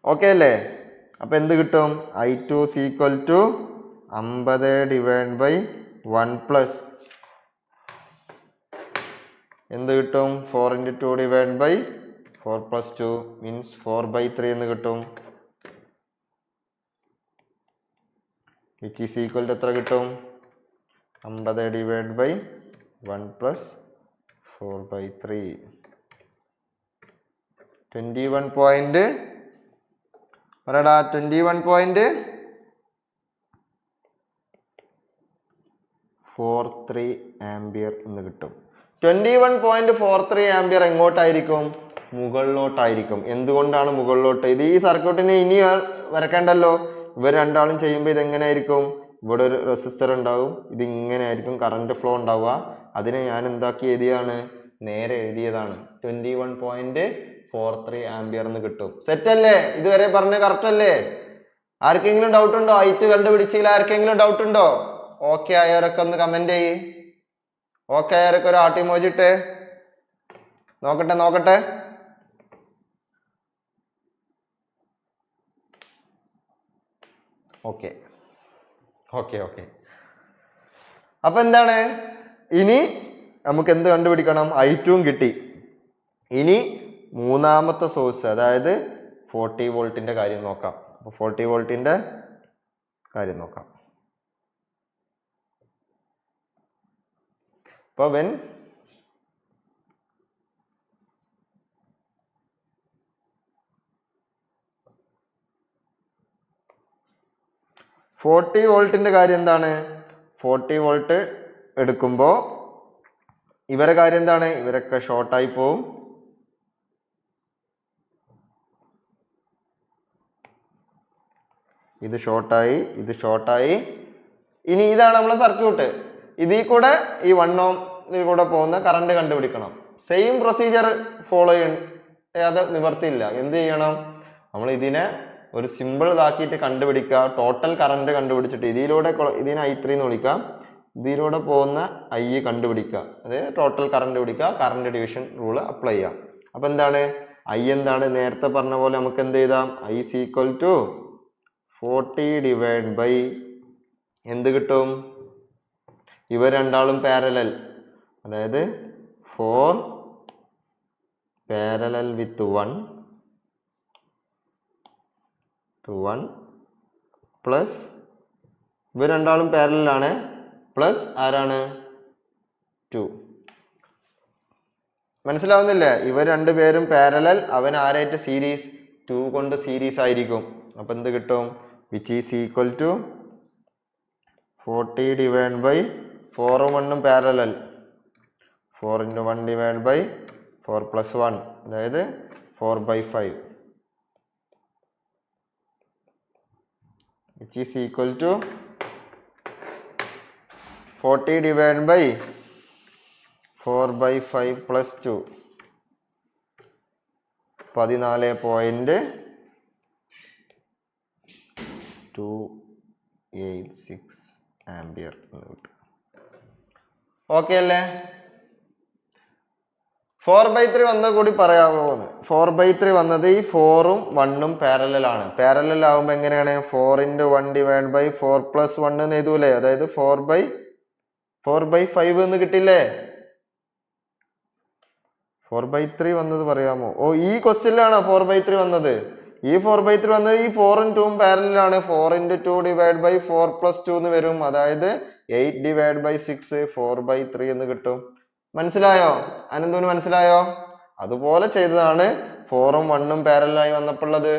ഓക്കെ അല്ലേ? അപ്പൊ എന്ത് കിട്ടും, I2 equal to 50 divide by 1 plus എന്ത് കിട്ടും, 4 into 2 divide by 4 plus 2 means 4/3 എന്ന് കിട്ടും. വിച്ച് ഈസ് ഈക്വൽ ടു എത്ര കിട്ടും, 50 ഡിവൈഡ് ബൈ 1 പ്ലസ് 4/3. 21 പോയിന്റ് പറയടാ, 21.43 ആംപിയർ എന്ന് കിട്ടും. 21.43 ആംപിയർ എങ്ങോട്ടായിരിക്കും, മുകളിലോട്ടായിരിക്കും. എന്തുകൊണ്ടാണ് മുകളിലോട്ട്? ഇത് ഈ സർക്യൂട്ടിന് ഇനി വരക്കേണ്ടല്ലോ. ഇവർ രണ്ടാളും ചെയ്യുമ്പോൾ ഇതെങ്ങനെയായിരിക്കും, ഇവിടെ ഒരു റെസിസ്റ്റർ ഉണ്ടാവും, ഇത് ഇങ്ങനെ ആയിരിക്കും കറണ്ട് ഫ്ലോ ഉണ്ടാവുക. അതിനെ ഞാൻ എന്താക്കി എഴുതിയാണ്, നേരെ എഴുതിയതാണ്. 21.43 ആംപിയർ എന്ന് കിട്ടും. സെറ്റ് അല്ലേ? ഇതുവരെ പറഞ്ഞ കറക്റ്റ് അല്ലേ? ആർക്കെങ്കിലും ഡൗട്ട് ഉണ്ടോ? I2 കണ്ടുപിടിച്ചില്ല, ആർക്കെങ്കിലും ഡൗട്ട് ഉണ്ടോ? ഓക്കെ ആയവരൊക്കെ ഒന്ന് കമന്റ് ചെയ്യ്. ഓക്കെ ആയവരൊക്കെ ഒരു ആർട്ട് ഇമോജി ഇട്ടേ. നോക്കട്ടെ. ഓക്കെ. അപ്പൊ എന്താണ്, ഇനി നമുക്ക് എന്ത് കണ്ടുപിടിക്കണം, I2 കിട്ടി. ഇനി മൂന്നാമത്തെ സോഴ്സ്, അതായത് 40 വോൾട്ടിന്റെ കാര്യം നോക്കാം. അപ്പൊ 40 വോൾട്ടിന്റെ കാര്യം നോക്കാം. അപ്പൊ വെൻ 40 വോൾട്ടിന്റെ കാര്യം എന്താണ്, 40 വോൾട്ട് എടുക്കുമ്പോൾ ഇവരെ കാര്യം എന്താണ്, ഇവരൊക്കെ ഷോർട്ടായി പോവും. ഇത് ഷോർട്ടായി. ഇനി ഇതാണ് നമ്മളെ സർക്യൂട്ട്. ഇതിൽ കൂടെ ഈ 1 ഓം ഇതിൽ കൂടെ പോകുന്ന കറണ്ട് കണ്ടുപിടിക്കണം. സെയിം പ്രൊസീജിയർ ഫോളോ അത് നിവർത്തിയില്ല. എന്ത് ചെയ്യണം? നമ്മൾ ഇതിനെ ഒരു സിമ്പിൾ ഇതാക്കിയിട്ട് കണ്ടുപിടിക്കുക. ടോട്ടൽ കറണ്ട് കണ്ടുപിടിച്ചിട്ട് ഇതിനെ I3 എന്ന് വിളിക്കാം. ഇതിലൂടെ പോകുന്ന I കണ്ടുപിടിക്കുക. അതായത് ടോട്ടൽ കറണ്ട് പിടിക്കുക. കറണ്ട് ഡിവിഷൻ റൂൾ അപ്ലൈ ചെയ്യാം. അപ്പൊ എന്താണ് I എന്താണ്? നേരത്തെ പറഞ്ഞ പോലെ നമുക്ക് എന്ത് ചെയ്താം? I is equal to 40 divided by എന്ത് കിട്ടും? ഇവ രണ്ടാളും പാരലൽ, അതായത് 4 പാരലൽ വിത്ത് 1 to 1 പ്ലസ് ഇവ രണ്ടാളും പാരലലാണ് പ്ലസ് ആരാണ്? 2. മനസ്സിലാവുന്നില്ലേ? ഇവർ രണ്ടുപേരും പാരലൽ, അവൻ ആരായിട്ട് സീരീസ്? 2 കൊണ്ട് സീരീസ് ആയിരിക്കും. അപ്പൊ എന്ത് കിട്ടും? Which is equal to 40 divided by 4 ഉം 1 ഉം parallel, 4 into 1 divided by 4 plus 1, അതായത് 4/5, which is equal to 40 divided by 4/5 plus 2, 14.286 ampere എന്ന് കിട്ടും. ഓക്കെ അല്ലേ? 4/3 വന്ന കൂടി പറയാമോ? 4/3 വന്നത് ഈ 4 ഉം 1 ഉം പാരലൽ ആണ്. പാരലൽ ആവുമ്പോ എങ്ങനെയാണ്? 4 into 1 divided by 4 plus 1 എന്ന് എഴുതൂലേ? അതായത് 4/5 എന്ന് കിട്ടില്ലേ? 4/3 വന്നത് പറയാമോ? ഓ, ഈ ക്വസ്റ്റ്യനിലാണോ 4/3 വന്നത്? ഈ 4/3 വന്നത് ഈ 4 ഉം 2 ഉം പാരലൽ ആണ്. 4 into 2 divided by 4 plus 2 എന്ന് വരും. അതായത് 8 divided by 6 4/3 എന്ന് കിട്ടും. മനസ്സിലായോ? അനന്തൂന് മനസ്സിലായോ? അതുപോലെ ചെയ്തതാണ് 4 ഉം 1 ഉം പാരലലായി വന്നപ്പോഴുള്ളത്.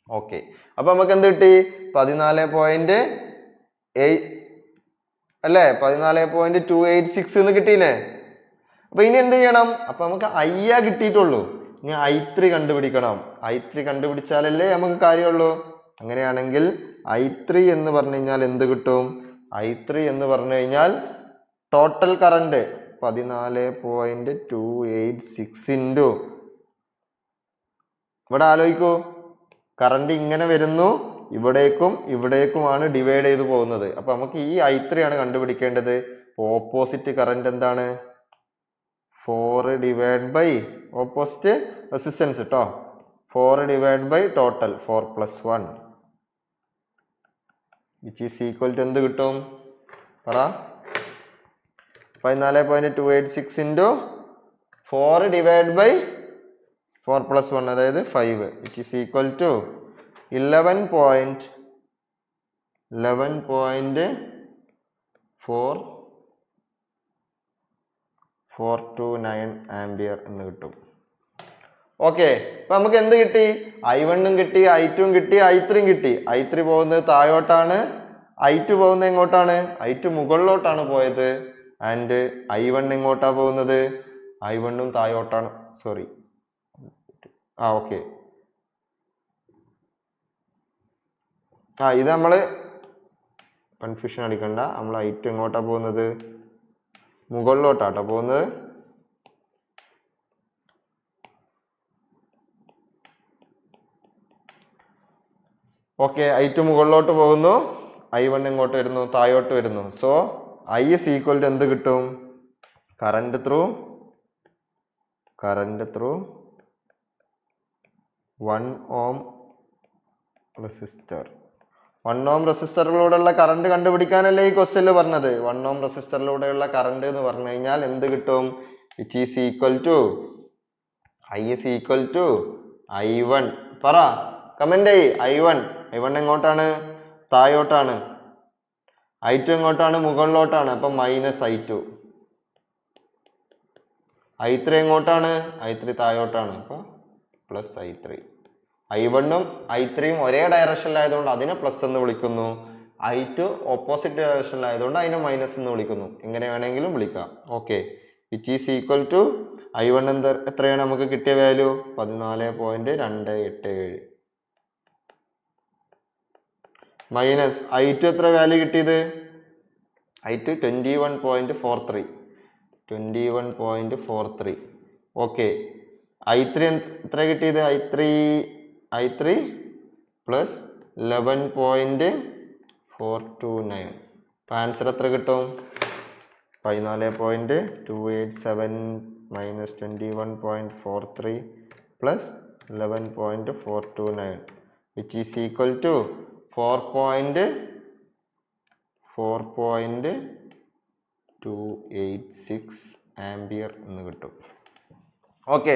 ഓക്കെ, അപ്പൊ നമുക്ക് എന്ത് കിട്ടി? 14.8 അല്ലേ? 14.286 എന്ന് കിട്ടിയില്ലേ? അപ്പൊ ഇനി എന്ത് ചെയ്യണം? അപ്പൊ നമുക്ക് I കിട്ടിയിട്ടുള്ളൂ. ഇനി I3 കണ്ടുപിടിക്കണം. I3 കണ്ടുപിടിച്ചാലല്ലേ നമുക്ക് കാര്യമുള്ളൂ. അങ്ങനെയാണെങ്കിൽ I3 എന്ന് പറഞ്ഞു കഴിഞ്ഞാൽ എന്ത് കിട്ടും? I3 എന്ന് പറഞ്ഞു കഴിഞ്ഞാൽ ടോട്ടൽ കറണ്ട് 14.286 ഇൻറ്റു, ഇവിടെ ആലോചിക്കൂ, കറണ്ട് ഇങ്ങനെ വരുന്നു, ഇവിടേക്കുമാണ് ഡിവൈഡ് ചെയ്ത് പോകുന്നത്. അപ്പൊ നമുക്ക് ഈ I3 ആണ് കണ്ടുപിടിക്കേണ്ടത്. ഓപ്പോസിറ്റ് കറണ്ട് എന്താണ്? 4 divided by ഓപ്പോസിറ്റ് റെസിസ്റ്റൻസ് കേട്ടോ, 4 divided by total 4 plus 1, which is equal to എന്ത് കിട്ടും? പറ. 14.286 into 4 divided by 4 plus 1, അതായത് 5, which is equal to 11.429 ampere എന്ന് കിട്ടും. ഓക്കെ, അപ്പൊ നമുക്ക് എന്ത് കിട്ടി? I1 ഉം കിട്ടി, I2 ഉം കിട്ടി, I3 ഉം കിട്ടി. I3 പോകുന്നത് താഴോട്ടാണ്, I2 പോകുന്നത് എങ്ങോട്ടാണ്? I2 മുകളിലോട്ടാണ് പോയത്. ആൻഡ് I1 എങ്ങോട്ടാ പോകുന്നത്? I1 ഉം താഴോട്ടാണ്. സോറി, ഓക്കെ, ഇത് നമ്മള് കൺഫ്യൂഷൻ അടിക്കണ്ട. നമ്മൾ I2 എങ്ങോട്ടാ പോകുന്നത്? മുകളിലോട്ടാട്ടോ പോകുന്നത്. ഓക്കെ, I2 മുകളിലോട്ട് പോകുന്നു, I1 എങ്ങോട്ട് വരുന്നു? താഴോട്ട് വരുന്നു. So I is equal to എന്ത് കിട്ടും? Current through 1 ohm resistor. 1 ohm റെസിസ്റ്ററിലൂടെയുള്ള കറണ്ട് കണ്ടുപിടിക്കാനല്ലേ ഈ ക്വസ്റ്റ്യനിൽ പറഞ്ഞത്. 1 ohm റെസിസ്റ്ററിലൂടെയുള്ള കറണ്ട് എന്ന് പറഞ്ഞു കഴിഞ്ഞാൽ എന്ത് കിട്ടും? which is equal to I is equal to I1. പറ, കമന്റ് ചെയ്യ്. I1 എങ്ങോട്ടാണ്? താഴോട്ടാണ്. I2 എങ്ങോട്ടാണ്? മുകളിലോട്ടാണ്. അപ്പൊ -I2. I3 എങ്ങോട്ടാണ്? I3 താഴോട്ടാണ്. അപ്പൊ +I3. I1 ഉം I3 ഉം ഒരേ ഡയറക്ഷനിലായതുകൊണ്ട് അതിനെ പ്ലസ് എന്ന് വിളിക്കുന്നു. I2 ഓപ്പോസിറ്റ് ഡയറക്ഷനിലായതുകൊണ്ട് അതിനെ മൈനസ് എന്ന് വിളിക്കുന്നു. എങ്ങനെ വേണമെങ്കിലും വിളിക്കാം. Okay, which is equal to I1 എത്രയാണ് നമുക്ക് കിട്ടിയ വാല്യൂ? 14.287 മൈനസ് I2 എത്ര വാല്യൂ കിട്ടിയത്? I2 21.43. ഓക്കെ, I3 എത്ര കിട്ടിയത്? I3 plus 11.429. അപ്പം ആൻസർ എത്ര കിട്ടും? 14.287 minus 21.43 plus 11.429 which is equal to 4.286 ampere എന്ന് കിട്ടും. ഓക്കെ,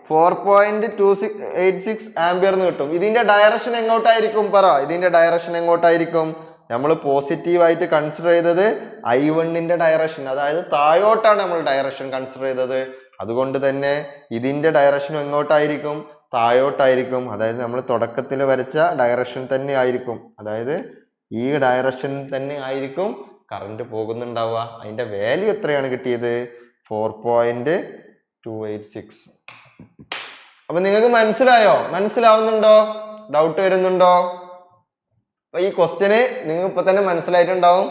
4.286 ആംപിയർ എന്ന് കിട്ടും. ഇതിന്റെ ഡയറക്ഷൻ എങ്ങോട്ടായിരിക്കും? പറ, ഇതിന്റെ ഡയറക്ഷൻ എങ്ങോട്ടായിരിക്കും? നമ്മൾ പോസിറ്റീവായിട്ട് കൺസിഡർ ചെയ്തത് I1ന്റെ ഡയറക്ഷൻ, അതായത് താഴോട്ടാണ് നമ്മൾ ഡയറക്ഷൻ കൺസിഡർ ചെയ്തത്. അതുകൊണ്ട് തന്നെ ഇതിന്റെ ഡയറക്ഷൻ എങ്ങോട്ടായിരിക്കും? താഴോട്ടായിരിക്കും. അതായത് നമ്മൾ തുടക്കത്തിൽ വരച്ച ഡയറക്ഷൻ തന്നെ ആയിരിക്കും. അതായത് ഈ ഡയറക്ഷൻ തന്നെ ആയിരിക്കും കറണ്ട് പോകുന്നുണ്ടാവുക. അതിന്റെ വാല്യൂ എത്രയാണ് കിട്ടിയത്? 4.286. അപ്പൊ നിങ്ങൾക്ക് മനസ്സിലായോ? മനസ്സിലാവുന്നുണ്ടോ? ഡൗട്ട് വരുന്നുണ്ടോ? അപ്പൊ ഈ ക്വസ്റ്റ്യന് നിങ്ങൾക്ക് ഇപ്പൊ തന്നെ മനസ്സിലായിട്ടുണ്ടാവും.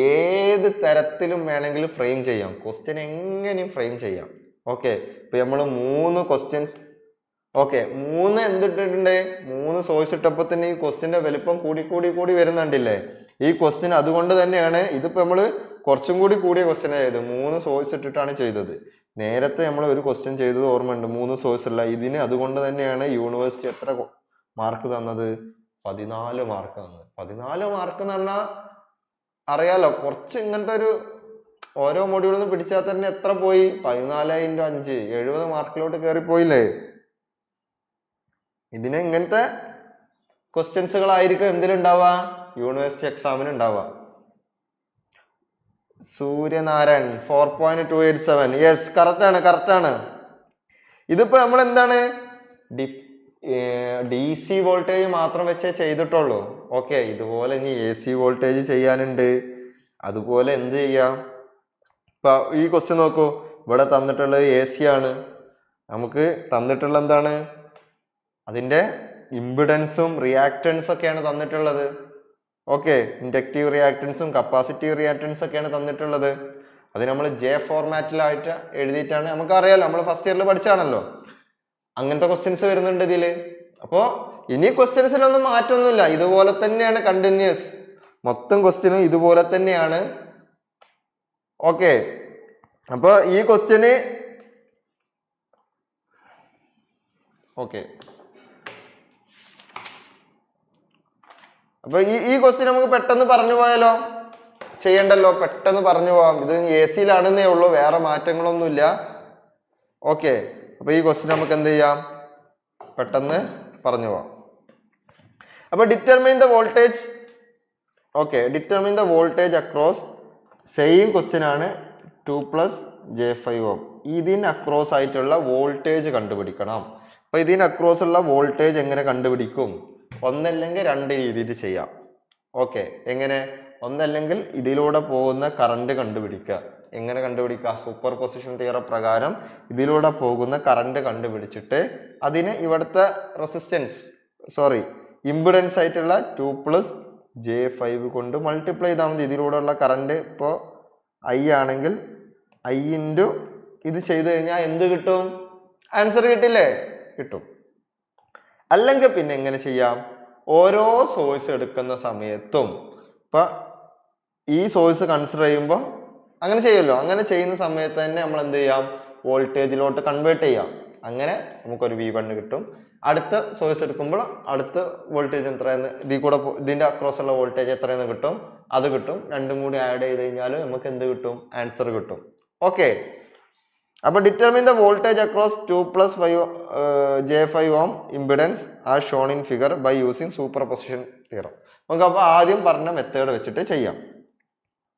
ഏത് തരത്തിലും വേണമെങ്കിലും ഫ്രെയിം ചെയ്യാം. ക്വസ്റ്റ്യൻ എങ്ങനെയും ഫ്രെയിം ചെയ്യാം. ഓക്കെ, ഇപ്പൊ നമ്മൾ 3 ക്വസ്റ്റ്യൻസ്, ഓക്കെ 3 എന്തിട്ടിട്ടുണ്ട്? 3 സോഴ്സ് ഇട്ടപ്പോൾ തന്നെ ഈ ക്വസ്റ്റ്യന്റെ വലുപ്പം കൂടി വരുന്നുണ്ടില്ലേ? ഈ ക്വസ്റ്റ്യൻ അതുകൊണ്ട് തന്നെയാണ്, ഇതിപ്പോ നമ്മള് കുറച്ചും കൂടിയ ക്വസ്റ്റ്യൻ ചെയ്തത്. 3 സോഴ്സ് ഇട്ടിട്ടാണ് ചെയ്തത്. നേരത്തെ നമ്മൾ ഒരു ക്വസ്റ്റ്യൻ ചെയ്തത് ഓർമ്മയുണ്ട്, 3 സോഴ്സ് ഉള്ള. ഇതിന് അതുകൊണ്ട് തന്നെയാണ് യൂണിവേഴ്സിറ്റി എത്ര മാർക്ക് തന്നത്? 14 മാർക്ക് തന്നത്. 14 മാർക്ക് എന്ന് പറഞ്ഞാൽ അറിയാലോ, കുറച്ച് ഇങ്ങനത്തെ ഒരു ഓരോ മൊഡ്യൂളിൽ നിന്ന് പിടിച്ചാൽ തന്നെ എത്ര പോയി? 14 × 5 70 മാർക്കിലോട്ട് കയറിപ്പോയില്ലേ? ഇതിന് ഇങ്ങനത്തെ ക്വസ്റ്റ്യൻസുകളായിരിക്കും എന്തിലുണ്ടാവുക? യൂണിവേഴ്സിറ്റി എക്സാമിന് ഉണ്ടാവുക. സൂര്യനാരായൺ 4.287. യെസ്, കറക്റ്റ് ആണ്. ഇതിപ്പോ നമ്മൾ എന്താണ്, DC വോൾട്ടേജ് മാത്രം വെച്ചേ ചെയ്തിട്ടുള്ളൂ. ഓക്കെ, ഇതുപോലെ ഇനി AC വോൾട്ടേജ് ചെയ്യാനുണ്ട്. അതുപോലെ എന്ത് ചെയ്യാം? ഇപ്പൊ ഈ ക്വസ്റ്റ്യൻ നോക്കൂ, ഇവിടെ തന്നിട്ടുള്ളത് AC ആണ്. നമുക്ക് തന്നിട്ടുള്ള എന്താണ്? അതിന്റെ ഇമ്പിഡൻസും റിയാക്ടൻസും ഒക്കെയാണ് തന്നിട്ടുള്ളത്. ഓക്കെ, ഇൻഡക്റ്റീവ് റിയാക്ടൻസും കപ്പാസിറ്റീവ് റിയാക്ടൻസും ഒക്കെയാണ് തന്നിട്ടുള്ളത്. അത് നമ്മൾ J ഫോർമാറ്റിലായിട്ട് എഴുതിയിട്ടാണ്. നമുക്കറിയാലോ, നമ്മൾ ഫസ്റ്റ് ഇയറിൽ പഠിച്ചാണല്ലോ. അങ്ങനത്തെ ക്വസ്റ്റ്യൻസ് വരുന്നുണ്ട് ഇതില്. അപ്പോ ഇനി ക്വസ്റ്റ്യൻസിലൊന്നും മാറ്റമൊന്നുമില്ല, ഇതുപോലെ തന്നെയാണ് കണ്ടിന്യൂസ്. മൊത്തം ക്വസ്റ്റ്യനും ഇതുപോലെ തന്നെയാണ്. ഓക്കെ, അപ്പൊ ഈ ക്വസ്റ്റ്യന് ഓക്കെ, അപ്പൊ ഈ ക്വസ്റ്റ്യൻ നമുക്ക് പെട്ടെന്ന് പറഞ്ഞു പോയാലോ? ചെയ്യണ്ടല്ലോ, പെട്ടെന്ന് പറഞ്ഞു പോവാം. ഇത് AC-ലാണെന്നേ ഉള്ളൂ, വേറെ മാറ്റങ്ങളൊന്നുമില്ല. ഓക്കെ, അപ്പൊ ഈ ക്വസ്റ്റ്യൻ നമുക്ക് എന്ത് ചെയ്യാം? പെട്ടെന്ന് പറഞ്ഞു പോവാം. അപ്പൊ determine the voltage. Okay, determine the voltage across. Same question ആണ്. 2 + J5 Ω. ഇതിന് അക്രോസ് ആയിട്ടുള്ള വോൾട്ടേജ് കണ്ടുപിടിക്കണം. അപ്പൊ ഇതിന് അക്രോസ് ഉള്ള വോൾട്ടേജ് എങ്ങനെ കണ്ടുപിടിക്കും? ഒന്നല്ലെങ്കിൽ 2 രീതിയിൽ ചെയ്യാം. ഓക്കെ, എങ്ങനെ? ഒന്നല്ലെങ്കിൽ ഇതിലൂടെ പോകുന്ന കറണ്ട് കണ്ടുപിടിക്കുക. എങ്ങനെ കണ്ടുപിടിക്കുക? സൂപ്പർ പൊസിഷൻ തിയറം പ്രകാരം ഇതിലൂടെ പോകുന്ന കറണ്ട് കണ്ടുപിടിച്ചിട്ട് അതിന് ഇവിടുത്തെ ഇമ്പിഡൻസ് ആയിട്ടുള്ള 2 + J5 കൊണ്ട് മൾട്ടിപ്ലൈ ചെയ്താൽ മതി. ഇതിലൂടെ ഉള്ള കറണ്ട് ഇപ്പോൾ I ആണെങ്കിൽ I × ഇത് ചെയ്ത് കഴിഞ്ഞാൽ എന്ത് കിട്ടും? ആൻസർ കിട്ടില്ലേ? കിട്ടും. അല്ലെങ്കിൽ പിന്നെ എങ്ങനെ ചെയ്യാം? ഓരോ സോഴ്സ് എടുക്കുന്ന സമയത്തും ഇപ്പൊ ഈ സോഴ്സ് കൺസിഡർ ചെയ്യുമ്പോൾ അങ്ങനെ ചെയ്യുമല്ലോ. അങ്ങനെ ചെയ്യുന്ന സമയത്ത് തന്നെ നമ്മൾ എന്ത് ചെയ്യാം? വോൾട്ടേജിലോട്ട് കൺവേർട്ട് ചെയ്യാം. അങ്ങനെ നമുക്കൊരു V1 കിട്ടും. അടുത്ത സോഴ്സ് എടുക്കുമ്പോൾ അടുത്ത വോൾട്ടേജ് എത്രയെന്ന്, ഇതിന്റെ അക്രോസ് ഉള്ള വോൾട്ടേജ് എത്രയെന്ന് കിട്ടും, അത് കിട്ടും. രണ്ടും കൂടി ആഡ് ചെയ്ത് കഴിഞ്ഞാൽ നമുക്ക് എന്ത് കിട്ടും? ആൻസർ കിട്ടും. ഓക്കെ, അപ്പൊ determine the voltage across 2 + J5 Ω impedance are shown in figure by using superposition theorem. നമുക്ക് അപ്പൊ ആദ്യം പറഞ്ഞ മെത്തേഡ് വെച്ചിട്ട് ചെയ്യാം.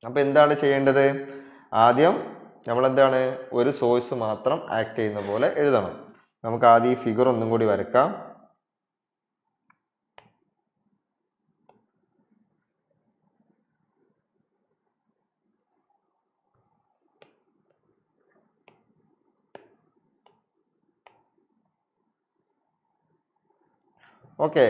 അപ്പൊ എന്താണ് ചെയ്യേണ്ടത്? ആദ്യം നമ്മൾ എന്താണ്, ഒരു സോഴ്സ് മാത്രം ആക്ട് ചെയ്യുന്ന പോലെ എഴുതണം. നമുക്ക് ആദ്യം ഈ ഫിഗർ ഒന്നും കൂടി വരക്കാം. ഓക്കെ,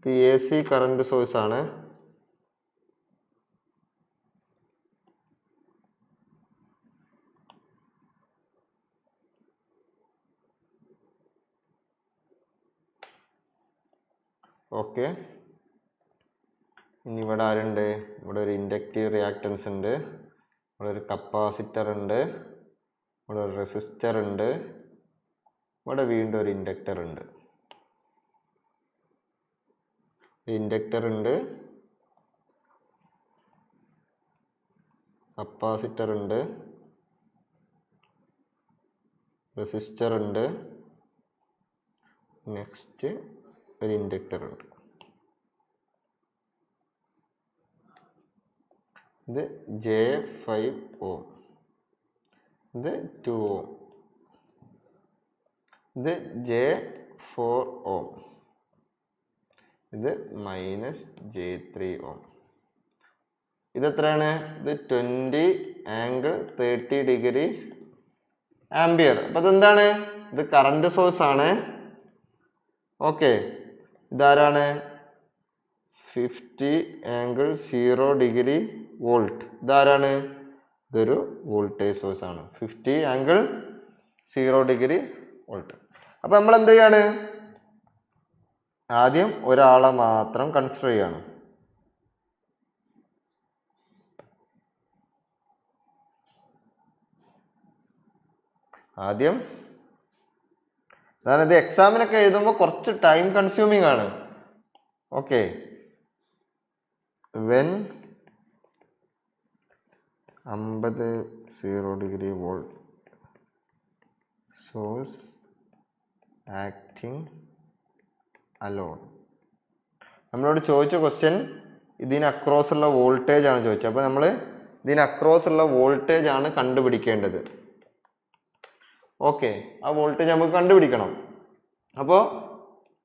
ഇത് എ സി കറണ്ട് സോഴ്സ് ആണ്. ഓക്കെ, ഇനി ഇവിടെ ആരുണ്ട്? ഇവിടെ ഒരു ഇൻഡക്റ്റീവ് റിയാക്ടൻസ് ഉണ്ട്, ഇവിടെ ഒരു കപ്പാസിറ്റർ ഉണ്ട്, ഇവിടെ ഒരു റെസിസ്റ്റർ ഉണ്ട്, ഇവിടെ വീണ്ടും ഒരു ഇൻഡക്ടർ ഉണ്ട്. ഇൻഡക്ടർ ഉണ്ട്, കപ്പാസിറ്റർ ഉണ്ട്, റെസിസ്റ്റർ ഉണ്ട്, നെക്സ്റ്റ് ഒരു ഇൻഡക്ടർ ഉണ്ട്. ഇത് J5 ഓം, ഇത് 2 ഓം, ഇത് J4 ഓം, ഇത് -J3 ഓം. ഇത് എത്രയാണ്? ഇത് 20 ആംഗിൾ 30 ഡിഗ്രി ആംബിയർ. അപ്പൊ ഇതെന്താണ്? ഇത് കറണ്ട് സോഴ്സ് ആണ്. ഓക്കെ, ഇതാരാണ്? 50 ആംഗിൾ 0 ഡിഗ്രി വോൾട്ട്. ഇതാരാണ്? ഇതൊരു വോൾട്ടേജ് സോഴ്സ് ആണ്, 50 ആംഗിൾ 0 ഡിഗ്രി വോൾട്ട്. അപ്പൊ നമ്മൾ എന്ത് ചെയ്യാണ്? ആദ്യം ഒരാളെ മാത്രം കൺസിഡർ ചെയ്യാണ്. ആദ്യം അതായത് എക്സാമിനൊക്കെ എഴുതുമ്പോൾ കുറച്ച് ടൈം കൺസ്യൂമിങ് ആണ്. Okay, when 50 0 degree volt source acting alone. നമ്മളോട് ചോദിച്ച ക്വസ്റ്റ്യൻ ഇതിന് അക്രോസ് ഉള്ള വോൾട്ടേജ് ആണ് ചോദിച്ചത്. അപ്പോൾ നമ്മൾ ഇതിന് അക്രോസ് ഉള്ള വോൾട്ടേജ് ആണ് കണ്ടുപിടിക്കേണ്ടത്. ഓക്കെ, ആ വോൾട്ടേജ് നമുക്ക് കണ്ടുപിടിക്കണം. അപ്പോൾ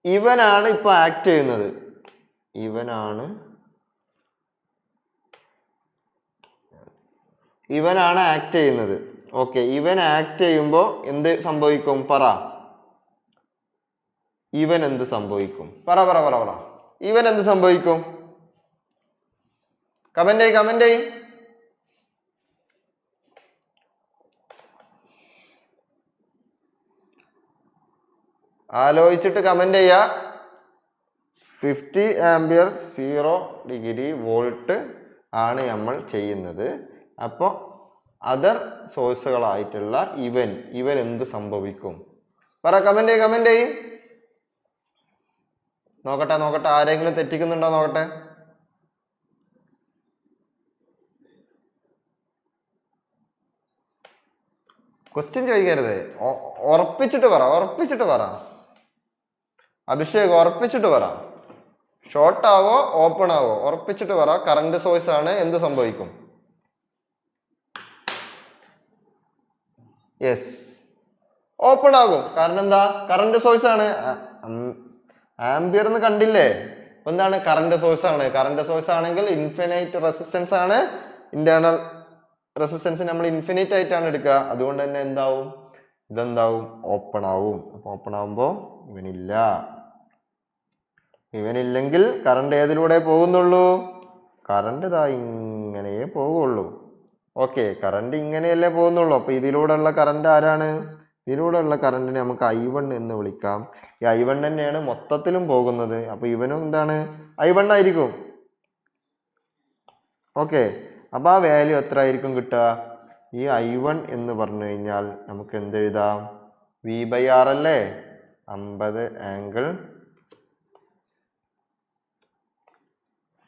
ഇവനാണ് ഇപ്പൊ ആക്ട് ചെയ്യുന്നത്, ഇവനാണ് ആക്ട് ചെയ്യുന്നത്. ഓക്കെ, ഇവൻ ആക്ട് ചെയ്യുമ്പോൾ എന്ത് സംഭവിക്കും? പറ, ഇവൻ എന്ത് സംഭവിക്കും? പറ പറ പറ പറ ഇവൻ എന്ത് സംഭവിക്കും? കമന്റ് ചെയ്. ആലോചിച്ചിട്ട് കമന്റ് ചെയ്യാ. 50 ആംബിയർ 0 ഡിഗ്രി വോൾട്ട് ആണ് നമ്മൾ ചെയ്യുന്നത്. അപ്പോൾ അതർ സോഴ്സുകളായിട്ടുള്ള ഇവൻ എന്ത് സംഭവിക്കും? പറ, കമന്റ് ചെയ്. നോക്കട്ടെ, ആരെങ്കിലും തെറ്റിക്കുന്നുണ്ടോ നോക്കട്ടെ. ക്വസ്റ്റ്യൻ ചോദിക്കരുത്, ഉറപ്പിച്ചിട്ട് പറ. അഭിഷേക് ഉറപ്പിച്ചിട്ട് പറ. ഷോർട്ട് ആവോ ഓപ്പൺ ആവോ ഉറപ്പിച്ചിട്ട് പറ. കറണ്ട് സോഴ്സ് ആണ്, എന്ത് സംഭവിക്കും? യെസ്, ഓപ്പൺ ആകും. കാരണം എന്താ? കറണ്ട് സോഴ്സ് ആണ്. ആംബിയർ എന്ന് കണ്ടില്ലേ? എന്താണ്? കറണ്ട് സോഴ്സ് ആണ്. കറണ്ട് സോഴ്സ് ആണെങ്കിൽ ഇൻഫിനൈറ്റ് റെസിസ്റ്റൻസ് ആണ്. ഇന്റേണൽ റെസിസ്റ്റൻസ് നമ്മൾ ഇൻഫിനിറ്റ് ആയിട്ടാണ് എടുക്കുക. അതുകൊണ്ട് തന്നെ എന്താവും? ഇതെന്താവും? ഓപ്പൺ ആവും. അപ്പൊ ഓപ്പൺ ആവുമ്പോ ഇവനില്ലെങ്കിൽ കറണ്ട് ഏതിലൂടെ പോകുന്നുള്ളൂ? കറണ്ട് ഇതാ ഇങ്ങനെ പോവുള്ളൂ. ഓക്കെ, കറണ്ട് ഇങ്ങനെയല്ലേ പോകുന്നുള്ളൂ. അപ്പൊ ഇതിലൂടെ ഉള്ള കറണ്ട് ആരാണ്? ഇതിലൂടെ ഉള്ള കറണ്ടിനെ നമുക്ക് I1 എന്ന് വിളിക്കാം. ഈ I1 തന്നെയാണ് മൊത്തത്തിലും പോകുന്നത്. അപ്പൊ ഇവനും എന്താണ്? I1 ആയിരിക്കും. ഓക്കെ, അപ്പൊ ആ വാല്യൂ എത്ര ആയിരിക്കും കിട്ടുക? ഈ I1 എന്ന് പറഞ്ഞു കഴിഞ്ഞാൽ നമുക്ക് എന്തെഴുതാം? V/R അല്ലേ? 50 angle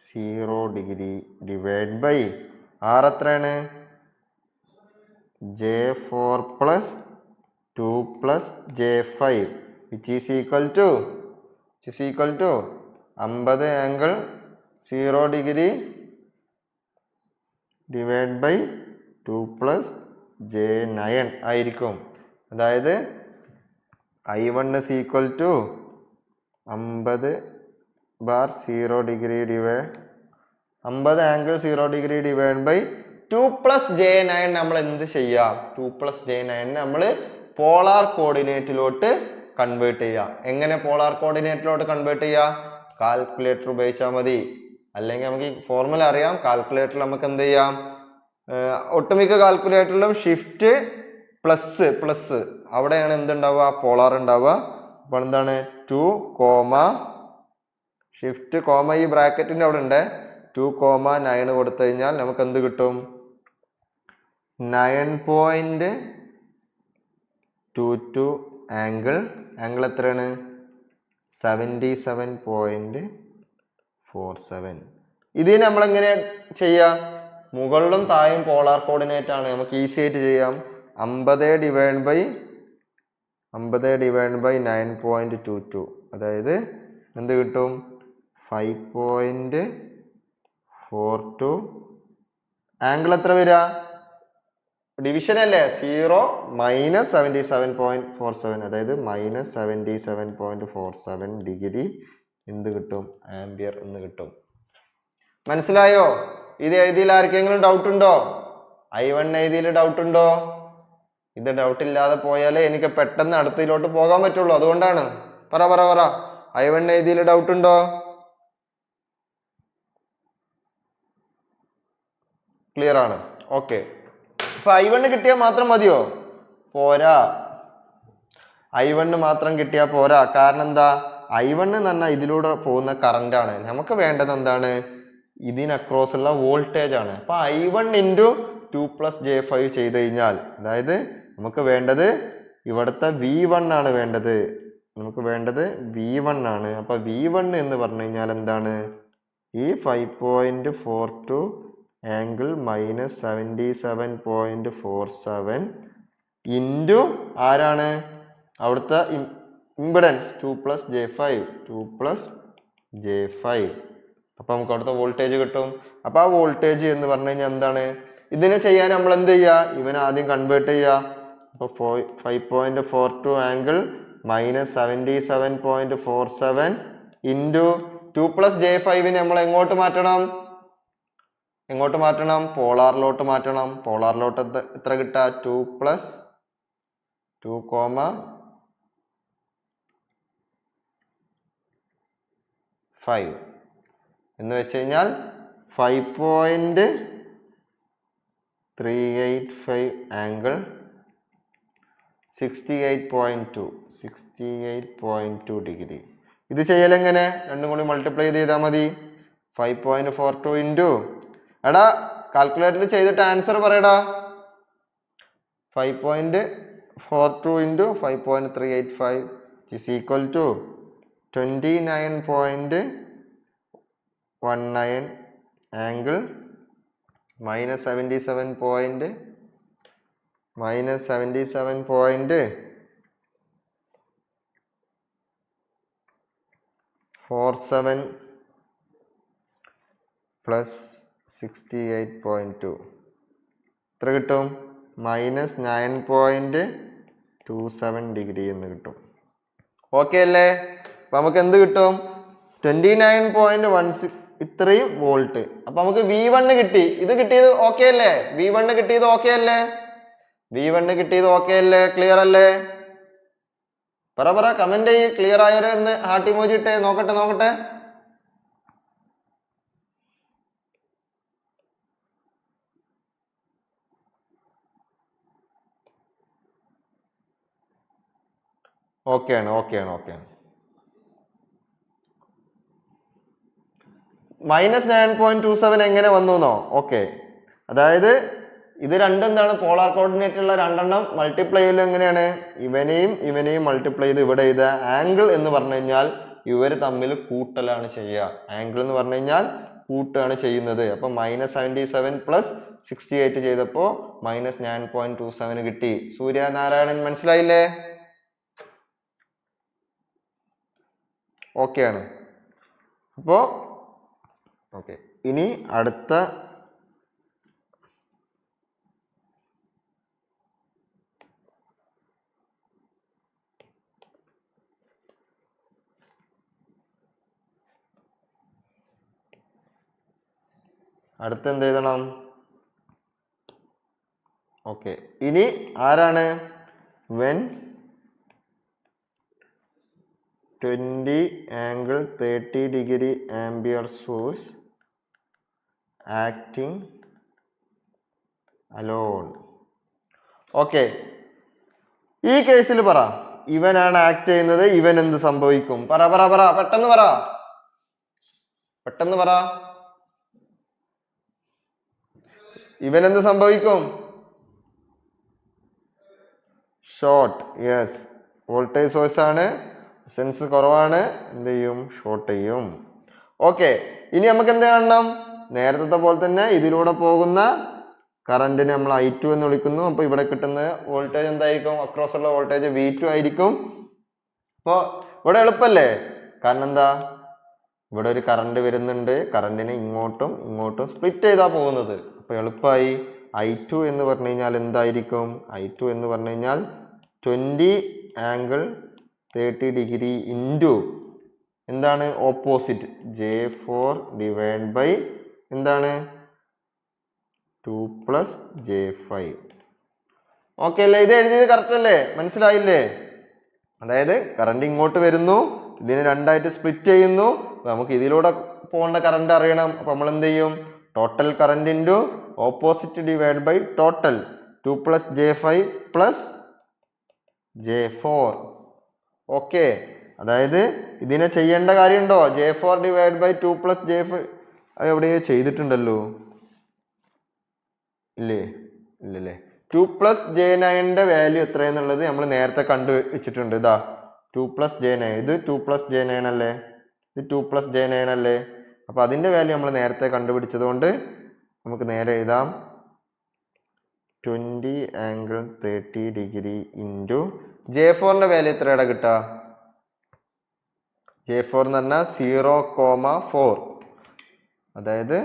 0 degree divide by R എത്രയാണ്? J4 plus 2 plus J5 which is equal to 50 angle 0 degree divide by 2 plus J9 ആയിരിക്കും. അതായത് I1 is equal to 50 bar 0 degree divide 50 angle 0 degree divide by 2 plus J9. നമ്മൾ എന്ത് ചെയ്യാം? 2 plus J9 നമ്മൾ polar കോർഡിനേറ്റിലോട്ട് convert ചെയ്യുക. എങ്ങനെ polar കോർഡിനേറ്റിലോട്ട് convert ചെയ്യുക? Calculator ഉപയോഗിച്ചാൽ മതി. അല്ലെങ്കിൽ നമുക്ക് ഈ ഫോർമുല അറിയാം. കാൽക്കുലേറ്ററിൽ നമുക്ക് എന്ത് ചെയ്യാം, ഒട്ടുമിക്ക കാൽക്കുലേറ്ററിലും ഷിഫ്റ്റ് പ്ലസ് അവിടെയാണ് എന്തുണ്ടാവുക, പോളാർ ഉണ്ടാവുക. അപ്പോൾ എന്താണ് 2, ഷിഫ്റ്റ് കോമ ഈ ബ്രാക്കറ്റിന്റെ അവിടെ ഉണ്ട് 2,9 കൊടുത്തു കഴിഞ്ഞാൽ നമുക്ക് എന്ത് കിട്ടും, 9.22 ആംഗിൾ എത്രയാണ്, 77.47. ഇതിന് നമ്മളെങ്ങനെ ചെയ്യാം, മുകളിലും താഴെയും പോളാർ കോർഡിനേറ്റ് ആണ്, നമുക്ക് ഈസി ആയിട്ട് ചെയ്യാം. 50/9.22 അതായത് എന്ത് കിട്ടും, 5.42. ആംഗിൾ എത്ര വരിക, ഡിവിഷൻ അല്ലേ, 0 - 77.47 അതായത് -77.47 ഡിഗ്രി എന്ത് കിട്ടും, ആംബിയർ എന്ന് കിട്ടും. മനസ്സിലായോ? ഇത് എഴുതിയിൽ ആർക്കെങ്കിലും ഡൗട്ട് ഉണ്ടോ? I1 എഴുതിയിൽ ഡൗട്ട് ഉണ്ടോ? ഇത് ഡൗട്ട് ഇല്ലാതെ പോയാലേ എനിക്ക് പെട്ടെന്ന് അടുത്തതിലോട്ട് പോകാൻ പറ്റുള്ളൂ. അതുകൊണ്ടാണ്. പറ I1 എഴുതിയിൽ ഡൗട്ട് ഉണ്ടോ? ക്ലിയർ ആണ്. ഓക്കെ. ഇപ്പൊ I1 കിട്ടിയാൽ മാത്രം മതിയോ? പോരാ. I1 മാത്രം കിട്ടിയാൽ പോരാ. കാരണം എന്താ, I1 എന്ന് പറഞ്ഞാൽ ഇതിലൂടെ പോകുന്ന കറന്റ് ആണ്. നമുക്ക് വേണ്ടത് എന്താണ്, ഇതിനക്രോസ് ഉള്ള വോൾട്ടേജ് ആണ്. അപ്പൊ I1 × 2+j5 ചെയ്ത് കഴിഞ്ഞാൽ, അതായത് നമുക്ക് വേണ്ടത് ഇവിടുത്തെ V1 ആണ് വേണ്ടത്. നമുക്ക് വേണ്ടത് V1 ആണ്. അപ്പൊ V1 എന്ന് പറഞ്ഞു കഴിഞ്ഞാൽ എന്താണ്, ഈ 5.42 ആംഗിൾ -77.47 ഇൻറ്റു ആരാണ്, അവിടുത്തെ ഇമ്പിഡൻസ് 2+j5. അപ്പൊ നമുക്ക് അവിടുത്തെ വോൾട്ടേജ് കിട്ടും. അപ്പൊ ആ വോൾട്ടേജ് എന്ന് പറഞ്ഞു കഴിഞ്ഞാൽ എന്താണ്, ഇതിനെ ചെയ്യാൻ നമ്മൾ എന്ത് ചെയ്യുക, ഇവനെ ആദ്യം കൺവേർട്ട് ചെയ്യുക. അപ്പൊ 5.42 ആംഗിൾ -77.47 ഇൻറ്റു 2+j5 നമ്മൾ എങ്ങോട്ട് മാറ്റണം, പോളാറിലോട്ട് മാറ്റണം. പോളാറിലോട്ട് എത്ര കിട്ടുക, 2+2,5 എന്ന് വെച്ച് കഴിഞ്ഞാൽ 5.385 ആംഗിൾ 68.2 ഡിഗ്രി. ഇത് ചെയ്യലെങ്ങനെ, രണ്ടും കൂടി മൾട്ടിപ്ലൈ ചെയ്താൽ മതി. 5.42 ഇൻറ്റു, എടാ കാൽക്കുലേറ്ററിൽ ചെയ്തിട്ട് ആൻസർ പറയടാ, 5.42 into 5.385 is equal to 29.19 angle -77.47 plus 68.2 എത്ര കിട്ടും, -9.27 ഡിഗ്രി എന്ന് കിട്ടും. ഓക്കെ അല്ലേ? അപ്പൊ നമുക്ക് എന്ത് കിട്ടും, 29.16 ഇത്രയും വോൾട്ട്. അപ്പൊ നമുക്ക് V1 കിട്ടി. ഇത് കിട്ടിയത് ഓക്കെ അല്ലേ, V1 കിട്ടിയത് ഓക്കെ അല്ലേ, ക്ലിയർ അല്ലേ? പറ കമന്റ് ചെയ്യ്, ക്ലിയർ ആയവരെ എന്ന് ഹാർട്ട് ഇമോജി ഇട്ടേ, നോക്കട്ടെ. ഓക്കെയാണ്. -9.27 എങ്ങനെ വന്നു? ഓക്കെ, അതായത് ഇത് രണ്ടും എന്താണ്, പോളാർ കോർഡിനേറ്റ് ഉള്ള രണ്ടെണ്ണം മൾട്ടിപ്ലൈ ചെയ്യൽ എങ്ങനെയാണ്, ഇവനെയും മൾട്ടിപ്ലൈ ചെയ്ത് ഇവിടെ ചെയ്ത ആംഗിൾ എന്ന് പറഞ്ഞു കഴിഞ്ഞാൽ ഇവര് തമ്മിൽ കൂട്ടലാണ് ചെയ്യുക. ആംഗിൾ എന്ന് പറഞ്ഞു കഴിഞ്ഞാൽ കൂട്ടാണ് ചെയ്യുന്നത്. അപ്പൊ -77 + 68 ചെയ്തപ്പോ -9.27 കിട്ടി. സൂര്യനാരായണൻ മനസ്സിലായില്ലേ? ഓക്കെയാണ്. അപ്പോ ഓക്കെ, ഇനി അടുത്ത എന്ത് എഴുതണം? ഓക്കെ, ഇനി ആരാണ്, when 20 angle 30 degree ampere source acting alone. Okay, ഈ കേസിൽ പറ, ഇവനാണ് ആക്ട് ചെയ്യുന്നത്, ഇവൻ എന്ത് സംഭവിക്കും? പറ പറ പറ, പെട്ടെന്ന് പറ, പെട്ടെന്ന് പറ. ഇവൻ എന്ത് സംഭവിക്കും? ഷോർട്ട്. യെസ്, വോൾട്ടേജ് സോഴ്സ് ആണ്, റെസിസ്റ്റൻസ് കുറവാണ്, എന്ത് ചെയ്യും? ഷോർട്ട് ചെയ്യും. ഓക്കെ, ഇനി നമുക്ക് എന്ത് കാണണം? നേരത്തെ പോലെ തന്നെ ഇതിലൂടെ പോകുന്ന കറന്റിനെ നമ്മൾ I2 എന്ന് വിളിക്കുന്നു. അപ്പൊ ഇവിടെ കിട്ടുന്ന വോൾട്ടേജ് എന്തായിരിക്കും? അക്രോസ് ഉള്ള വോൾട്ടേജ് V2 ആയിരിക്കും. അപ്പൊ ഇവിടെ എളുപ്പല്ലേ? കാരണം എന്താ? ഇവിടെ ഒരു കറണ്ട് വരുന്നുണ്ട്, കറണ്ടിനെ ഇങ്ങോട്ടും ഇങ്ങോട്ടും സ്പ്ലിറ്റ് ചെയ്താ പോകുന്നത്. അപ്പൊ എളുപ്പമായി. I2 എന്ന് പറഞ്ഞു കഴിഞ്ഞാൽ എന്തായിരിക്കും? I2 എന്ന് പറഞ്ഞു കഴിഞ്ഞാൽ 20 ആംഗിൾ 30 ഡിഗ്രി ഇൻറ്റു എന്താണ്? ഓപ്പോസിറ്റ് J4 ഡിവൈഡ് ബൈ എന്താണ്? 2 + J5. ഓക്കെ അല്ലേ? ഇത് എഴുതിയത് കറക്റ്റ് അല്ലേ? മനസ്സിലായില്ലേ? അതായത് കറണ്ട് ഇങ്ങോട്ട് വരുന്നു, ഇതിനെ രണ്ടായിട്ട് സ്പ്ലിറ്റ് ചെയ്യുന്നു. നമുക്ക് ഇതിലൂടെ പോകേണ്ട കറണ്ട് അറിയണം. അപ്പൊ നമ്മൾ എന്ത് ചെയ്യും? Total current into opposite divide by total 2 + J5 + J4. ഓക്കെ, അതായത് ഇതിനെ ചെയ്യേണ്ട കാര്യമുണ്ടോ? J4 ഡിവൈഡ് ബൈ 2 + J5 അത് എവിടെയോ ചെയ്തിട്ടുണ്ടല്ലോ, ഇല്ലേ? ഇല്ലല്ലേ. 2 + J9 വാല്യൂ എത്രയെന്നുള്ളത് നമ്മൾ നേരത്തെ കണ്ടു വെച്ചിട്ടുണ്ട്. ഇതാ 2 + J9, ഇത് 2 + J9 അല്ലേ? ഇത് 2 + J9 അല്ലേ? അപ്പൊ അതിന്റെ വാല്യൂ നമ്മൾ നേരത്തെ കണ്ടുപിടിച്ചത് കൊണ്ട് നമുക്ക് നേരെ എഴുതാം. 20 ആംഗിൾ 30 ഡിഗ്രി ഇൻറ്റു J4ന്റെ വാല്യൂ എത്രയുടെ കിട്ടുക? J4 എന്ന് പറഞ്ഞാൽ 0,4, അതായത്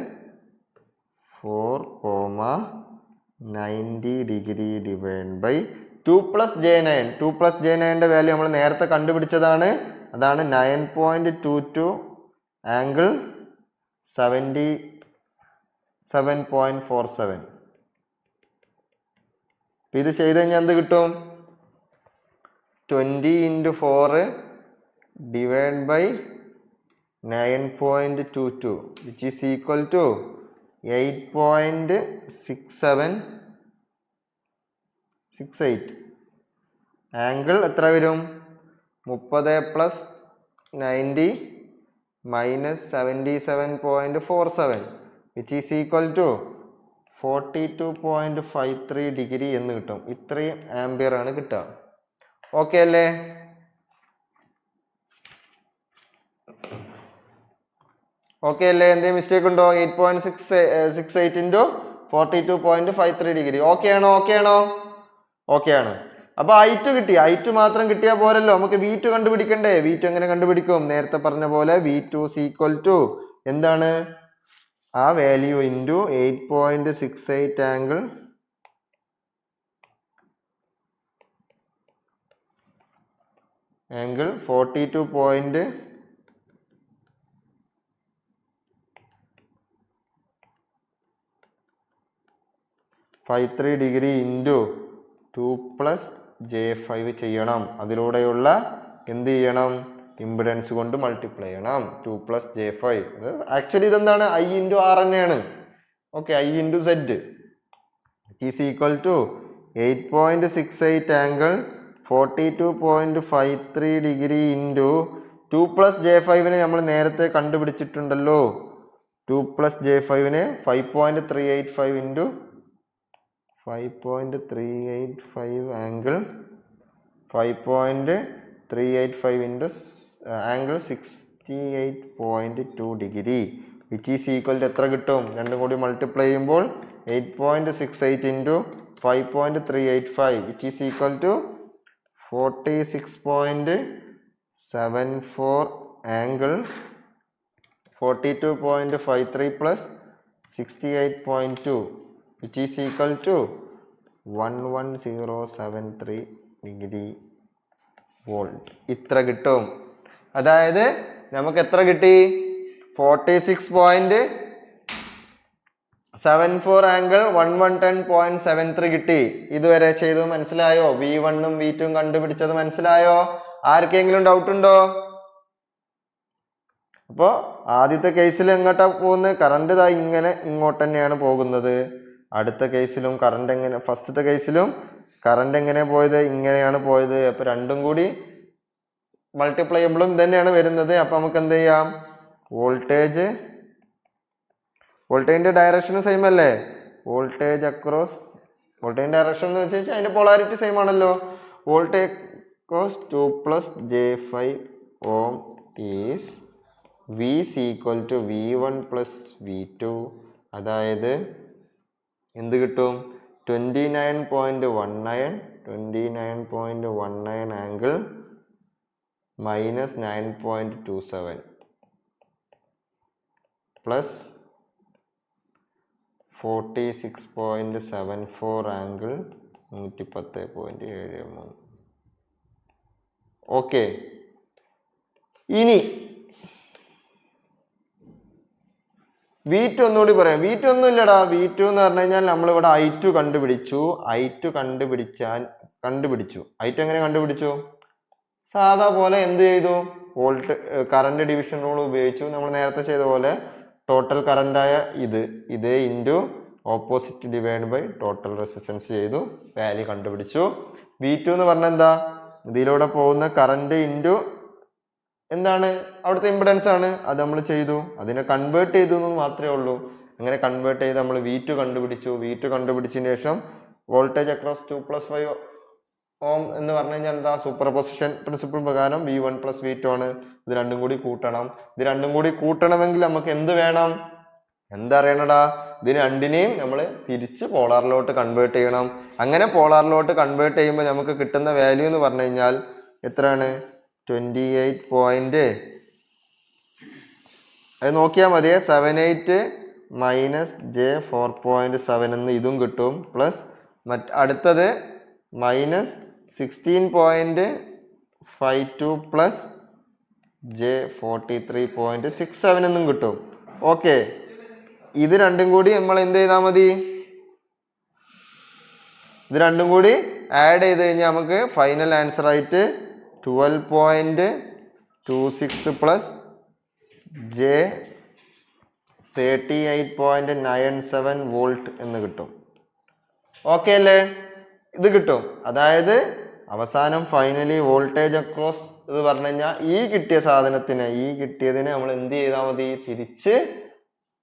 4,90 ഡിഗ്രി ഡിവൈഡ് ബൈ 2 + J9. 2 + J9ന്റെ വാല്യൂ നമ്മൾ നേരത്തെ കണ്ടുപിടിച്ചതാണ്. അതാണ് 9.22 ആംഗിൾ 77.47. ഇത് ചെയ്ത് കഴിഞ്ഞാൽ എന്ത് കിട്ടും? 20 × 4 divide by 9.22 which is equal to 8.6768. Angle എത്ര വരും? 30 + 90 - 77.47 which is equal to 42.53 degree എന്ന് കിട്ടും. ഇത്രയും ആംബിയർ ആണ് കിട്ടുക. ഓക്കെ അല്ലേ? ഓക്കെ അല്ലേ? എന്തെങ്കിലും മിസ്റ്റേക്ക് ഉണ്ടോ? 8.68 × 42.53 ഡിഗ്രി. ഓക്കെ ആണോ? ഓക്കെ ആണോ? ഓക്കെ ആണ്. അപ്പൊ I2 കിട്ടി. I2 മാത്രം കിട്ടിയാൽ പോരല്ലോ, നമുക്ക് V2 കണ്ടുപിടിക്കണ്ടേ? V2 എങ്ങനെ കണ്ടുപിടിക്കും? നേരത്തെ പറഞ്ഞ പോലെ V2 = എന്താണ്? ആ value into 8.68 angle 42.53 degree into 2 + J5 ചെയ്യണം. അതിലൂടെയുള്ള എന്ത് ചെയ്യണം? ഇമ്പിഡൻസ് കൊണ്ട് മൾട്ടിപ്ലൈ ചെയ്യണം. 2 + J5. ആക്ച്വലി ഇതെന്താണ്? I × R തന്നെയാണ്. Okay, I × Z is equal to 8.68 angle 42.53 degree into 2 + J5നെ നമ്മൾ നേരത്തെ കണ്ടുപിടിച്ചിട്ടുണ്ടല്ലോ. 2 + J5നെ 5.385 into 5.385 angle 5.385 into angle 68.2 degree which is equal to എത്ര കിട്ടും? രണ്ടും കൂടി മൾട്ടിപ്ലൈ ചെയ്യുമ്പോൾ 8.68 into 5.385 which is equal to 46.74 angle 42.53 plus 68.2 which is equal to 11073 degree volt. ഇത്ര കിട്ടും. അതായത് നമുക്ക് എത്ര കിട്ടി? 46.74 ആംഗിൾ 1110.73 കിട്ടി. ഇതുവരെ ചെയ്തത് മനസ്സിലായോ? V1 ഉം V2 ഉം കണ്ടുപിടിച്ചത് മനസ്സിലായോ? ആർക്കെങ്കിലും ഡൗട്ട് ഉണ്ടോ? അപ്പോൾ ആദ്യത്തെ കേസിൽ എങ്ങോട്ടാ പോകുന്നത്? കറണ്ട് ഇതാ ഇങ്ങനെ ഇങ്ങോട്ട് തന്നെയാണ് പോകുന്നത്. അടുത്ത കേസിലും കറണ്ട് എങ്ങനെ, ഫസ്റ്റത്തെ കേസിലും കറണ്ട് എങ്ങനെ പോയത്? ഇങ്ങനെയാണ് പോയത്. അപ്പൊ രണ്ടും കൂടി മൾട്ടിപ്ലൈബിളും തന്നെയാണ് വരുന്നത്. അപ്പൊ നമുക്ക് എന്ത് ചെയ്യാം? വോൾട്ടേജിന്റെ ഡയറക്ഷനും സെയിം അല്ലേ? വോൾട്ടേജ് അക്രോസ്, വോൾട്ടേജ് ഡയറക്ഷൻ എന്ന് വെച്ച് കഴിഞ്ഞാൽ അതിന്റെ പോളാരിറ്റി സെയിം ആണല്ലോ. Voltage across 2 + j5 ohm is V is equal to V1 plus V2. അതായത് എന്ത് കിട്ടും? 29.19 ആംഗിൾ -9.27 പ്ലസ് 46.74 ആംഗിൾ 110.73. ഓക്കെ, ഇനി V2 ഒന്നുകൂടി പറയാം. V2 ഒന്നും ഇല്ലടാ. V2 എന്ന് പറഞ്ഞു കഴിഞ്ഞാൽ നമ്മളിവിടെ I2 കണ്ടുപിടിച്ചു. I2 എങ്ങനെ കണ്ടുപിടിച്ചു? സാധാ പോലെ എന്ത് ചെയ്തു? കറണ്ട് ഡിവിഷൻ റൂൾ ഉപയോഗിച്ചു. നമ്മൾ നേരത്തെ ചെയ്ത പോലെ ടോട്ടൽ കറണ്ടായ ഇത് into opposite divide by total resistance ചെയ്തു, വാല്യൂ കണ്ടുപിടിച്ചു. V2 എന്ന് പറഞ്ഞാൽ എന്താ? ഇതിലൂടെ പോകുന്ന കറണ്ട് ഇൻറ്റു എന്താണ്? അവിടുത്തെ ഇമ്പിഡൻസ് ആണ്. അത് നമ്മൾ ചെയ്തു, അതിനെ കൺവേർട്ട് ചെയ്തു എന്ന് മാത്രമേ ഉള്ളൂ. അങ്ങനെ കൺവേർട്ട് ചെയ്ത് നമ്മൾ V2 കണ്ടുപിടിച്ചു. V2 കണ്ടുപിടിച്ചതിന് ശേഷം വോൾട്ടേജ് അക്രോസ് 2 + 5 ohm എന്ന് പറഞ്ഞു കഴിഞ്ഞാൽ എന്താ? സൂപ്പർ പൊസിഷൻ പ്രിൻസിപ്പിൾ പ്രകാരം V1 + V2 ആണ്. ഇത് രണ്ടും കൂടി കൂട്ടണം. ഇത് രണ്ടും കൂടി കൂട്ടണമെങ്കിൽ നമുക്ക് എന്ത് വേണം? എന്തറിയണടാ? ഇത് രണ്ടിനെയും നമ്മൾ തിരിച്ച് പോളാറിലോട്ട് കൺവേർട്ട് ചെയ്യണം. അങ്ങനെ പോളാറിലോട്ട് കൺവേർട്ട് ചെയ്യുമ്പോൾ നമുക്ക് കിട്ടുന്ന വാല്യൂ എന്ന് പറഞ്ഞു കഴിഞ്ഞാൽ എത്രയാണ്? 28. അത് നോക്കിയാൽ മതിയെ. 78 - j4.7 എന്ന് ഇതും കിട്ടും. പ്ലസ് അടുത്തത് -16.52 പ്ലസ് j43.67 എന്നും കിട്ടും. ഓക്കെ, ഇത് രണ്ടും കൂടി നമ്മൾ എന്ത് ചെയ്താൽ മതി? ഇത് രണ്ടും കൂടി ആഡ് ചെയ്ത് കഴിഞ്ഞാൽ നമുക്ക് ഫൈനൽ ആൻസർ ആയിട്ട് 12.26 പ്ലസ് j38.97 വോൾട്ട് എന്ന് കിട്ടും. ഓക്കെ അല്ലേ? ഇത് കിട്ടും. അതായത് അവസാനം ഫൈനലി വോൾട്ടേജ് അക്രോസ് ഇത് പറഞ്ഞു കഴിഞ്ഞാൽ ഈ കിട്ടിയതിനെ നമ്മൾ എന്ത് ചെയ്താൽ മതി?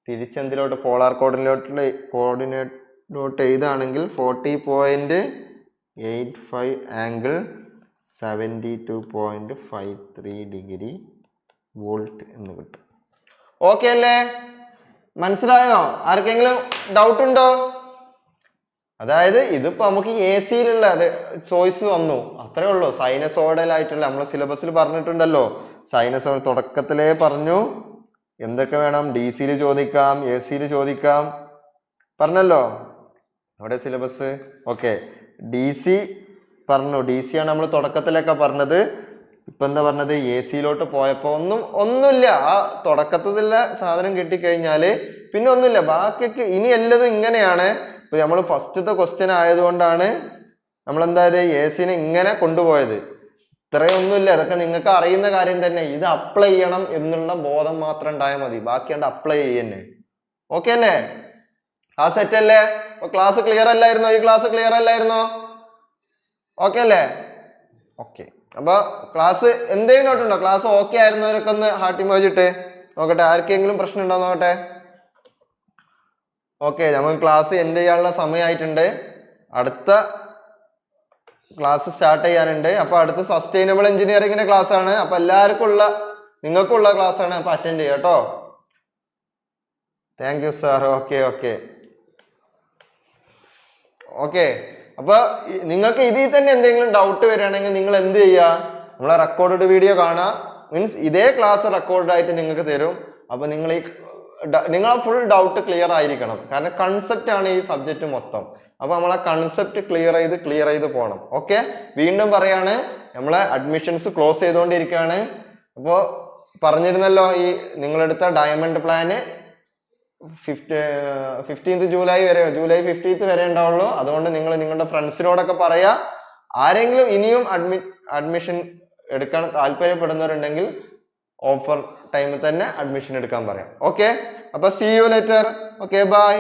തിരിച്ചെന്തിലോട്ട്? പോളാർ കോർഡിനേറ്റിലോട്ട് എഴുതാണെങ്കിൽ 40.85 ആംഗിൾ 72.53 ഡിഗ്രി വോൾട്ട് എന്ന് കിട്ടും. ഓക്കെ അല്ലേ? മനസ്സിലായോ? ആർക്കെങ്കിലും ഡൗട്ട് ഉണ്ടോ? അതായത് ഇതിപ്പോ നമുക്ക് AC-യിലുള്ള ചോയ്സ് വന്നു, അത്രേ ഉള്ളൂ. സൈനസോയിഡൽ ആയിട്ടുള്ള നമ്മളെ സിലബസിൽ പറഞ്ഞിട്ടുണ്ടല്ലോ. സൈനസോയിഡ് തുടക്കത്തിലേ പറഞ്ഞു എന്തൊക്കെ വേണം? DC-യിൽ ചോദിക്കാം, AC-യിൽ ചോദിക്കാം പറഞ്ഞല്ലോ അവിടെ സിലബസ്. ഓക്കെ, DC പറഞ്ഞു. DC ആണ് നമ്മൾ തുടക്കത്തിലൊക്കെ പറഞ്ഞത്. ഇപ്പൊ എന്താ പറഞ്ഞത്? AC-യിലോട്ട് പോയപ്പോ ഒന്നുമില്ല. ആ തുടക്കത്തിലുള്ള സാധനം കിട്ടിക്കഴിഞ്ഞാല് പിന്നെ ഒന്നുമില്ല. ബാക്കിയൊക്കെ ഇനി എല്ലതും ഇങ്ങനെയാണ്. ഇപ്പൊ നമ്മൾ ഫസ്റ്റത്തെ ക്വസ്റ്റ്യൻ ആയതുകൊണ്ടാണ് നമ്മൾ എന്തായത് AC-നെ ഇങ്ങനെ കൊണ്ടുപോയത്. ഇത്രയൊന്നുമില്ല, അതൊക്കെ നിങ്ങൾക്ക് അറിയുന്ന കാര്യം തന്നെ. ഇത് അപ്ലൈ ചെയ്യണം എന്നുള്ള ബോധം മാത്രം ഉണ്ടായാൽ മതി. ബാക്കിയാണ്ട് അപ്ലൈ ചെയ്യന്നെ. ഓക്കെ അല്ലേ? ആ സെറ്റ് അല്ലേ? അപ്പൊ ക്ലാസ് ക്ലിയർ അല്ലായിരുന്നോ? ഈ ക്ലാസ് ക്ലിയർ അല്ലായിരുന്നോ? ഓക്കെ അല്ലേ? ഓക്കെ, അപ്പൊ ക്ലാസ് എന്തെങ്കിലും നോട്ടുണ്ടോ? ക്ലാസ് ഓക്കെ ആയിരുന്നവരൊക്കെ ഒന്ന് ഹാർട്ട് ഇമോജി ഇട്ട് നോക്കട്ടെ. ആർക്കെങ്കിലും പ്രശ്നം ഉണ്ടോ നോക്കട്ടെ. ഓക്കെ, നമുക്ക് ക്ലാസ് എൻഡ് ചെയ്യാനുള്ള സമയമായിട്ടുണ്ട്. അടുത്ത ക്ലാസ് സ്റ്റാർട്ട് ചെയ്യാനുണ്ട്. അപ്പൊ അടുത്ത സസ്റ്റൈനബിൾ എഞ്ചിനീയറിംഗിന്റെ ക്ലാസ് ആണ്. അപ്പൊ നിങ്ങൾക്കുള്ള ക്ലാസ് ആണ്. അപ്പൊ അറ്റൻഡ് ചെയ്യാം കേട്ടോ. Thank you sir. ഓക്കെ, അപ്പൊ നിങ്ങൾക്ക് ഇതിൽ തന്നെ എന്തെങ്കിലും ഡൗട്ട് വരികയാണെങ്കിൽ നിങ്ങൾ എന്ത് ചെയ്യുക? നമ്മളെ റെക്കോർഡ് വീഡിയോ കാണുക. മീൻസ് ഇതേ ക്ലാസ് റെക്കോർഡ് ആയിട്ട് നിങ്ങൾക്ക് തരും. അപ്പൊ നിങ്ങൾ ഫുൾ ഡൗട്ട് ക്ലിയർ ആയിരിക്കണം. കാരണം കൺസെപ്റ്റ് ആണ് ഈ സബ്ജക്റ്റ് മൊത്തം. അപ്പൊ നമ്മളെ കൺസെപ്റ്റ് ക്ലിയർ ചെയ്ത് പോകണം. ഓക്കെ, വീണ്ടും പറയാണ്, നമ്മളെ അഡ്മിഷൻസ് ക്ലോസ് ചെയ്തുകൊണ്ടിരിക്കുകയാണ്. അപ്പോൾ പറഞ്ഞിരുന്നല്ലോ, ഈ നിങ്ങളെടുത്ത diamond plan 15th July 15th വരെ ഉണ്ടാവുള്ളൂ. അതുകൊണ്ട് നിങ്ങൾ നിങ്ങളുടെ ഫ്രണ്ട്സിനോടൊക്കെ പറയാ. ആരെങ്കിലും ഇനിയും അഡ്മിഷൻ എടുക്കാൻ താല്പര്യപ്പെടുന്നവരുണ്ടെങ്കിൽ ഓഫർ ടൈമിൽ തന്നെ അഡ്മിഷൻ എടുക്കാൻ പറയാം. ഓക്കെ, അപ്പൊ see you later. Okay, by.